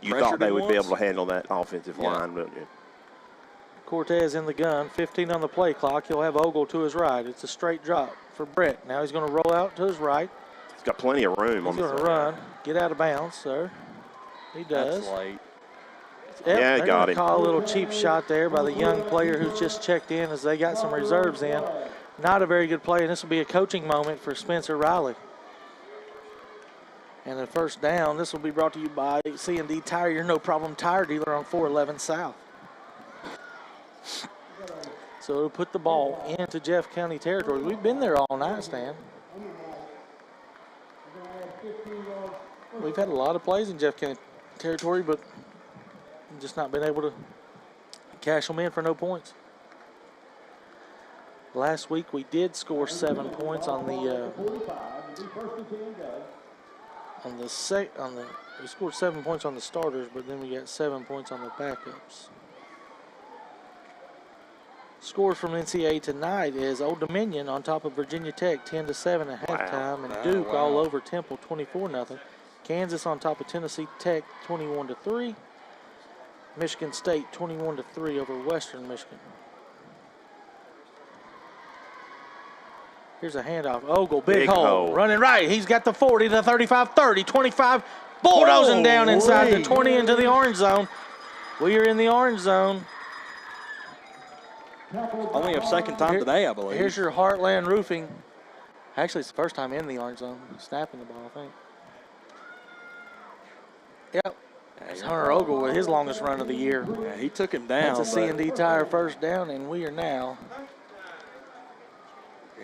you thought they would be able to handle that offensive line, but Cortez in the gun, 15 on the play clock. He'll have Ogle to his right. It's a straight drop for Brett. Now he's going to roll out to his right. He's got plenty of room. He's going to run, get out of bounds, sir. He does. That's late. Yep, Yeah, they're got gonna him. Call a little cheap shot there by the young player who's just checked in as they got some reserves in. Not a very good play, and this will be a coaching moment for Spencer Riley. And the first down, this will be brought to you by C&D Tire, your no-problem tire dealer on 411 South. So it'll put the ball into Jeff County territory. We've been there all night, Stan. We've had a lot of plays in Jeff County territory, but just not been able to cash them in for no points. Last week we did score 7 points on the we scored 7 points on the starters, but then we got 7 points on the backups. Scores from NCAA tonight is Old Dominion on top of Virginia Tech 10-7 at halftime, and Duke all over Temple 24-0. Kansas on top of Tennessee Tech 21-3. Michigan State 21-3 over Western Michigan. Here's a handoff. Ogle, big hole. Running right. He's got the 40, the 35, 30, 25. Bulldozing down inside the 20 into the orange zone. We are in the orange zone. Only a second time today, I believe. Here's your Heartland Roofing. Actually, it's the first time in the orange zone. Snapping the ball, I think. Yep. It's Hunter Ogle with his longest run of the year. Yeah, he took him down. That's a C&D Tire first down, and we are now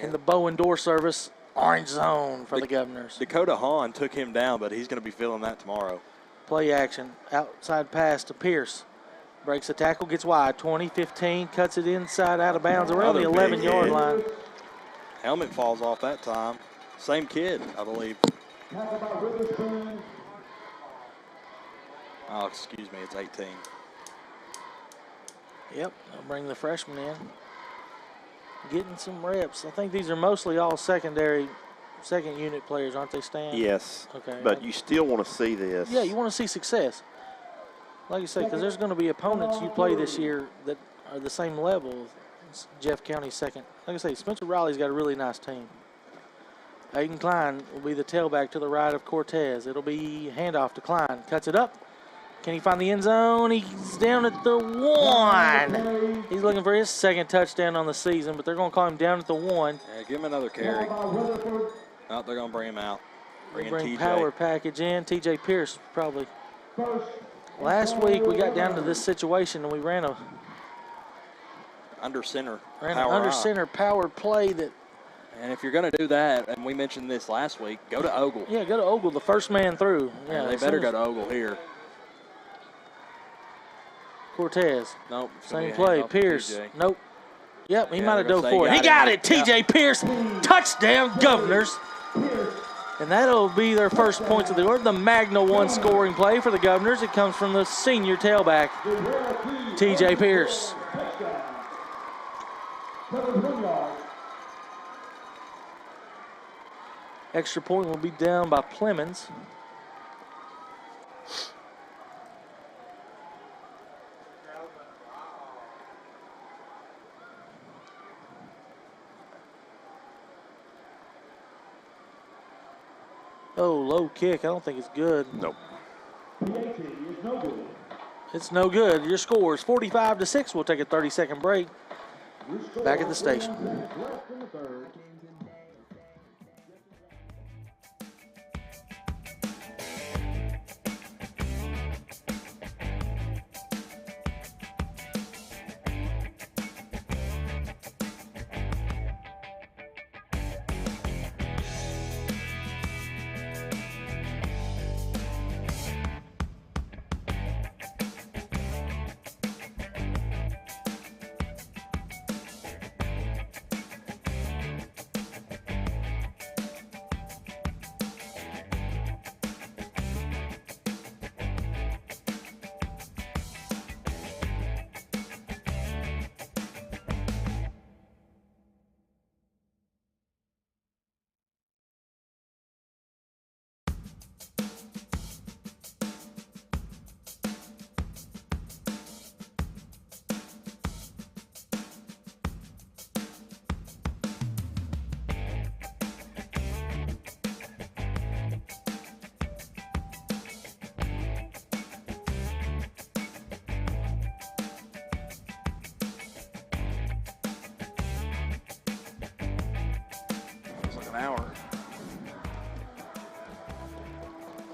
in the Bowen Door Service orange zone for the Governors. Dakota Hahn took him down, but he's going to be feeling that tomorrow. Play action. Outside pass to Pierce. Breaks the tackle, gets wide. 20, 15, cuts it inside, out of bounds around the 11-yard line. Helmet falls off that time. Same kid, I believe. Oh, excuse me, it's 18. Yep, I'll bring the freshman in. Getting some reps. I think these are mostly all second unit players, aren't they, Stan? yes. Okay. But you still want to see this. Yeah, you want to see success. Like you say, because there's going to be opponents you play this year that are the same level as Jeff County second. Like I say, Spencer Riley's got a really nice team. Aiden Klein will be the tailback to the right of Cortez. It'll be handoff to Klein. Cuts it up. Can he find the end zone? He's down at the 1. He's looking for his second touchdown on the season, but they're going to call him down at the 1. Yeah, give him another carry. Oh, they're going to bring him out. Bring TJ. power package in. TJ Pierce probably. Last week we got down to this situation and we ran an under center power play that. And if you're going to do that, and we mentioned this last week, go to Ogle. Yeah, go to Ogle, the first man through. Yeah, they better go to Ogle here. Cortez. Nope. it's gonna Same be a play. handoff to Pierce. TJ. Nope. Yep, he Yeah, might have they're dove gonna say for it. He he got got it. it. Yep. TJ Pierce. Touchdown, Governors. And that'll be their first points of the order. The Magna 1 scoring play for the Governors. It comes from the senior tailback, TJ Pierce. Extra point will be down by Plemons. Oh, low kick. I don't think it's good. Nope. It's no good. Your score is 45-6. We'll take a 30-second break. Back at the station. Hour.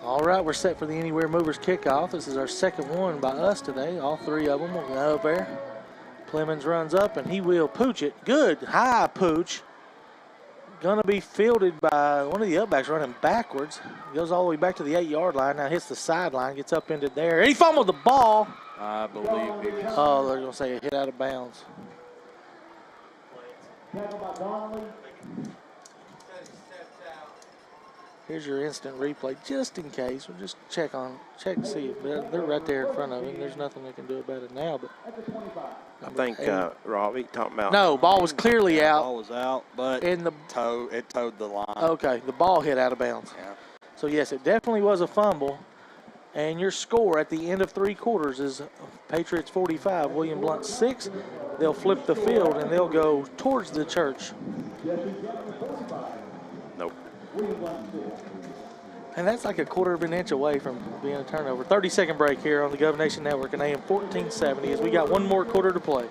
All right, we're set for the Anywhere Movers kickoff. This is our second one by us today. All three of them will go up there. Plemons runs up, and he will pooch it. Good, high pooch. Gonna be fielded by one of the upbacks running backwards. Goes all the way back to the 8-yard line. Now hits the sideline, gets up into there. And he fumbled the ball. I believe he was. Oh, they're gonna say it hit out of bounds. Here's your instant replay, just in case. We'll just check to see if they're right there in front of him. There's nothing they can do about it now. But I think, Robbie, talking about. no, ball was clearly out. Ball was out, but In the it towed the line. okay, the ball hit out of bounds. Yeah. So yes, it definitely was a fumble. And your score at the end of 3 quarters is Patriots 45, William Blount 6. They'll flip the field and they'll go towards the church. Nope. And that's like a quarter of an inch away from being a turnover. 30-second break here on the Gov Nation Network and AM 1470 as we got one more quarter to play.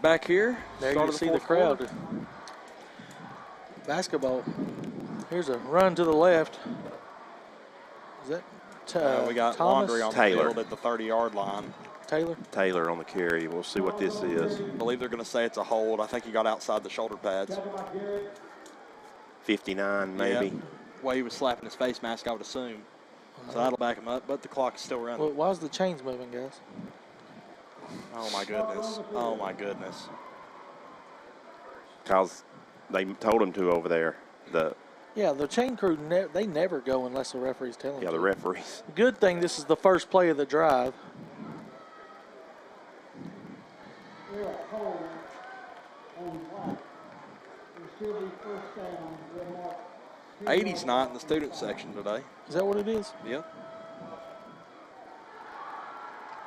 Back here, There start you of see the fourth crowd. quarter. Basketball. Here's a run to the left. Is that We got Thomas? Laundry on Taylor. the field at the 30-yard line. Taylor? Taylor on the carry. We'll see what this is. I believe they're going to say it's a hold. I think he got outside the shoulder pads. 59 maybe. Yeah. Way he was slapping his face mask, I would assume. So that'll back him up, but the clock is still running. Well, why's the chains moving, guys? Oh, my goodness. Oh, my goodness. because they told him to over there. Yeah, the chain crew, they never go unless the referee's telling them. Yeah, the referees. Good thing this is the first play of the drive. 80's not in the student section today. Is that what it is? Yeah.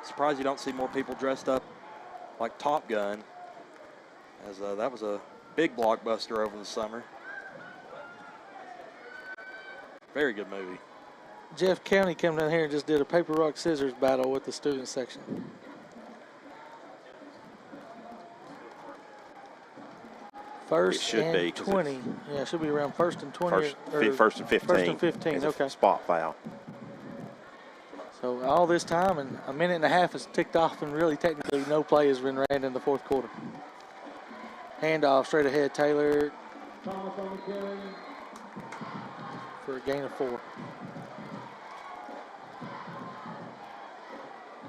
Surprised you don't see more people dressed up like Top Gun, as that was a big blockbuster over the summer. Very good movie. Jeff County came down here and just did a paper, rock, scissors battle with the student section. First and 20. Yeah, it should be around first and 20. First and 15. First and 15, it's okay. A spot foul. So all this time, and a minute and a half has ticked off, and really technically no play has been ran in the fourth quarter. Handoff straight ahead, Taylor for a gain of 4.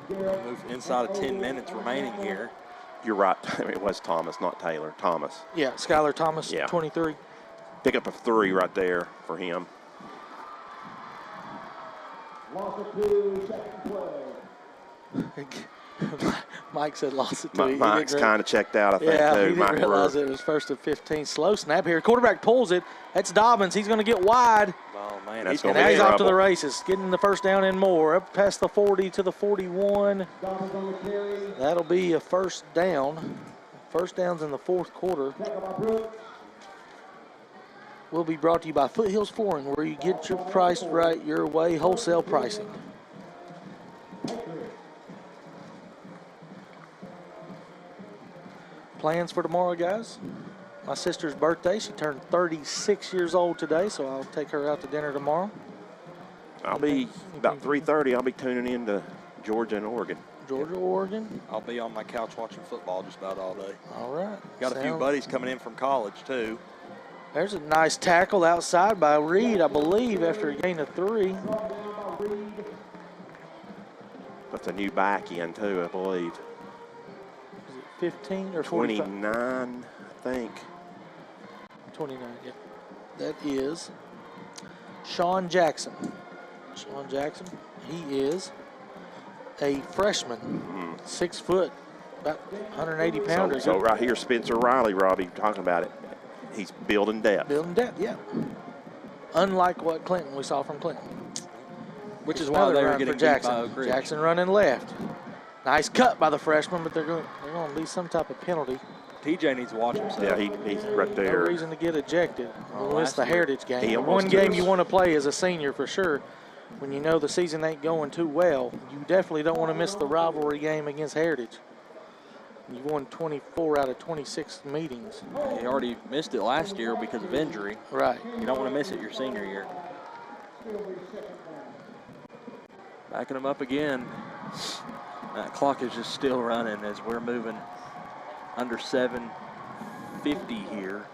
Move inside of 10 minutes remaining here. You're right. It was Thomas, not Taylor. Thomas. Yeah, Skylar Thomas, yeah. 23. Pick up a 3 right there for him. Loss of 2, second play. Mike said lost it to you. Mike's kind of checked out, I think, yeah, too. he didn't realize it was first and 15. Slow snap here. Quarterback pulls it. That's Dobbins. He's going to get wide. Oh, man. That's and now he's off to the races, getting the first down and more. Up past the 40 to the 41. That'll be a first down. First downs in the fourth quarter. Will be brought to you by Foothills Flooring, where you get your price right your way, wholesale pricing. Plans for tomorrow, guys? My sister's birthday. She turned 36 years old today, so I'll take her out to dinner tomorrow. I'll be about 3:30. I'll be tuning in to Georgia and Oregon. Georgia, Oregon. I'll be on my couch watching football just about all day. All right. Got a few buddies coming in from college, too. There's a nice tackle outside by Reed, I believe, after a gain of 3. That's a new back in, too, I believe. Is it 15 or 45? 29, I think. 29, yeah. That is Sean Jackson. Sean Jackson, he is a freshman, 6 foot, about 180 pounder. So right here, Spencer Riley, Robbie, talking about it. He's building depth. Building depth, yeah. Unlike what Clinton we saw from Clinton. Which is why they were getting Jackson. beat by Oak Ridge. Jackson running left. Nice cut by the freshman, but they're going to be some type of penalty. TJ needs to watch himself. Yeah, he's right there. No reason to get ejected. Oh, It's the Heritage game. He One almost game took you us. want to play as a senior for sure. When you know the season ain't going too well, you definitely don't want to miss the rivalry game against Heritage. You won 24 out of 26 meetings. He already missed it last year because of injury. Right. You don't want to miss it your senior year. Backing him up again. That clock is just still running as we're moving under 7:50 here.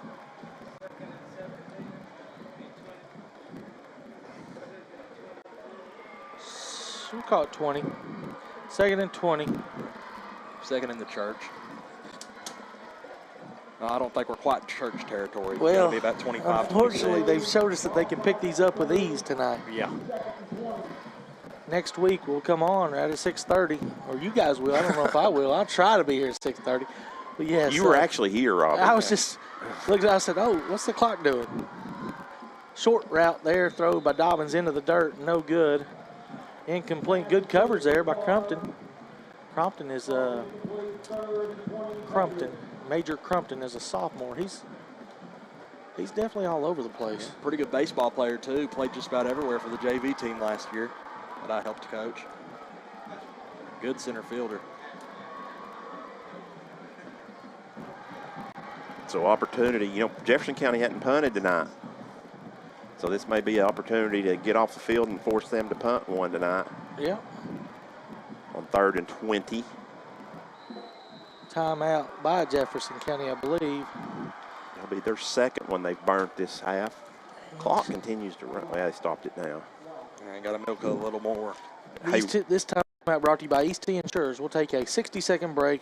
We'll call it 20. Second and 20. Second in the church. No, I don't think we're quite church territory. It's Well, gonna be about 25, unfortunately, 26. they've showed us that they can pick these up with ease tonight. Yeah. Next week, we'll come on right at 6:30. Or you guys will. I don't know if I will. I'll try to be here at 6:30. But yes. You were actually here, Robbie. I was just looking. I said, "Oh, what's the clock doing?" Short route there, throw by Dobbins into the dirt, no good. Incomplete. Good coverage there by Crumpton. Major Crumpton is a sophomore. He's definitely all over the place. Yeah, pretty good baseball player too. Played just about everywhere for the JV team last year that I helped coach. Good center fielder. So opportunity, Jefferson County hadn't punted tonight. So this may be an opportunity to get off the field and force them to punt one tonight. Yeah. On 3rd and 20. Timeout by Jefferson County, I believe. It'll be their second one they've burnt this half. Clock continues to run. Well, they stopped it now. I got to milk a little more. This timeout brought to you by East T Insurers. We'll take a 60-second break.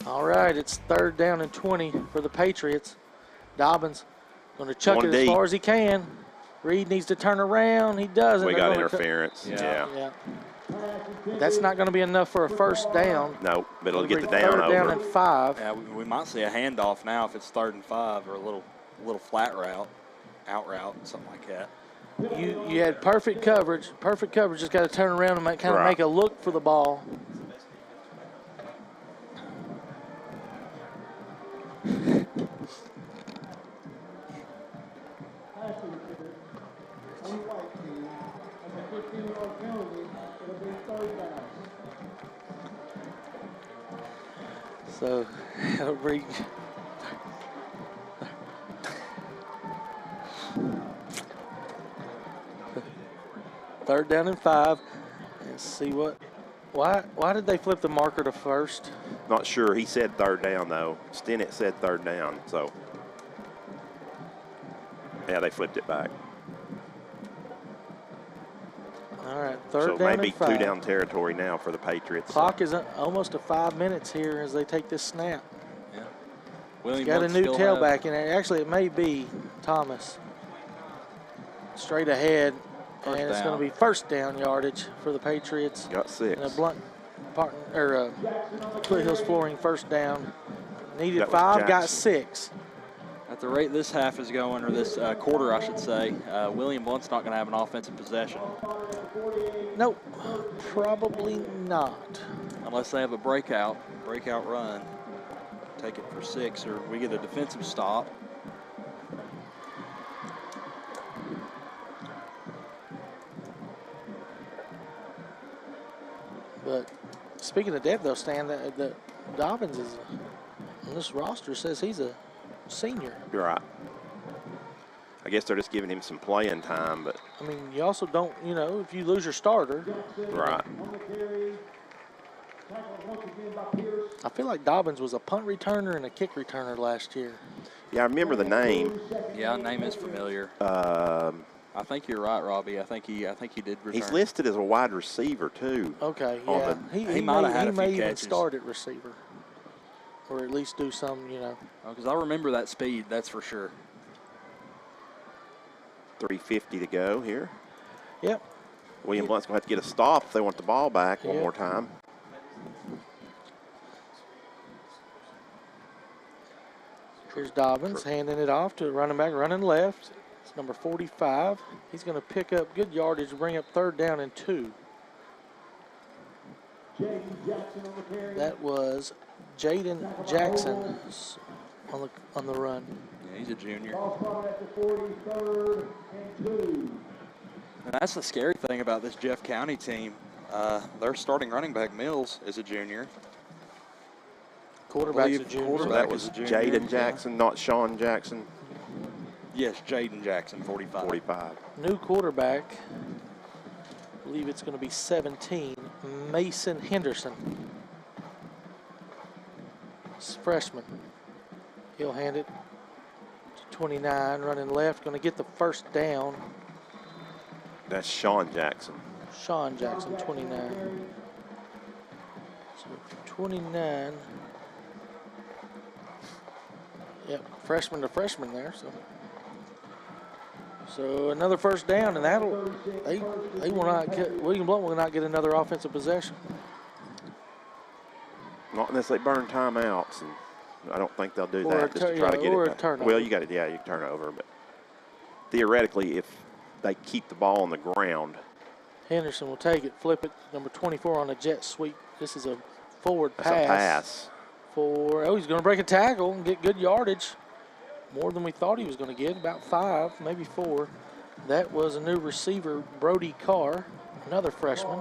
All right, it's 3rd down and 20 for the Patriots. Dobbins going to chuck One it as deep. far as he can. Reed needs to turn around. He doesn't. We They're got gonna interference. Yeah. Yeah. That's not going to be enough for a first down. No, but it'll get the Third down down over. and 5. Yeah, we might see a handoff now if it's 3rd and 5 or a little flat route, out route, something like that. You had perfect coverage. Perfect coverage. Just got to turn around and kind of Right. make a look for the ball. So it'll reach. Third down and 5. Let's see what. Why did they flip the marker to first? Not sure. He said 3rd down, though. Stennett said 3rd down, so. Yeah, they flipped it back. All right, 3rd So down maybe and 5. 2-down territory now for the Patriots. Clock is almost to 5 minutes here as they take this snap. Yeah. William Got a Blount new still tailback in there. Actually, it may be Thomas. Straight ahead. First And it's down. going to be first down yardage for the Patriots. Got 6. And a Blount Foothills Flooring first down. Needed That was 5, got Jackson. 6. At the rate this half is going, or this quarter, I should say, William Blount's not going to have an offensive possession Nope, probably not. unless they have a breakout run. Take it for 6, or we get a defensive stop. But speaking of depth, though, Stan, the Dobbins is on this roster says he's a senior. You're right. I guess they're just giving him some playing time, but I mean, you also don't, if you lose your starter. right. I feel like Dobbins was a punt returner and a kick returner last year. Yeah, I remember the name. Yeah, name is familiar. I think you're right, Robbie. I think he did return. He's listed as a wide receiver too. Okay, On yeah. the- He might may, have had he a few may even catches. start at receiver. Or at least do some, Because I remember that speed, that's for sure. 3:50 to go here. Yep. William Blount's going to have to get a stop if they want the ball back one Yeah. more time. Here's Dobbins handing it off to a running back, running left. It's number 45. He's going to pick up good yardage to bring up 3rd down and 2. That was Jaden Jackson on the run. Yeah, he's a junior. And that's the scary thing about this Jeff County team. Their starting running back, Mills, is a junior. Quarterback's a believe junior. So quarterback that was is a junior, Jaden yeah. Jackson, not Sean Jackson, Yes, Jaden Jackson, 45. 45. New quarterback. I believe it's going to be 17. Mason Henderson. It's a freshman. He'll hand it to 29, running left, going to get the first down. That's Sean Jackson. Sean Jackson, 29. So 29. Yep, freshman to freshman there. So another first down, and they will not get, William Blount will not get another offensive possession. Not unless they burn timeouts, and I don't think they'll do Or that just to try to get or it a back. turnover. Well, you got it. Yeah, you turn over, but theoretically, if they keep the ball on the ground, Henderson will take it, flip it, number 24 on a jet sweep. This is a forward that's pass. a pass. He's going to break a tackle and get good yardage. More than we thought he was going to get, about 5, maybe 4. That was a new receiver, Brody Carr, another freshman.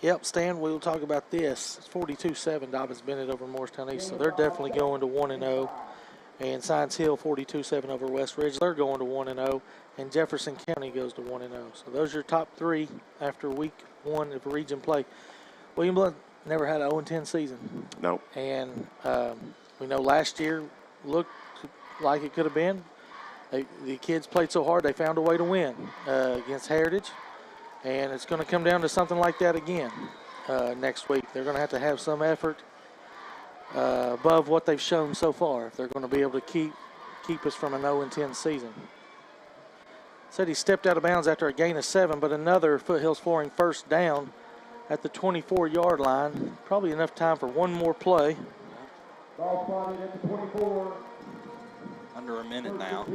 Yep, Stan, we'll talk about this. It's 42-7, Dobbins Bennett over Morristown East, so they're definitely going to 1-0. And Science Hill 42-7 over West Ridge, they're going to 1-0. And Jefferson County goes to 1-0. So those are your top 3 after week 1 of region play. William Blount never had an 0-10 season. Nope. And we know last year looked like it could have been. The kids played so hard, they found a way to win against Heritage. And it's going to come down to something like that again next week. They're going to have some effort above what they've shown so far if they're going to be able to keep us from an 0-10 season. Said he stepped out of bounds after a gain of 7, but another Foothills Flooring first down at the 24-yard line. Probably enough time for one more play. Ball spotted at the 24. Under a minute now.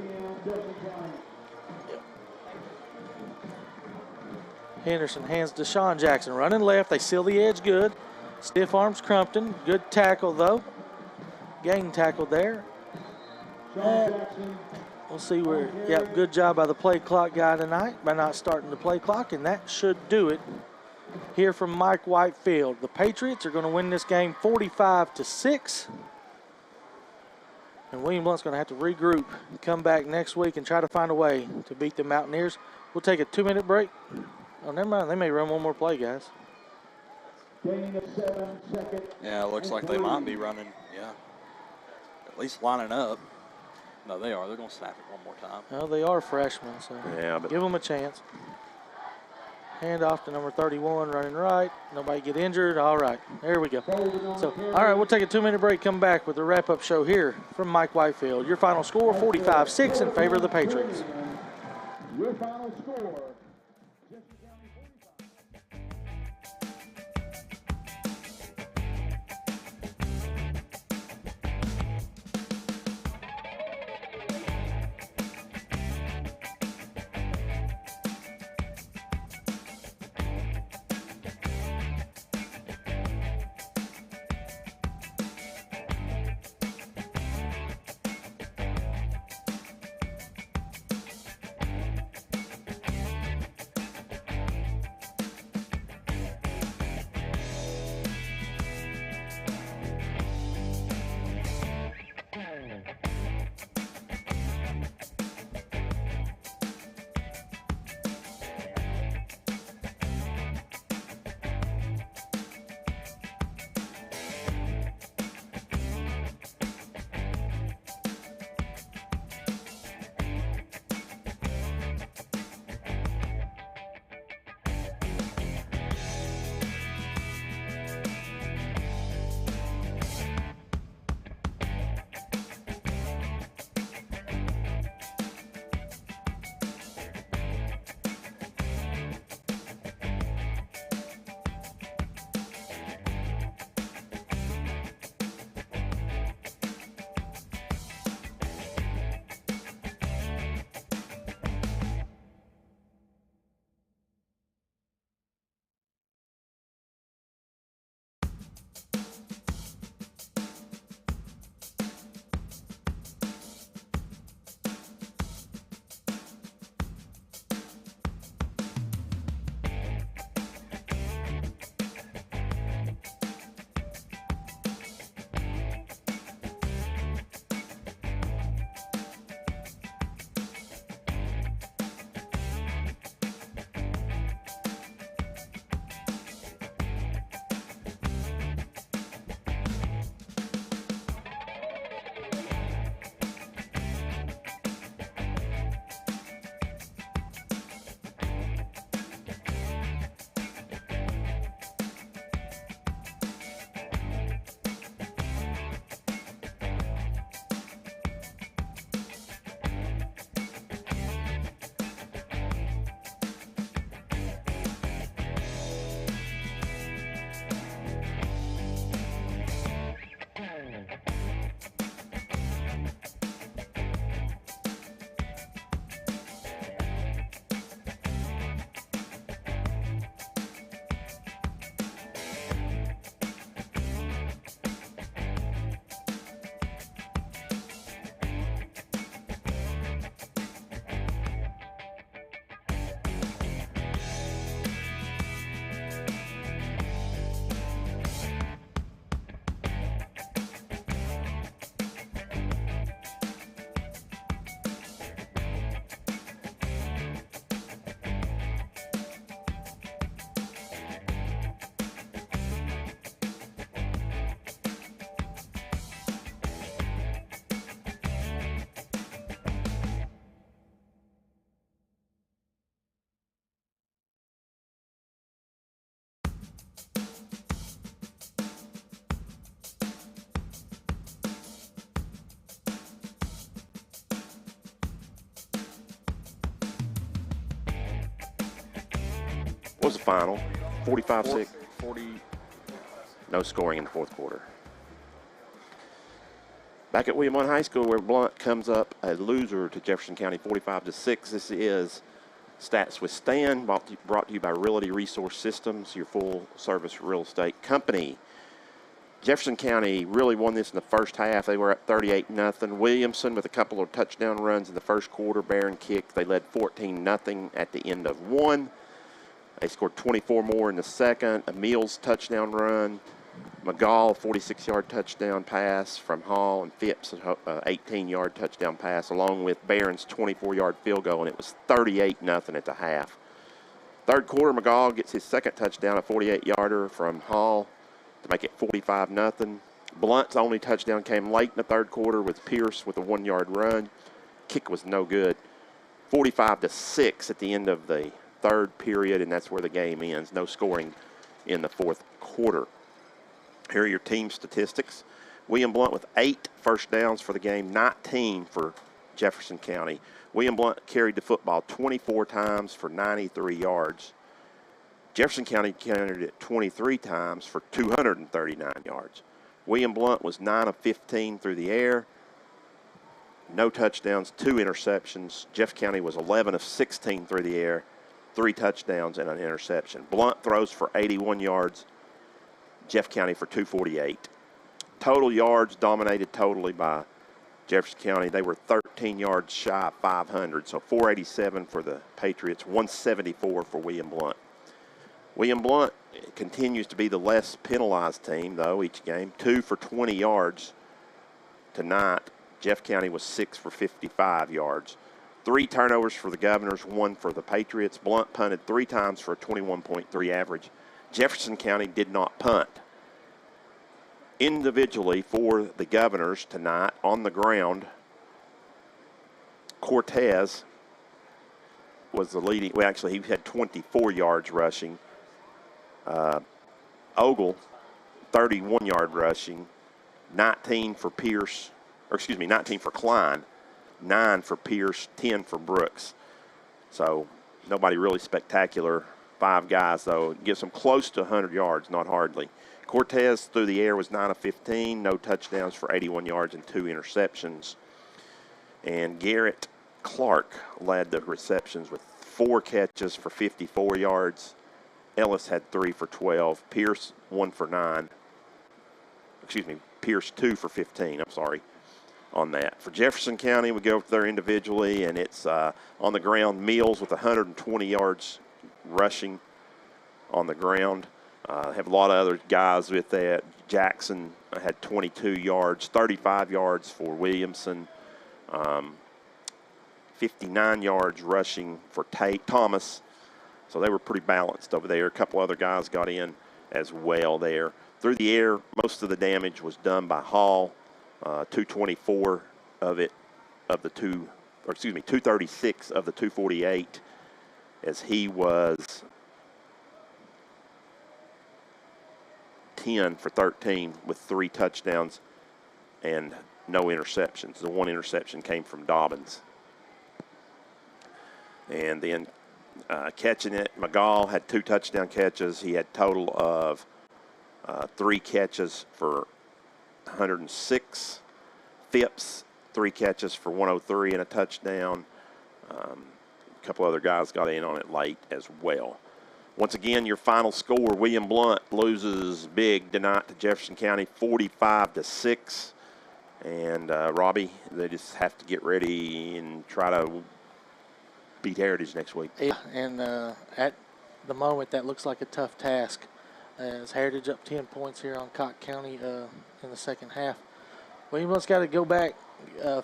Henderson hands to Sean Jackson. Running left. They seal the edge good. Stiff arms Crumpton. Good tackle, though. Gang tackle there. We'll see where. Yep, good job by the play clock guy tonight by not starting the play clock, and that should do it here from Mike Whitefield. The Patriots are going to win this game 45-6. And William Blount's going to have to regroup and come back next week and try to find a way to beat the Mountaineers. We'll take a 2-minute break. Oh, never mind. They may run one more play, guys. Yeah, it looks like they might be running, at least lining up. No, they are. They're going to snap it one more time. Well, they are freshmen, so give them a chance. Hand off to number 31, running right. Nobody get injured. All right, there we go. So, all right, we'll take a 2-minute break, come back with the wrap-up show here from Mike Whitefield. Your final score, 45-6 in favor of the Patriots. Your final score. What was the final? 45-6? 40. No scoring in the fourth quarter. Back at William Blount High School, where Blount comes up a loser to Jefferson County 45-6. This is Stats with Stan, brought to you by Realty Resource Systems, your full-service real estate company. Jefferson County really won this in the first half. They were up 38-0. Williamson with a couple of touchdown runs in the first quarter. Barron kicked. They led 14-0 at the end of one. They scored 24 more in the second. Emil's touchdown run. McGall, 46-yard touchdown pass from Hall, and Phipps, 18-yard touchdown pass, along with Barron's 24-yard field goal, and it was 38-0 at the half. Third quarter, McGall gets his second touchdown, a 48-yarder from Hall to make it 45-0. Blount's only touchdown came late in the third quarter with Pierce with a 1-yard run. Kick was no good. 45-6 at the end of the third period, and that's where the game ends. No scoring in the fourth quarter. Here are your team statistics. William Blount with 8 first downs for the game, 19 for Jefferson County. William Blount carried the football 24 times for 93 yards. Jefferson County carried it 23 times for 239 yards. William Blount was 9 of 15 through the air. No touchdowns, 2 interceptions. Jeff County was 11 of 16 through the air, 3 touchdowns and an interception. Blount throws for 81 yards. Jeff County for 248. Total yards dominated totally by Jefferson County. They were 13 yards shy of 500, so 487 for the Patriots, 174 for William Blount. William Blount continues to be the less penalized team, though, each game. 2 for 20 yards tonight. Jeff County was 6 for 55 yards. 3 turnovers for the Governors, 1 for the Patriots. Blount punted 3 times for a 21.3 average. Jefferson County did not punt. Individually for the Governors tonight on the ground, Cortez was the leading. Well, actually, he had 24 yards rushing. Ogle, 31-yard rushing. 19 for Pierce, 19 for Klein, 9 for Pierce, 10 for Brooks. So nobody really spectacular. 5 guys, though. It gives them close to 100 yards, not hardly. Cortez through the air was 9 of 15, no touchdowns for 81 yards and 2 interceptions. And Garrett Clark led the receptions with 4 catches for 54 yards. Ellis had 3 for 12. Pierce 1 for 9. Pierce 2 for 15, on that. For Jefferson County, we go there individually, and it's on the ground. Mills with 120 yards rushing on the ground. Have a lot of other guys with that. Jackson had 22 yards, 35 yards for Williamson, 59 yards rushing for Thomas. So they were pretty balanced over there. A couple other guys got in as well there. Through the air, most of the damage was done by Hall. 224 of it, 236 of the 248, as he was 10 for 13 with 3 touchdowns and no interceptions. The 1 interception came from Dobbins. And then catching it, McGall had 2 touchdown catches. He had total of 3 catches for 106. Phipps, 3 catches for 103 and a touchdown. A couple other guys got in on it late as well. Once again, your final score, William Blount loses big tonight to Jefferson County, 45-6. And, Robbie, they just have to get ready and try to beat Heritage next week. Yeah, and at the moment, that looks like a tough task. As Heritage up 10 points here on Cocke County in the second half. William Blount's got to go back,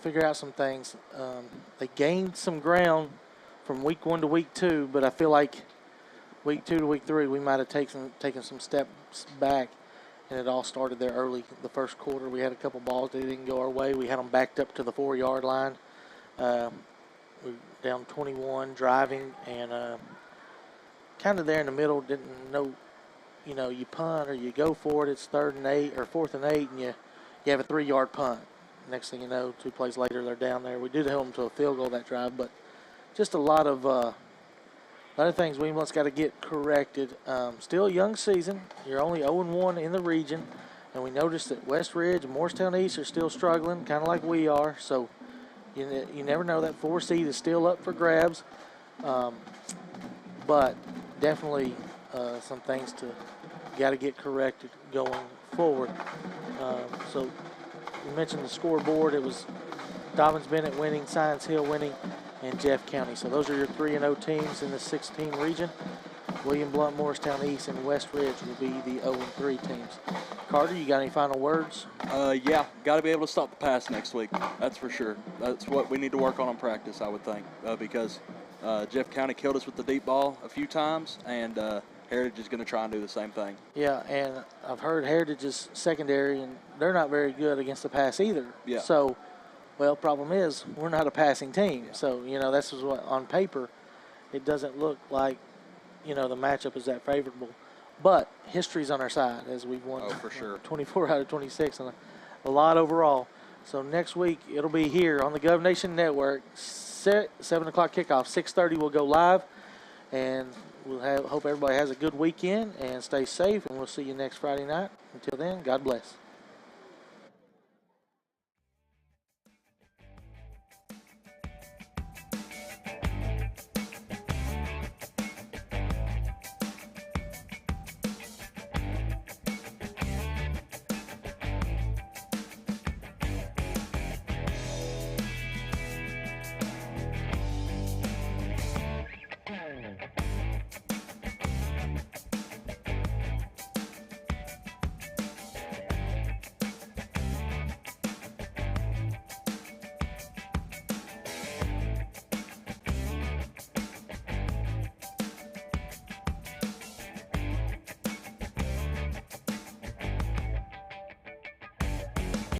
figure out some things. They gained some ground from week 1 to week 2, but I feel like week 2 to week 3, we might have taken some steps back, and it all started there early. The first quarter, we had a couple balls that didn't go our way. We had them backed up to the 4-yard line. We were down 21, driving, and kind of there in the middle, didn't know, you punt or you go for it. It's 3rd and 8 or 4th and 8, and you have a 3-yard punt. Next thing you know, 2 plays later, they're down there. We did hold them to a field goal that drive, but just a lot of A lot of things William-Blount's got to get corrected. Still a young season. You're only 0-1 in the region. And we noticed that West Ridge and Morristown East are still struggling, kind of like we are. So you never know. That 4 seed is still up for grabs. But definitely some things got to get corrected going forward. So you mentioned the scoreboard. It was Dobbins-Bennett winning, Science Hill winning, and Jeff County. So those are your 3-0 teams in the 6-team region. William-Blount, Morristown East, and West Ridge will be the 0-3 teams. Carter, you got any final words? Yeah, got to be able to stop the pass next week. That's for sure. That's what we need to work on in practice, I would think, because Jeff County killed us with the deep ball a few times, and Heritage is going to try and do the same thing. Yeah, and I've heard Heritage is secondary, and they're not very good against the pass either. Yeah. So, well, problem is we're not a passing team. Yeah. So, this is what on paper it doesn't look like, the matchup is that favorable. But history's on our side as we've won for sure. 24 out of 26 and a lot overall. So next week it'll be here on the Gov Nation Network, 7 o'clock kickoff, 6:30 we'll go live, and hope everybody has a good weekend and stay safe, and we'll see you next Friday night. Until then, God bless.